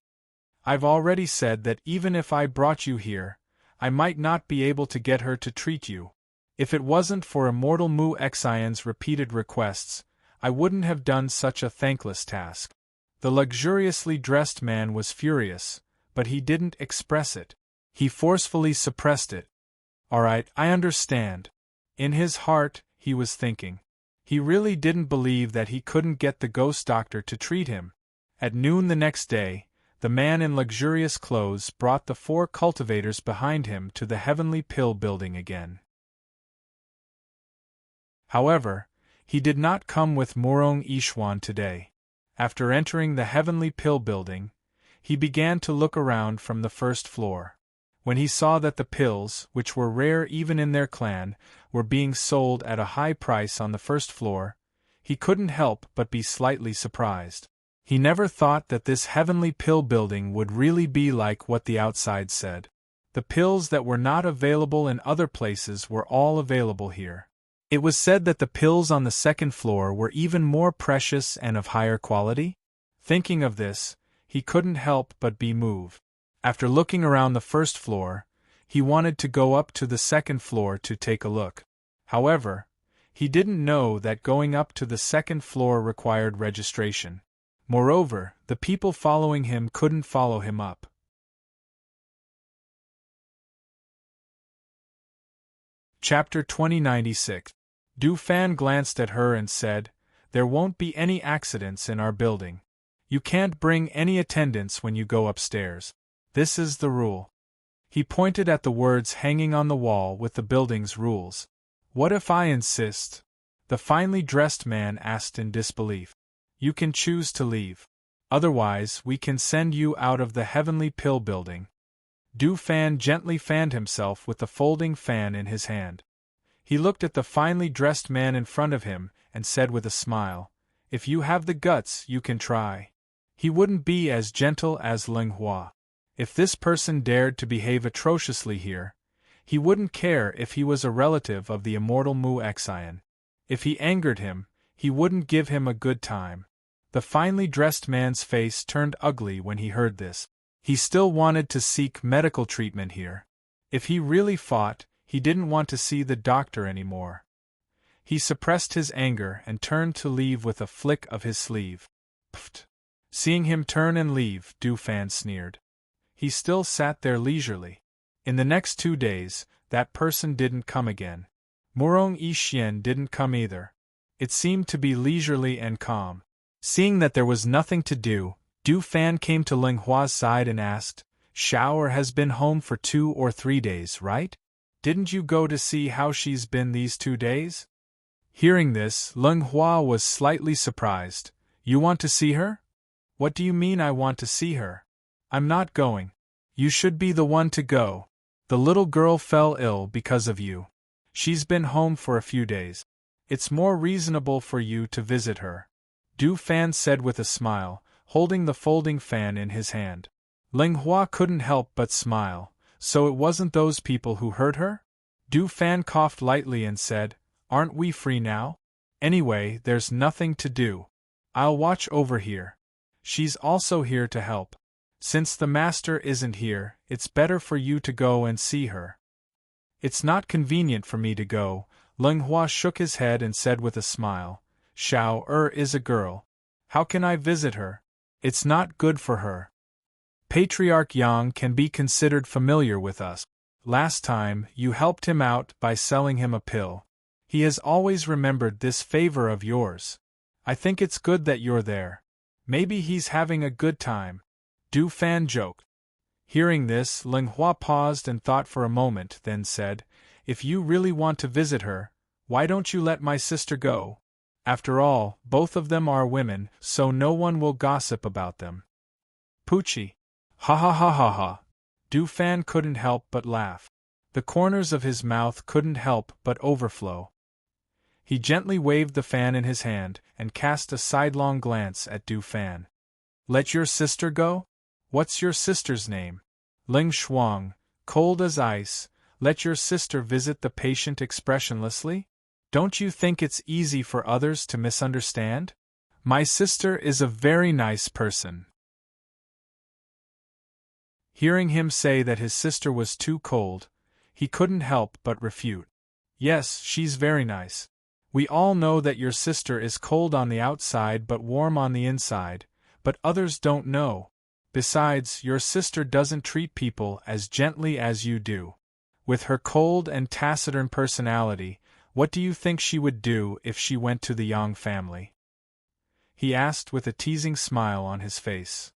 "I've already said that even if I brought you here, I might not be able to get her to treat you. If it wasn't for Immortal Mu Xian's repeated requests, I wouldn't have done such a thankless task." The luxuriously dressed man was furious, but he didn't express it. He forcefully suppressed it. "All right, I understand." In his heart, he was thinking. He really didn't believe that he couldn't get the ghost doctor to treat him. At noon the next day, the man in luxurious clothes brought the 4 cultivators behind him to the heavenly pill building again. However, he did not come with Morong Ishwan today. After entering the heavenly pill building, he began to look around from the first floor. When he saw that the pills, which were rare even in their clan, were being sold at a high price on the first floor, he couldn't help but be slightly surprised. He never thought that this heavenly pill building would really be like what the outside said. The pills that were not available in other places were all available here. It was said that the pills on the second floor were even more precious and of higher quality. Thinking of this, he couldn't help but be moved. After looking around the first floor, he wanted to go up to the second floor to take a look. However, he didn't know that going up to the second floor required registration. Moreover, the people following him couldn't follow him up. Chapter 2096. Du Fan glanced at her and said, "There won't be any accidents in our building. You can't bring any attendants when you go upstairs. This is the rule." He pointed at the words hanging on the wall with the building's rules. "What if I insist?" the finely dressed man asked in disbelief. "You can choose to leave. Otherwise, we can send you out of the heavenly pill building." Du Fan gently fanned himself with the folding fan in his hand. He looked at the finely dressed man in front of him and said with a smile, "If you have the guts, you can try." He wouldn't be as gentle as Ling Hua. If this person dared to behave atrociously here, he wouldn't care if he was a relative of the immortal Mu Xian. If he angered him, he wouldn't give him a good time. The finely dressed man's face turned ugly when he heard this. He still wanted to seek medical treatment here. If he really fought, he didn't want to see the doctor anymore. He suppressed his anger and turned to leave with a flick of his sleeve. Pfft! Seeing him turn and leave, Du Fan sneered. He still sat there leisurely. In the next 2 days, that person didn't come again. Morong Ishien didn't come either. It seemed to be leisurely and calm. Seeing that there was nothing to do, Du Fan came to Ling Hua's side and asked, "Xiao'er has been home for 2 or 3 days, right? Didn't you go to see how she's been these 2 days?" Hearing this, Ling Hua was slightly surprised. "You want to see her?" "What do you mean I want to see her? I'm not going. You should be the one to go. The little girl fell ill because of you. She's been home for a few days. It's more reasonable for you to visit her," Du Fan said with a smile, holding the folding fan in his hand. Ling Hua couldn't help but smile. So it wasn't those people who hurt her? Du Fan coughed lightly and said, "Aren't we free now? Anyway, there's nothing to do. I'll watch over here. She's also here to help. Since the master isn't here, it's better for you to go and see her." "It's not convenient for me to go," Ling Hua shook his head and said with a smile. "Xiao'er is a girl. How can I visit her? It's not good for her. Patriarch Yang can be considered familiar with us. Last time, you helped him out by selling him a pill. He has always remembered this favor of yours. I think it's good that you're there. Maybe he's having a good time," Du Fan joked. Hearing this, Ling Hua paused and thought for a moment, then said, "If you really want to visit her, why don't you let my sister go? After all, both of them are women, so no one will gossip about them." "Poochie! Ha ha ha ha ha!" Du Fan couldn't help but laugh. The corners of his mouth couldn't help but overflow. He gently waved the fan in his hand and cast a sidelong glance at Du Fan. "Let your sister go? What's your sister's name?" Ling Shuang, cold as ice. "Let your sister visit the patient expressionlessly? Don't you think it's easy for others to misunderstand? My sister is a very nice person." Hearing him say that his sister was too cold, he couldn't help but refute. "Yes, she's very nice. We all know that your sister is cold on the outside but warm on the inside, but others don't know. Besides, your sister doesn't treat people as gently as you do." With her cold and taciturn personality, What do you think she would do if she went to the Yang family? He asked with a teasing smile on his face.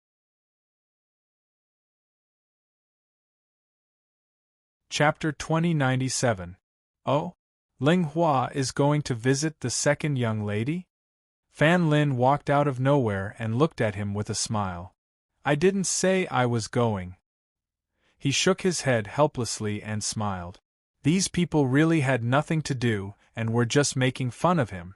Chapter 2097. Oh? Ling Hua is going to visit the second young lady? Fan Lin walked out of nowhere and looked at him with a smile. I didn't say I was going. He shook his head helplessly and smiled. These people really had nothing to do and were just making fun of him.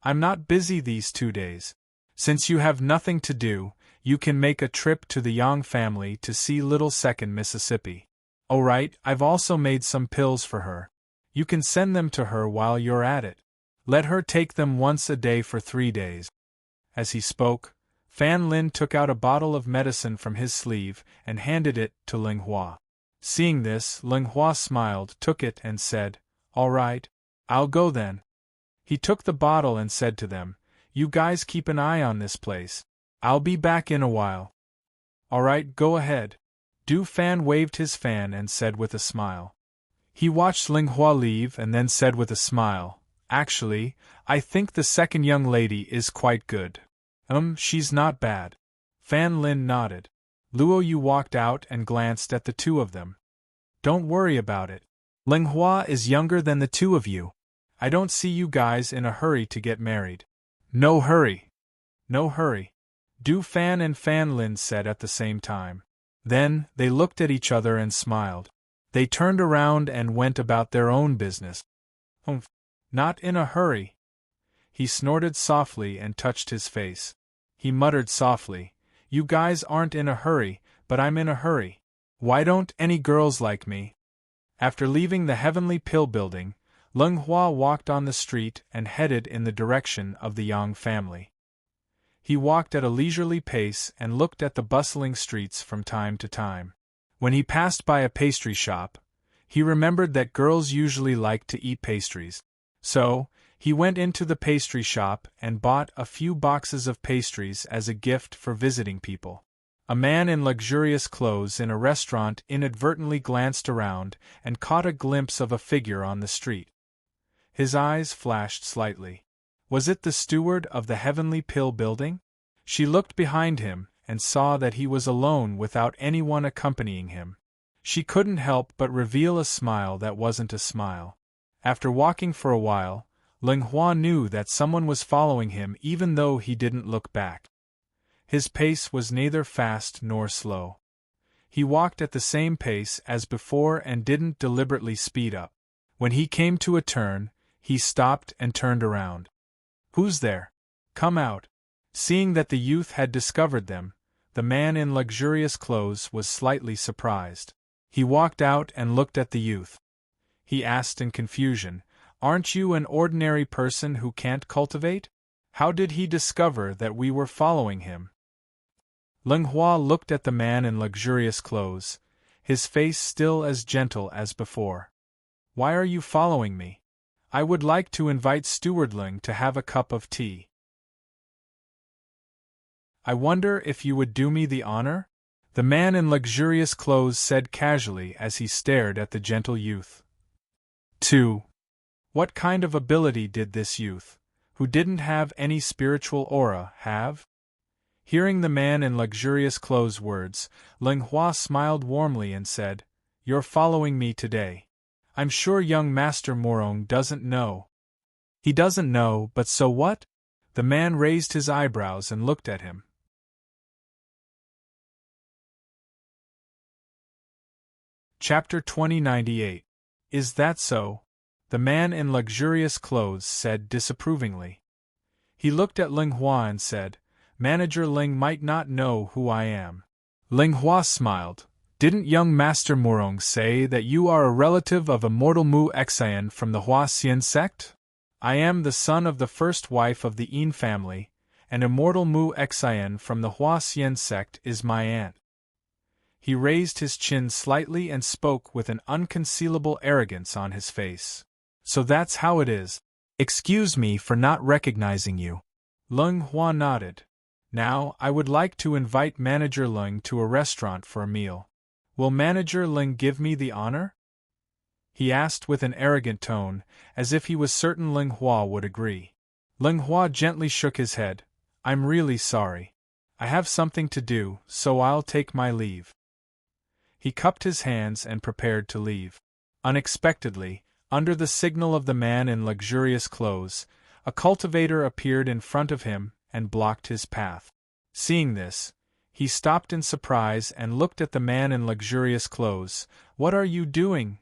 I'm not busy these 2 days. Since you have nothing to do, you can make a trip to the Yang family to see little second Mississippi. Oh right, I've also made some pills for her. You can send them to her while you're at it. Let her take them once a day for 3 days. As he spoke, Fan Lin took out a bottle of medicine from his sleeve and handed it to Ling Hua. Seeing this, Ling Hua smiled, took it and said, All right, I'll go then. He took the bottle and said to them, You guys keep an eye on this place. I'll be back in a while. All right, go ahead. Du Fan waved his fan and said with a smile. He watched Ling Hua leave and then said with a smile, Actually, I think the second young lady is quite good. She's not bad. Fan Lin nodded. Luo Yu walked out and glanced at the two of them. Don't worry about it. Ling Hua is younger than the two of you. I don't see you guys in a hurry to get married. No hurry. No hurry. Du Fan and Fan Lin said at the same time. Then, they looked at each other and smiled. They turned around and went about their own business. Not in a hurry. He snorted softly and touched his face. He muttered softly, You guys aren't in a hurry, but I'm in a hurry. Why don't any girls like me? After leaving the Heavenly Pill building, Ling Hua walked on the street and headed in the direction of the Yang family. He walked at a leisurely pace and looked at the bustling streets from time to time. When he passed by a pastry shop, he remembered that girls usually like to eat pastries. So, he went into the pastry shop and bought a few boxes of pastries as a gift for visiting people. A man in luxurious clothes in a restaurant inadvertently glanced around and caught a glimpse of a figure on the street. His eyes flashed slightly. Was it the steward of the Heavenly Pill building? She looked behind him and saw that he was alone without anyone accompanying him. She couldn't help but reveal a smile that wasn't a smile. After walking for a while, Ling Hua knew that someone was following him even though he didn't look back. His pace was neither fast nor slow. He walked at the same pace as before and didn't deliberately speed up. When he came to a turn, he stopped and turned around. Who's there? Come out. Seeing that the youth had discovered them, the man in luxurious clothes was slightly surprised. He walked out and looked at the youth. He asked in confusion, Aren't you an ordinary person who can't cultivate? How did he discover that we were following him? Ling Hua looked at the man in luxurious clothes, his face still as gentle as before. Why are you following me? I would like to invite Steward Ling to have a cup of tea. I wonder if you would do me the honor? The man in luxurious clothes said casually as he stared at the gentle youth. 2. What kind of ability did this youth, who didn't have any spiritual aura, have? Hearing the man in luxurious clothes' words, Ling Hua smiled warmly and said, You're following me today. I'm sure young Master Morong doesn't know. He doesn't know, but so what? The man raised his eyebrows and looked at him. Chapter 2098. Is that so? The man in luxurious clothes said disapprovingly. He looked at Ling Hua and said, Manager Ling might not know who I am. Ling Hua smiled. Didn't young Master Morong say that you are a relative of Immortal Mu Xian from the Hua Xian sect? I am the son of the first wife of the Yin family, and Immortal Mu Xian from the Hua Xian sect is my aunt. He raised his chin slightly and spoke with an unconcealable arrogance on his face. So that's how it is. Excuse me for not recognizing you. Ling Hua nodded. Now, I would like to invite Manager Ling to a restaurant for a meal. Will Manager Ling give me the honor? he asked with an arrogant tone, as if he was certain Ling Hua would agree. Ling Hua gently shook his head. I'm really sorry. I have something to do, so I'll take my leave. He cupped his hands and prepared to leave. Unexpectedly, under the signal of the man in luxurious clothes, a cultivator appeared in front of him and blocked his path. Seeing this, he stopped in surprise and looked at the man in luxurious clothes. What are you doing?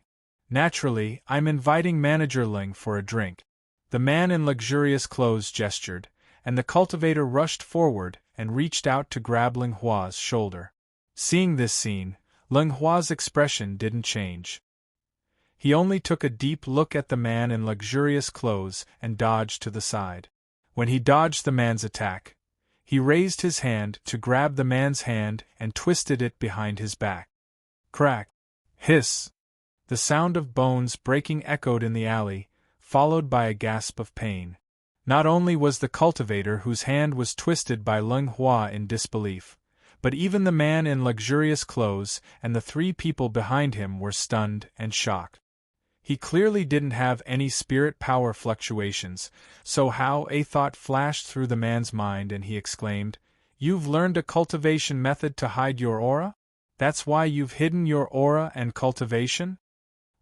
Naturally, I'm inviting Manager Ling for a drink. The man in luxurious clothes gestured, and the cultivator rushed forward and reached out to grab Ling Hua's shoulder. Seeing this scene, Ling Hua's expression didn't change. He only took a deep look at the man in luxurious clothes and dodged to the side. When he dodged the man's attack, he raised his hand to grab the man's hand and twisted it behind his back. Crack! Hiss! The sound of bones breaking echoed in the alley, followed by a gasp of pain. Not only was the cultivator whose hand was twisted by Ling Hua in disbelief, but even the man in luxurious clothes and the three people behind him were stunned and shocked. He clearly didn't have any spirit power fluctuations, so how a thought flashed through the man's mind and he exclaimed, "You've learned a cultivation method to hide your aura? That's why you've hidden your aura and cultivation?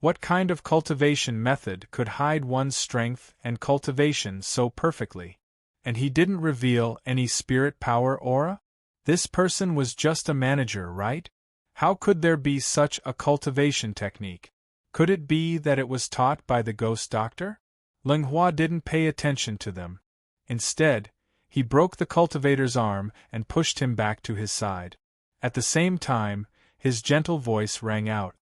What kind of cultivation method could hide one's strength and cultivation so perfectly? And he didn't reveal any spirit power aura? This person was just a manager, right? How could there be such a cultivation technique? Could it be that it was taught by the ghost doctor? Ling Hua didn't pay attention to them. Instead, he broke the cultivator's arm and pushed him back to his side. At the same time, his gentle voice rang out.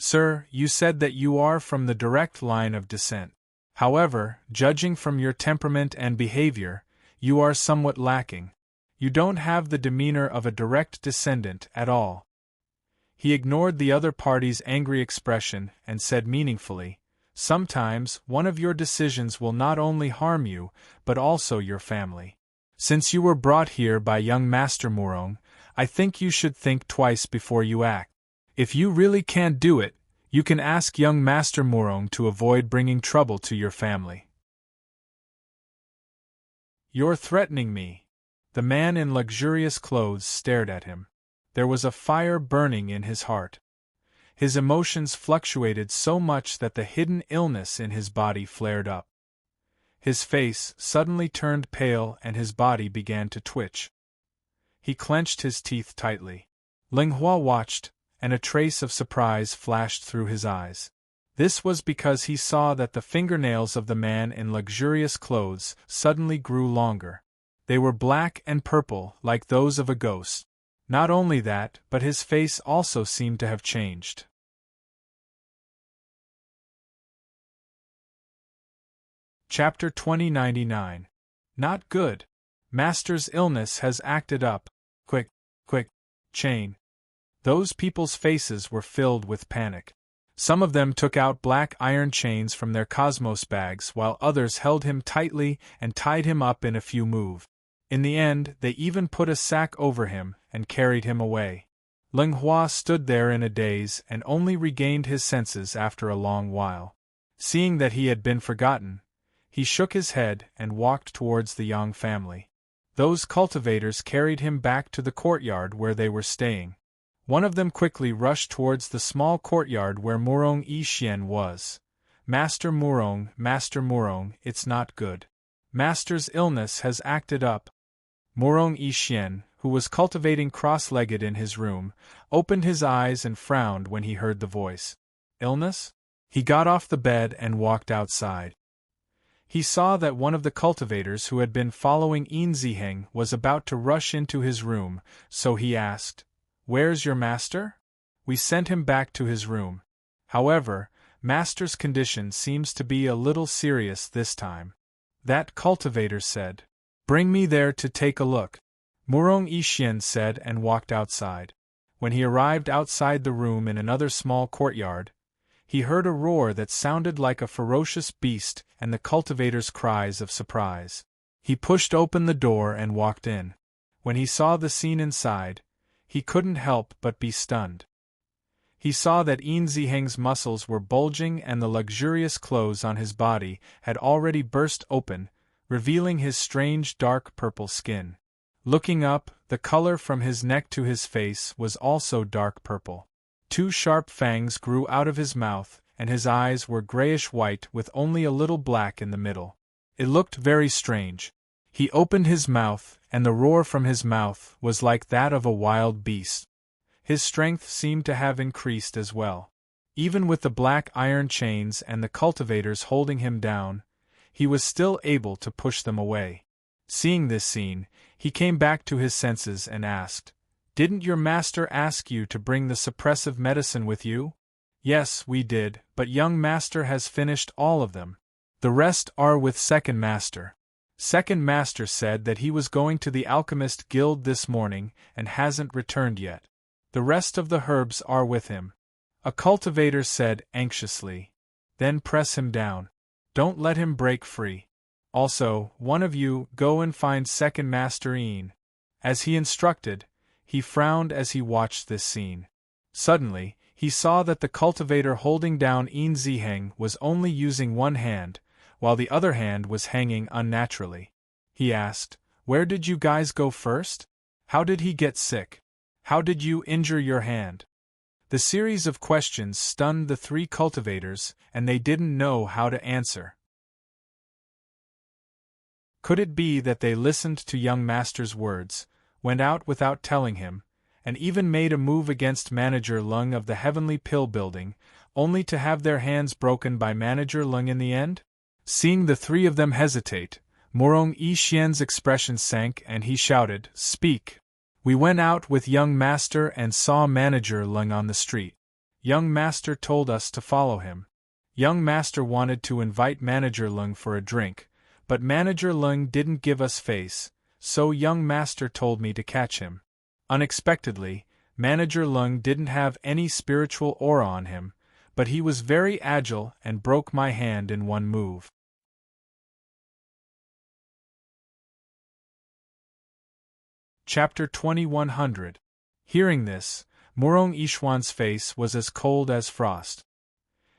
Sir, you said that you are from the direct line of descent. However, judging from your temperament and behavior, you are somewhat lacking. You don't have the demeanor of a direct descendant at all. He ignored the other party's angry expression and said meaningfully, Sometimes, one of your decisions will not only harm you, but also your family. Since you were brought here by young Master Murong, I think you should think twice before you act. If you really can't do it, you can ask young Master Murong to avoid bringing trouble to your family. You're threatening me. The man in luxurious clothes stared at him. There was a fire burning in his heart. His emotions fluctuated so much that the hidden illness in his body flared up. His face suddenly turned pale and his body began to twitch. He clenched his teeth tightly. Ling Hua watched, and a trace of surprise flashed through his eyes. This was because he saw that the fingernails of the man in luxurious clothes suddenly grew longer. They were black and purple like those of a ghost. Not only that, but his face also seemed to have changed. Chapter 2099. Not good. Master's illness has acted up. Quick, quick, chain. Those people's faces were filled with panic. Some of them took out black iron chains from their cosmos bags while others held him tightly and tied him up in a few moves. In the end, they even put a sack over him and carried him away. Ling Hua stood there in a daze and only regained his senses after a long while. Seeing that he had been forgotten, he shook his head and walked towards the Yang family. Those cultivators carried him back to the courtyard where they were staying. One of them quickly rushed towards the small courtyard where Murong Yixian was. Master Murong, it's not good. Master's illness has acted up. Murong Yixian, who was cultivating cross-legged in his room, opened his eyes and frowned when he heard the voice. Illness? He got off the bed and walked outside. He saw that one of the cultivators who had been following Yin Ziheng was about to rush into his room, so he asked, Where's your master? We sent him back to his room. However, master's condition seems to be a little serious this time. That cultivator said, Bring me there to take a look. Murong Yixian said and walked outside. When he arrived outside the room in another small courtyard, he heard a roar that sounded like a ferocious beast and the cultivator's cries of surprise. He pushed open the door and walked in. When he saw the scene inside, he couldn't help but be stunned. He saw that Ziheng's muscles were bulging and the luxurious clothes on his body had already burst open, revealing his strange dark purple skin. Looking up, the color from his neck to his face was also dark purple. 2 sharp fangs grew out of his mouth, and his eyes were grayish-white with only a little black in the middle. It looked very strange. He opened his mouth, and the roar from his mouth was like that of a wild beast. His strength seemed to have increased as well. Even with the black iron chains and the cultivators holding him down, he was still able to push them away. Seeing this scene, he came back to his senses and asked, "Didn't your master ask you to bring the suppressive medicine with you?" "Yes, we did, but young master has finished all of them. The rest are with second master. Second master said that he was going to the alchemist guild this morning and hasn't returned yet. The rest of the herbs are with him," a cultivator said anxiously. "Then press him down. Don't let him break free. Also, one of you go and find second master Ian." As he instructed, he frowned as he watched this scene. Suddenly, he saw that the cultivator holding down Ian Ziheng was only using one hand, while the other hand was hanging unnaturally. He asked, "Where did you guys go first? How did he get sick? How did you injure your hand?" The series of questions stunned the 3 cultivators, and they didn't know how to answer. Could it be that they listened to young master's words, went out without telling him, and even made a move against Manager Lung of the Heavenly Pill Building, only to have their hands broken by Manager Lung in the end? Seeing the 3 of them hesitate, Morong Yixian's expression sank and he shouted, "Speak! We went out with young master and saw Manager Lung on the street. Young master told us to follow him. Young master wanted to invite Manager Lung for a drink, but Manager Lung didn't give us face, so young master told me to catch him. Unexpectedly, Manager Lung didn't have any spiritual aura on him, but he was very agile and broke my hand in one move." Chapter 2100. Hearing this, Morong Yishuan's face was as cold as frost.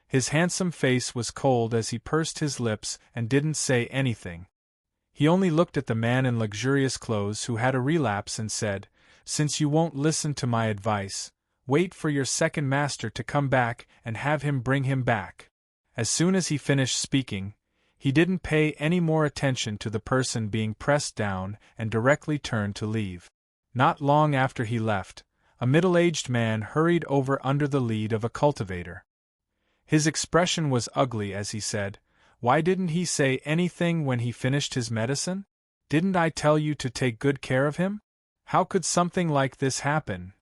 His handsome face was cold as he pursed his lips and didn't say anything. He only looked at the man in luxurious clothes who had a relapse and said, "Since you won't listen to my advice, wait for your second master to come back and have him bring him back." As soon as he finished speaking, he didn't pay any more attention to the person being pressed down and directly turned to leave. Not long after he left, a middle-aged man hurried over under the lead of a cultivator. His expression was ugly as he said, "Why didn't he say anything when he finished his medicine? Didn't I tell you to take good care of him? How could something like this happen?"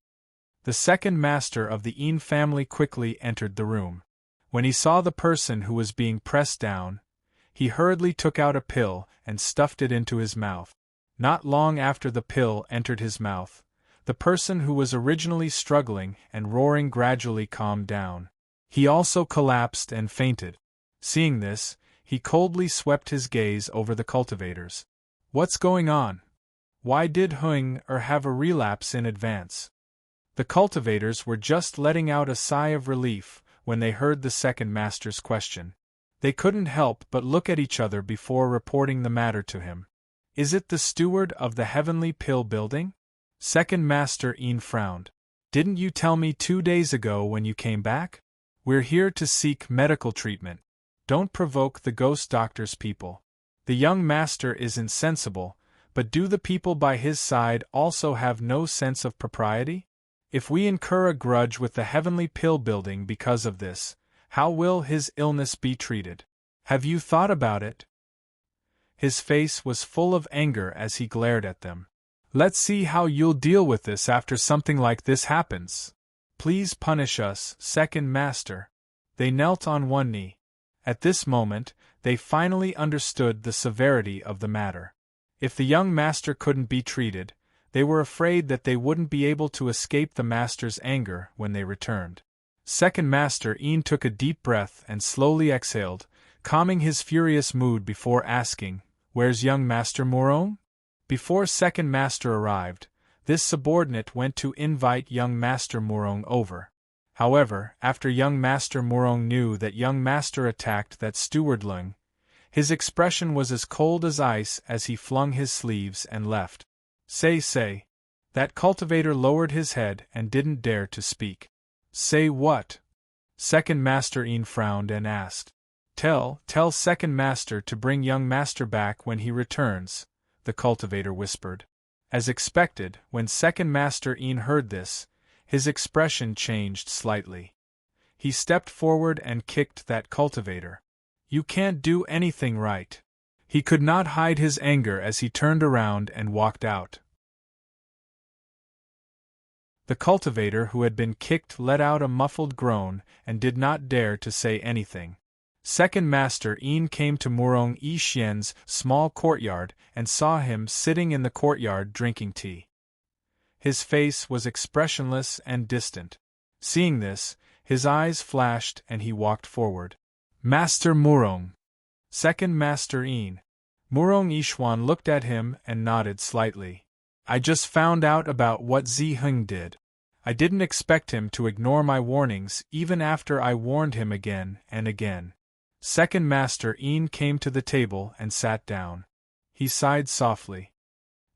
The second master of the Ian family quickly entered the room. When he saw the person who was being pressed down, he hurriedly took out a pill and stuffed it into his mouth. Not long after the pill entered his mouth, the person who was originally struggling and roaring gradually calmed down. He also collapsed and fainted. Seeing this, he coldly swept his gaze over the cultivators. "What's going on? Why did Huing have a relapse in advance?" The cultivators were just letting out a sigh of relief when they heard the second master's question. They couldn't help but look at each other before reporting the matter to him. "Is it the steward of the Heavenly Pill Building?" Second Master Ian frowned. "Didn't you tell me 2 days ago when you came back? We're here to seek medical treatment. Don't provoke the ghost doctor's people. The young master is insensible, but do the people by his side also have no sense of propriety? If we incur a grudge with the Heavenly Pill Building because of this, how will his illness be treated? Have you thought about it?" His face was full of anger as he glared at them. "Let's see how you'll deal with this after something like this happens. Please punish us, second master." They knelt on one knee. At this moment, they finally understood the severity of the matter. If the young master couldn't be treated, they were afraid that they wouldn't be able to escape the master's anger when they returned. Second Master Ian took a deep breath and slowly exhaled, calming his furious mood before asking, "Where's young Master Morong?" Before Second Master arrived, this subordinate went to invite young Master Morong over. However, after young Master Murong knew that young Master attacked that steward Lung, his expression was as cold as ice as he flung his sleeves and left. Say. That cultivator lowered his head and didn't dare to speak. Say what? Second Master Een frowned and asked. Tell Second Master to bring young Master back when he returns, the cultivator whispered. As expected, when Second Master Een heard this, his expression changed slightly. He stepped forward and kicked that cultivator. You can't do anything right. He could not hide his anger as he turned around and walked out. The cultivator who had been kicked let out a muffled groan and did not dare to say anything. Second Master Een came to Murong Yi Xian's small courtyard and saw him sitting in the courtyard drinking tea. His face was expressionless and distant. Seeing this, his eyes flashed and he walked forward. Master Murong. Second Master Een. Murong Yixuan looked at him and nodded slightly. I just found out about what Ziheng did. I didn't expect him to ignore my warnings even after I warned him again and again. Second Master Een came to the table and sat down. He sighed softly.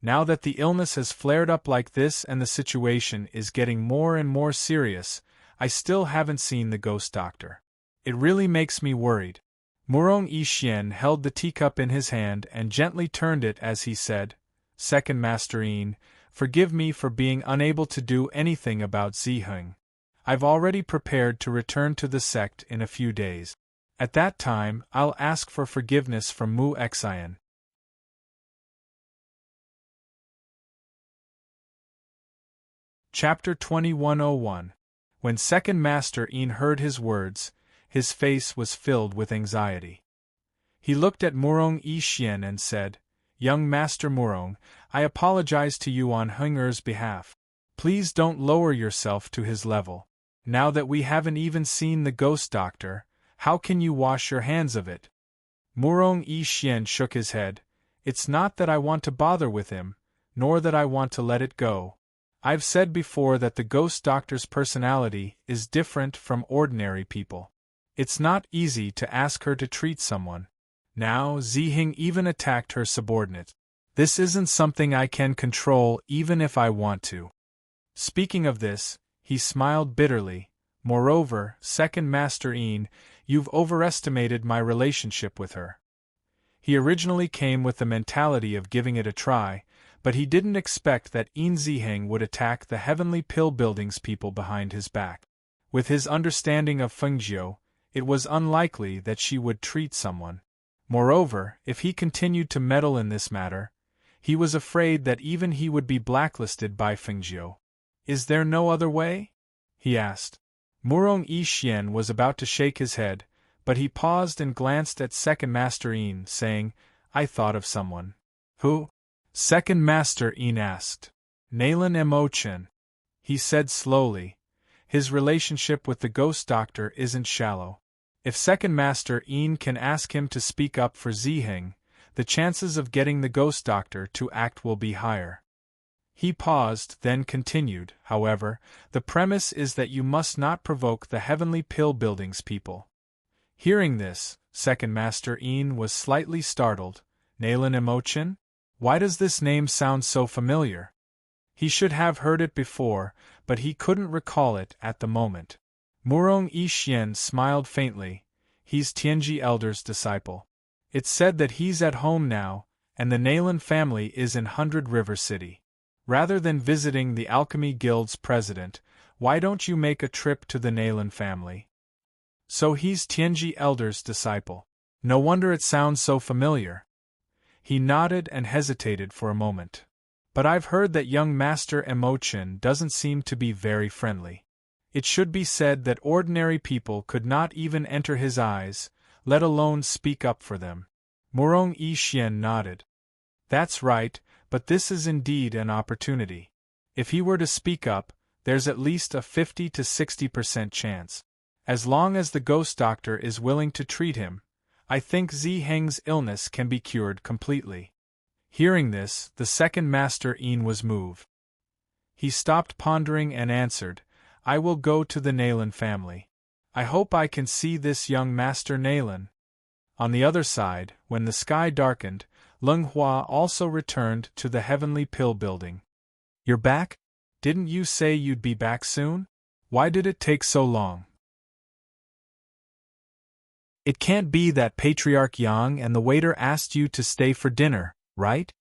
Now that the illness has flared up like this and the situation is getting more and more serious, I still haven't seen the ghost doctor. It really makes me worried. Murong Yi Xian held the teacup in his hand and gently turned it as he said, Second Master Een, forgive me for being unable to do anything about Ziheng. I've already prepared to return to the sect in a few days. At that time, I'll ask for forgiveness from Mu Xian. Chapter 2101. When Second Master Een heard his words, his face was filled with anxiety. He looked at Murong Yi Xian and said, Young Master Murong, I apologize to you on Heng Er's behalf. Please don't lower yourself to his level. Now that we haven't even seen the ghost doctor, how can you wash your hands of it? Murong Yi Xian shook his head. It's not that I want to bother with him, nor that I want to let it go. I've said before that the ghost doctor's personality is different from ordinary people. It's not easy to ask her to treat someone. Now Ziheng even attacked her subordinate. This isn't something I can control even if I want to. Speaking of this, he smiled bitterly. Moreover, Second Master Een, you've overestimated my relationship with her. He originally came with the mentality of giving it a try, but he didn't expect that Een Ziheng would attack the Heavenly Pill Building's people behind his back. With his understanding of Fengjiu, it was unlikely that she would treat someone. Moreover, if he continued to meddle in this matter, he was afraid that even he would be blacklisted by Fengjiu. Is there no other way? He asked. Murong Yi Xian was about to shake his head, but he paused and glanced at Second Master Een, saying, I thought of someone. Who? Second Master Een asked. Nalen Emochen. He said slowly. His relationship with the ghost doctor isn't shallow. If Second Master Een can ask him to speak up for Ziheng, the chances of getting the ghost doctor to act will be higher. He paused, then continued, however, the premise is that you must not provoke the Heavenly Pill Building's people. Hearing this, Second Master Een was slightly startled. Nalen Emochen? Why does this name sound so familiar? He should have heard it before, but he couldn't recall it at the moment. Murong Yi Xian smiled faintly. He's Tianji Elder's disciple. It's said that he's at home now, and the Nalen family is in 100 River City. Rather than visiting the Alchemy Guild's president, why don't you make a trip to the Nalen family? So he's Tianji Elder's disciple. No wonder it sounds so familiar. He nodded and hesitated for a moment. But I've heard that young Master Emochen doesn't seem to be very friendly. It should be said that ordinary people could not even enter his eyes, let alone speak up for them. Murong Yi Xian nodded. That's right, but this is indeed an opportunity. If he were to speak up, there's at least a 50 to 60% chance. As long as the ghost doctor is willing to treat him, I think Ziheng's illness can be cured completely. Hearing this, the Second Master Een was moved. He stopped pondering and answered, I will go to the Naylan family. I hope I can see this young Master Naylan. On the other side, when the sky darkened, Leng Hua also returned to the Heavenly Pill building. You're back? Didn't you say you'd be back soon? Why did it take so long? It can't be that Patriarch Yang and the waiter asked you to stay for dinner, right?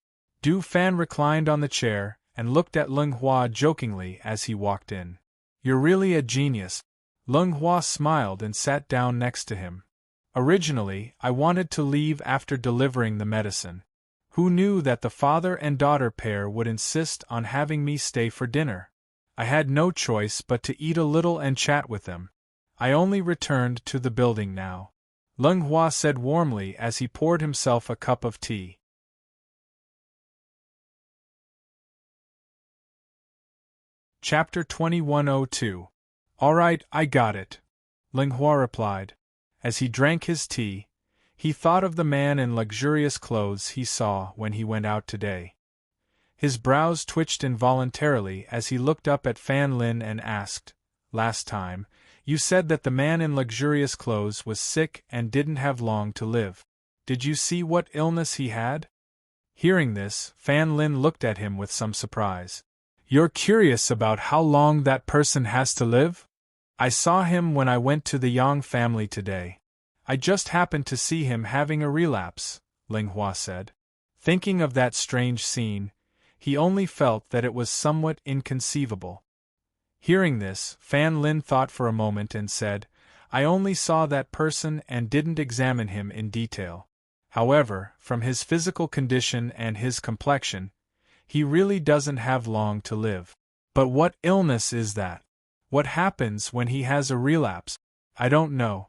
Du Fan reclined on the chair and looked at Leng Hua jokingly as he walked in. You're really a genius. Leng Hua smiled and sat down next to him. Originally, I wanted to leave after delivering the medicine. Who knew that the father and daughter pair would insist on having me stay for dinner? I had no choice but to eat a little and chat with them. I only returned to the building now, Leng Hua said warmly as he poured himself a cup of tea. Chapter 2102. All right, I got it, Leng Hua replied. As he drank his tea, he thought of the man in luxurious clothes he saw when he went out today. His brows twitched involuntarily as he looked up at Fan Lin and asked, Last time, you said that the man in luxurious clothes was sick and didn't have long to live. Did you see what illness he had? Hearing this, Fan Lin looked at him with some surprise. You're curious about how long that person has to live? I saw him when I went to the Yang family today. I just happened to see him having a relapse, Leng Hua said. Thinking of that strange scene, he only felt that it was somewhat inconceivable. Hearing this, Fan Lin thought for a moment and said, I only saw that person and didn't examine him in detail. However, from his physical condition and his complexion, he really doesn't have long to live. But what illness is that? What happens when he has a relapse? I don't know.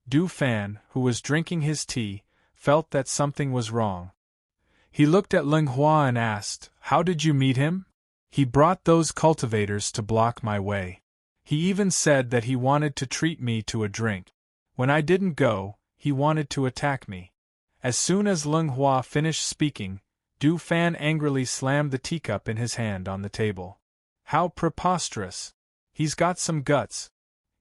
Du Fan, who was drinking his tea, felt that something was wrong. He looked at Leng Hua and asked, How did you meet him? He brought those cultivators to block my way. He even said that he wanted to treat me to a drink. When I didn't go, he wanted to attack me. As soon as Leng Hua finished speaking, Du Fan angrily slammed the teacup in his hand on the table. How preposterous! He's got some guts.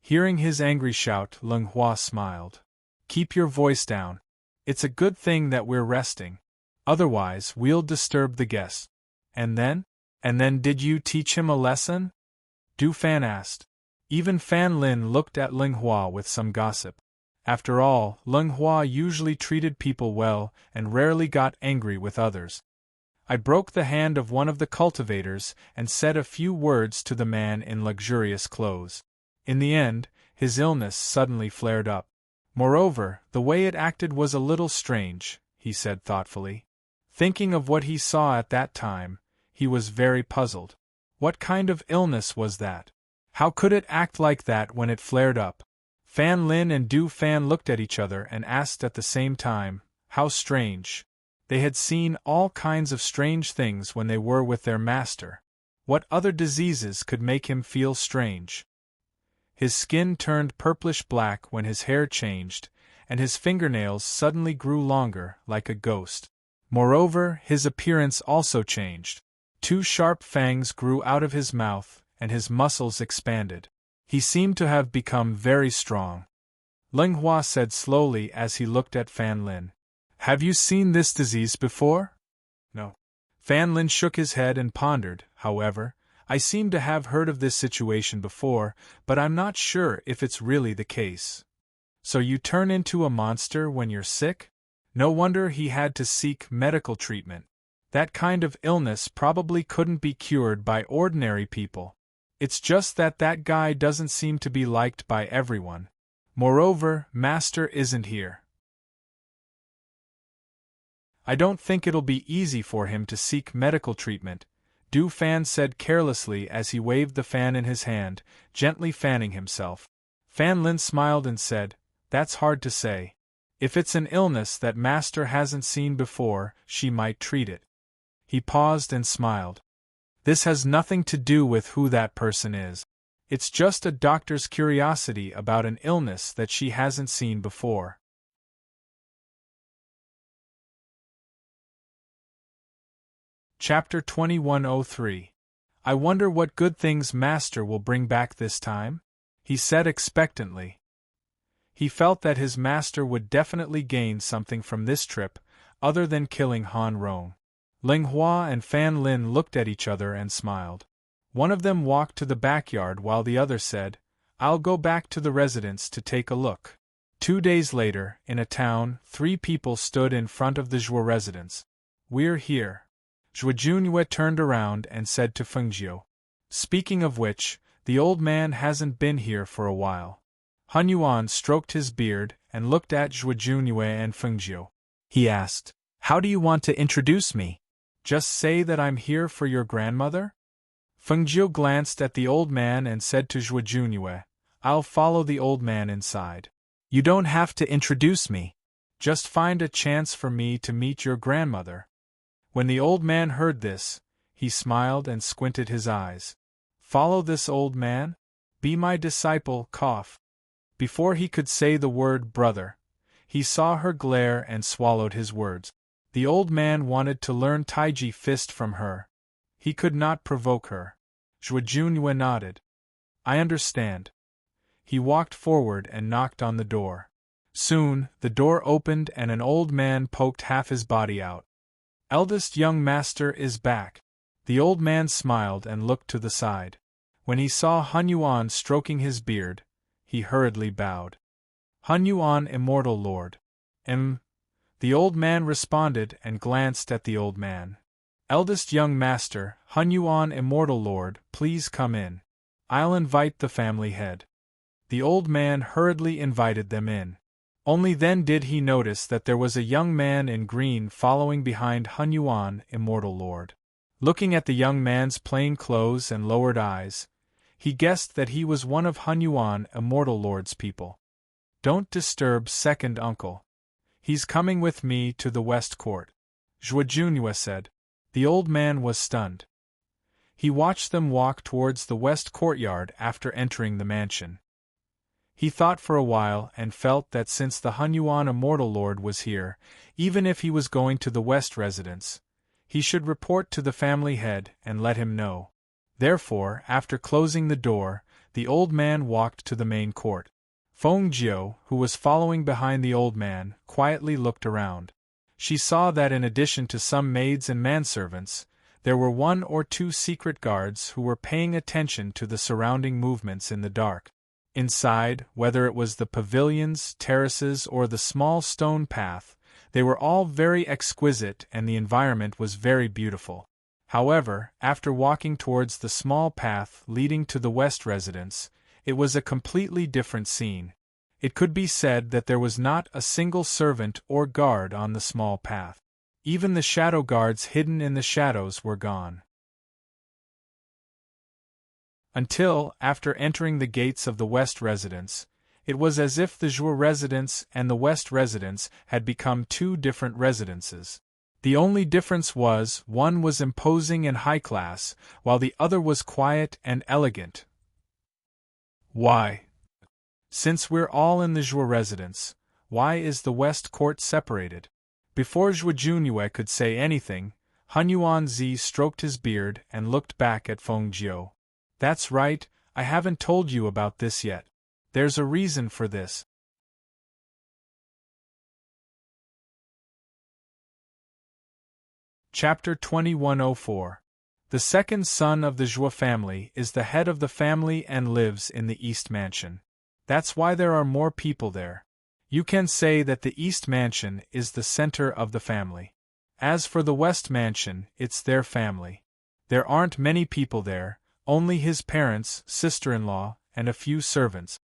Hearing his angry shout, Leng Hua smiled. Keep your voice down. It's a good thing that we're resting. Otherwise, we'll disturb the guests. And then did you teach him a lesson? Du Fan asked. Even Fan Lin looked at Leng Hua with some gossip. After all, Leng Hua usually treated people well and rarely got angry with others. I broke the hand of one of the cultivators and said a few words to the man in luxurious clothes. In the end, his illness suddenly flared up. Moreover, the way it acted was a little strange, he said thoughtfully. Thinking of what he saw at that time, he was very puzzled. What kind of illness was that? How could it act like that when it flared up? Fan Lin and Du Fan looked at each other and asked at the same time, How strange. They had seen all kinds of strange things when they were with their master. What other diseases could make him feel strange? His skin turned purplish-black when his hair changed, and his fingernails suddenly grew longer, like a ghost. Moreover, his appearance also changed. 2 sharp fangs grew out of his mouth, and his muscles expanded. He seemed to have become very strong. Leng Hua said slowly as he looked at Fan Lin. Have you seen this disease before? No. Fan Lin shook his head and pondered, however. I seem to have heard of this situation before, but I'm not sure if it's really the case. So you turn into a monster when you're sick? No wonder he had to seek medical treatment. That kind of illness probably couldn't be cured by ordinary people. It's just that that guy doesn't seem to be liked by everyone. Moreover, Master isn't here. I don't think it'll be easy for him to seek medical treatment, Du Fan said carelessly as he waved the fan in his hand, gently fanning himself. Fan Lin smiled and said, That's hard to say. If it's an illness that Master hasn't seen before, she might treat it. He paused and smiled. This has nothing to do with who that person is. It's just a doctor's curiosity about an illness that she hasn't seen before. Chapter 2103. I wonder what good things Master will bring back this time? He said expectantly. He felt that his master would definitely gain something from this trip, other than killing Han Rong. Ling Hua and Fan Lin looked at each other and smiled. One of them walked to the backyard while the other said, I'll go back to the residence to take a look. 2 days later, in a town, 3 people stood in front of the Zhuo residence. We're here. Zhuo Junyue turned around and said to Fengjiu. Speaking of which, the old man hasn't been here for a while. Han Yuan stroked his beard and looked at Zhuo Junyue and Fengjiu. He asked, How do you want to introduce me? Just say that I'm here for your grandmother? Fengjiu glanced at the old man and said to Zhuo Junyue, I'll follow the old man inside. You don't have to introduce me. Just find a chance for me to meet your grandmother. When the old man heard this, he smiled and squinted his eyes. Follow this old man? Be my disciple, cough. Before he could say the word brother, he saw her glare and swallowed his words. The old man wanted to learn Taiji fist from her. He could not provoke her. Zhuo Junyue nodded. I understand. He walked forward and knocked on the door. Soon, the door opened and an old man poked half his body out. Eldest young master is back. The old man smiled and looked to the side. When he saw Han Yuan stroking his beard, he hurriedly bowed. Han Yuan, immortal lord. The old man responded and glanced at the old man. Eldest young master, Han Yuan, immortal lord, please come in. I'll invite the family head. The old man hurriedly invited them in. Only then did he notice that there was a young man in green following behind Han Yuan, immortal lord. Looking at the young man's plain clothes and lowered eyes, he guessed that he was one of Han Yuan, immortal lord's people. Don't disturb second uncle. He's coming with me to the West Court, Zhuo Junyue said. The old man was stunned. He watched them walk towards the West Courtyard after entering the mansion. He thought for a while and felt that since the Han Yuan immortal lord was here, even if he was going to the West residence, he should report to the family head and let him know. Therefore, after closing the door, the old man walked to the main court. Fengjiu, who was following behind the old man, quietly looked around. She saw that in addition to some maids and manservants, there were 1 or 2 secret guards who were paying attention to the surrounding movements in the dark. Inside, whether it was the pavilions, terraces, or the small stone path, they were all very exquisite and the environment was very beautiful. However, after walking towards the small path leading to the West residence, it was a completely different scene. It could be said that there was not a single servant or guard on the small path. Even the shadow guards hidden in the shadows were gone. Until, after entering the gates of the West residence, it was as if the Zhuo residence and the West residence had become 2 different residences. The only difference was, one was imposing and high class, while the other was quiet and elegant. Why? Since we're all in the Zhuo residence, why is the West Court separated? Before Zhuo Junyue could say anything, Han Yuanzi stroked his beard and looked back at Fengjiu. That's right, I haven't told you about this yet. There's a reason for this. Chapter 2104. The second son of the Zhuo family is the head of the family and lives in the East Mansion. That's why there are more people there. You can say that the East Mansion is the center of the family. As for the West Mansion, it's their family. There aren't many people there, only his parents, sister-in-law, and a few servants.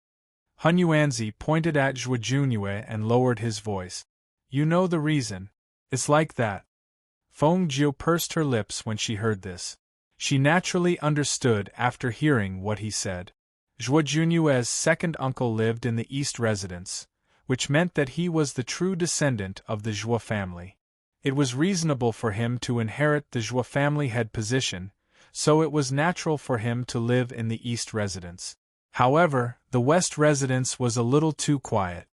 Han Yuanzi pointed at Zhuo Junyue and lowered his voice. You know the reason. It's like that. Fengjiu pursed her lips when she heard this. She naturally understood after hearing what he said. Zhuo Junyue's second uncle lived in the East residence, which meant that he was the true descendant of the Zhuo family. It was reasonable for him to inherit the Zhuo family head position, so it was natural for him to live in the East residence. However, the West residence was a little too quiet.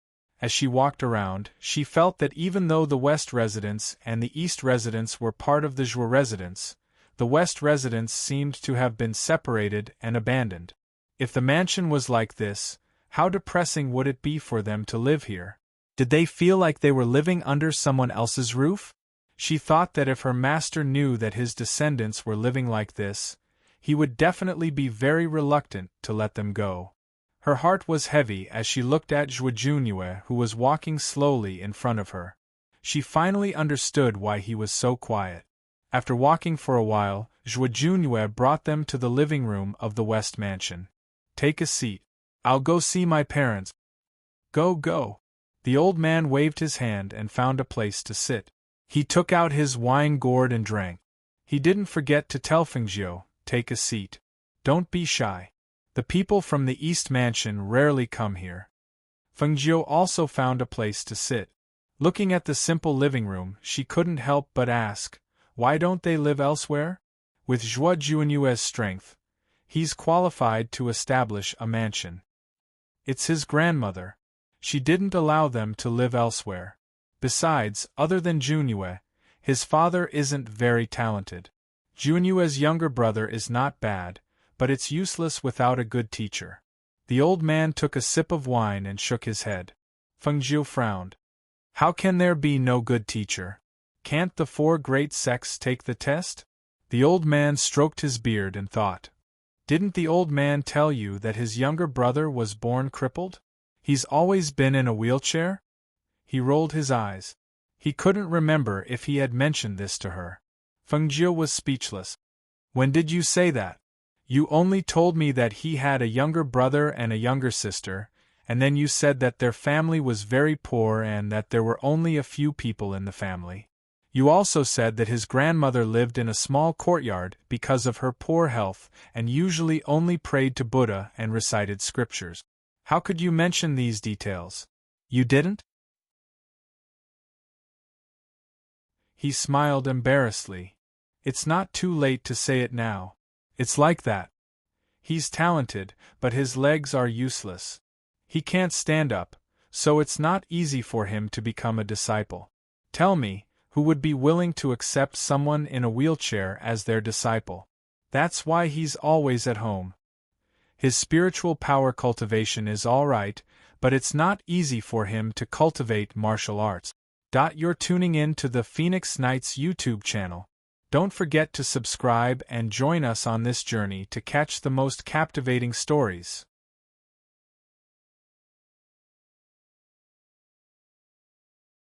As she walked around, she felt that even though the West residence and the East residence were part of the Zhuo residence, the West residents seemed to have been separated and abandoned. If the mansion was like this, how depressing would it be for them to live here? Did they feel like they were living under someone else's roof? She thought that if her master knew that his descendants were living like this, he would definitely be very reluctant to let them go. Her heart was heavy as she looked at Zhuojunue, who was walking slowly in front of her. She finally understood why he was so quiet. After walking for a while, Zhuojunue brought them to the living room of the West Mansion. "Take a seat. I'll go see my parents." Go. The old man waved his hand and found a place to sit. He took out his wine gourd and drank. He didn't forget to tell Fengjiu, "Take a seat. Don't be shy. The people from the East Mansion rarely come here." Fengjiu also found a place to sit. Looking at the simple living room, she couldn't help but ask, why don't they live elsewhere? With Zhuojunue's strength, he's qualified to establish a mansion. It's his grandmother. She didn't allow them to live elsewhere. Besides, other than Junue, his father isn't very talented. Junue's younger brother is not bad, but it's useless without a good teacher. The old man took a sip of wine and shook his head. Fengjiu frowned. How can there be no good teacher? Can't the four great sects take the test? The old man stroked his beard and thought. Didn't the old man tell you that his younger brother was born crippled? He's always been in a wheelchair? He rolled his eyes. He couldn't remember if he had mentioned this to her. Fengjiu was speechless. When did you say that? You only told me that he had a younger brother and a younger sister, and then you said that their family was very poor and that there were only a few people in the family. You also said that his grandmother lived in a small courtyard because of her poor health and usually only prayed to Buddha and recited scriptures. How could you mention these details? You didn't? He smiled embarrassedly. It's not too late to say it now. It's like that. He's talented, but his legs are useless. He can't stand up, so it's not easy for him to become a disciple. Tell me, who would be willing to accept someone in a wheelchair as their disciple? That's why he's always at home. His spiritual power cultivation is all right, but it's not easy for him to cultivate martial arts. You're tuning in to the Phoenix Knights YouTube channel. Don't forget to subscribe and join us on this journey to catch the most captivating stories.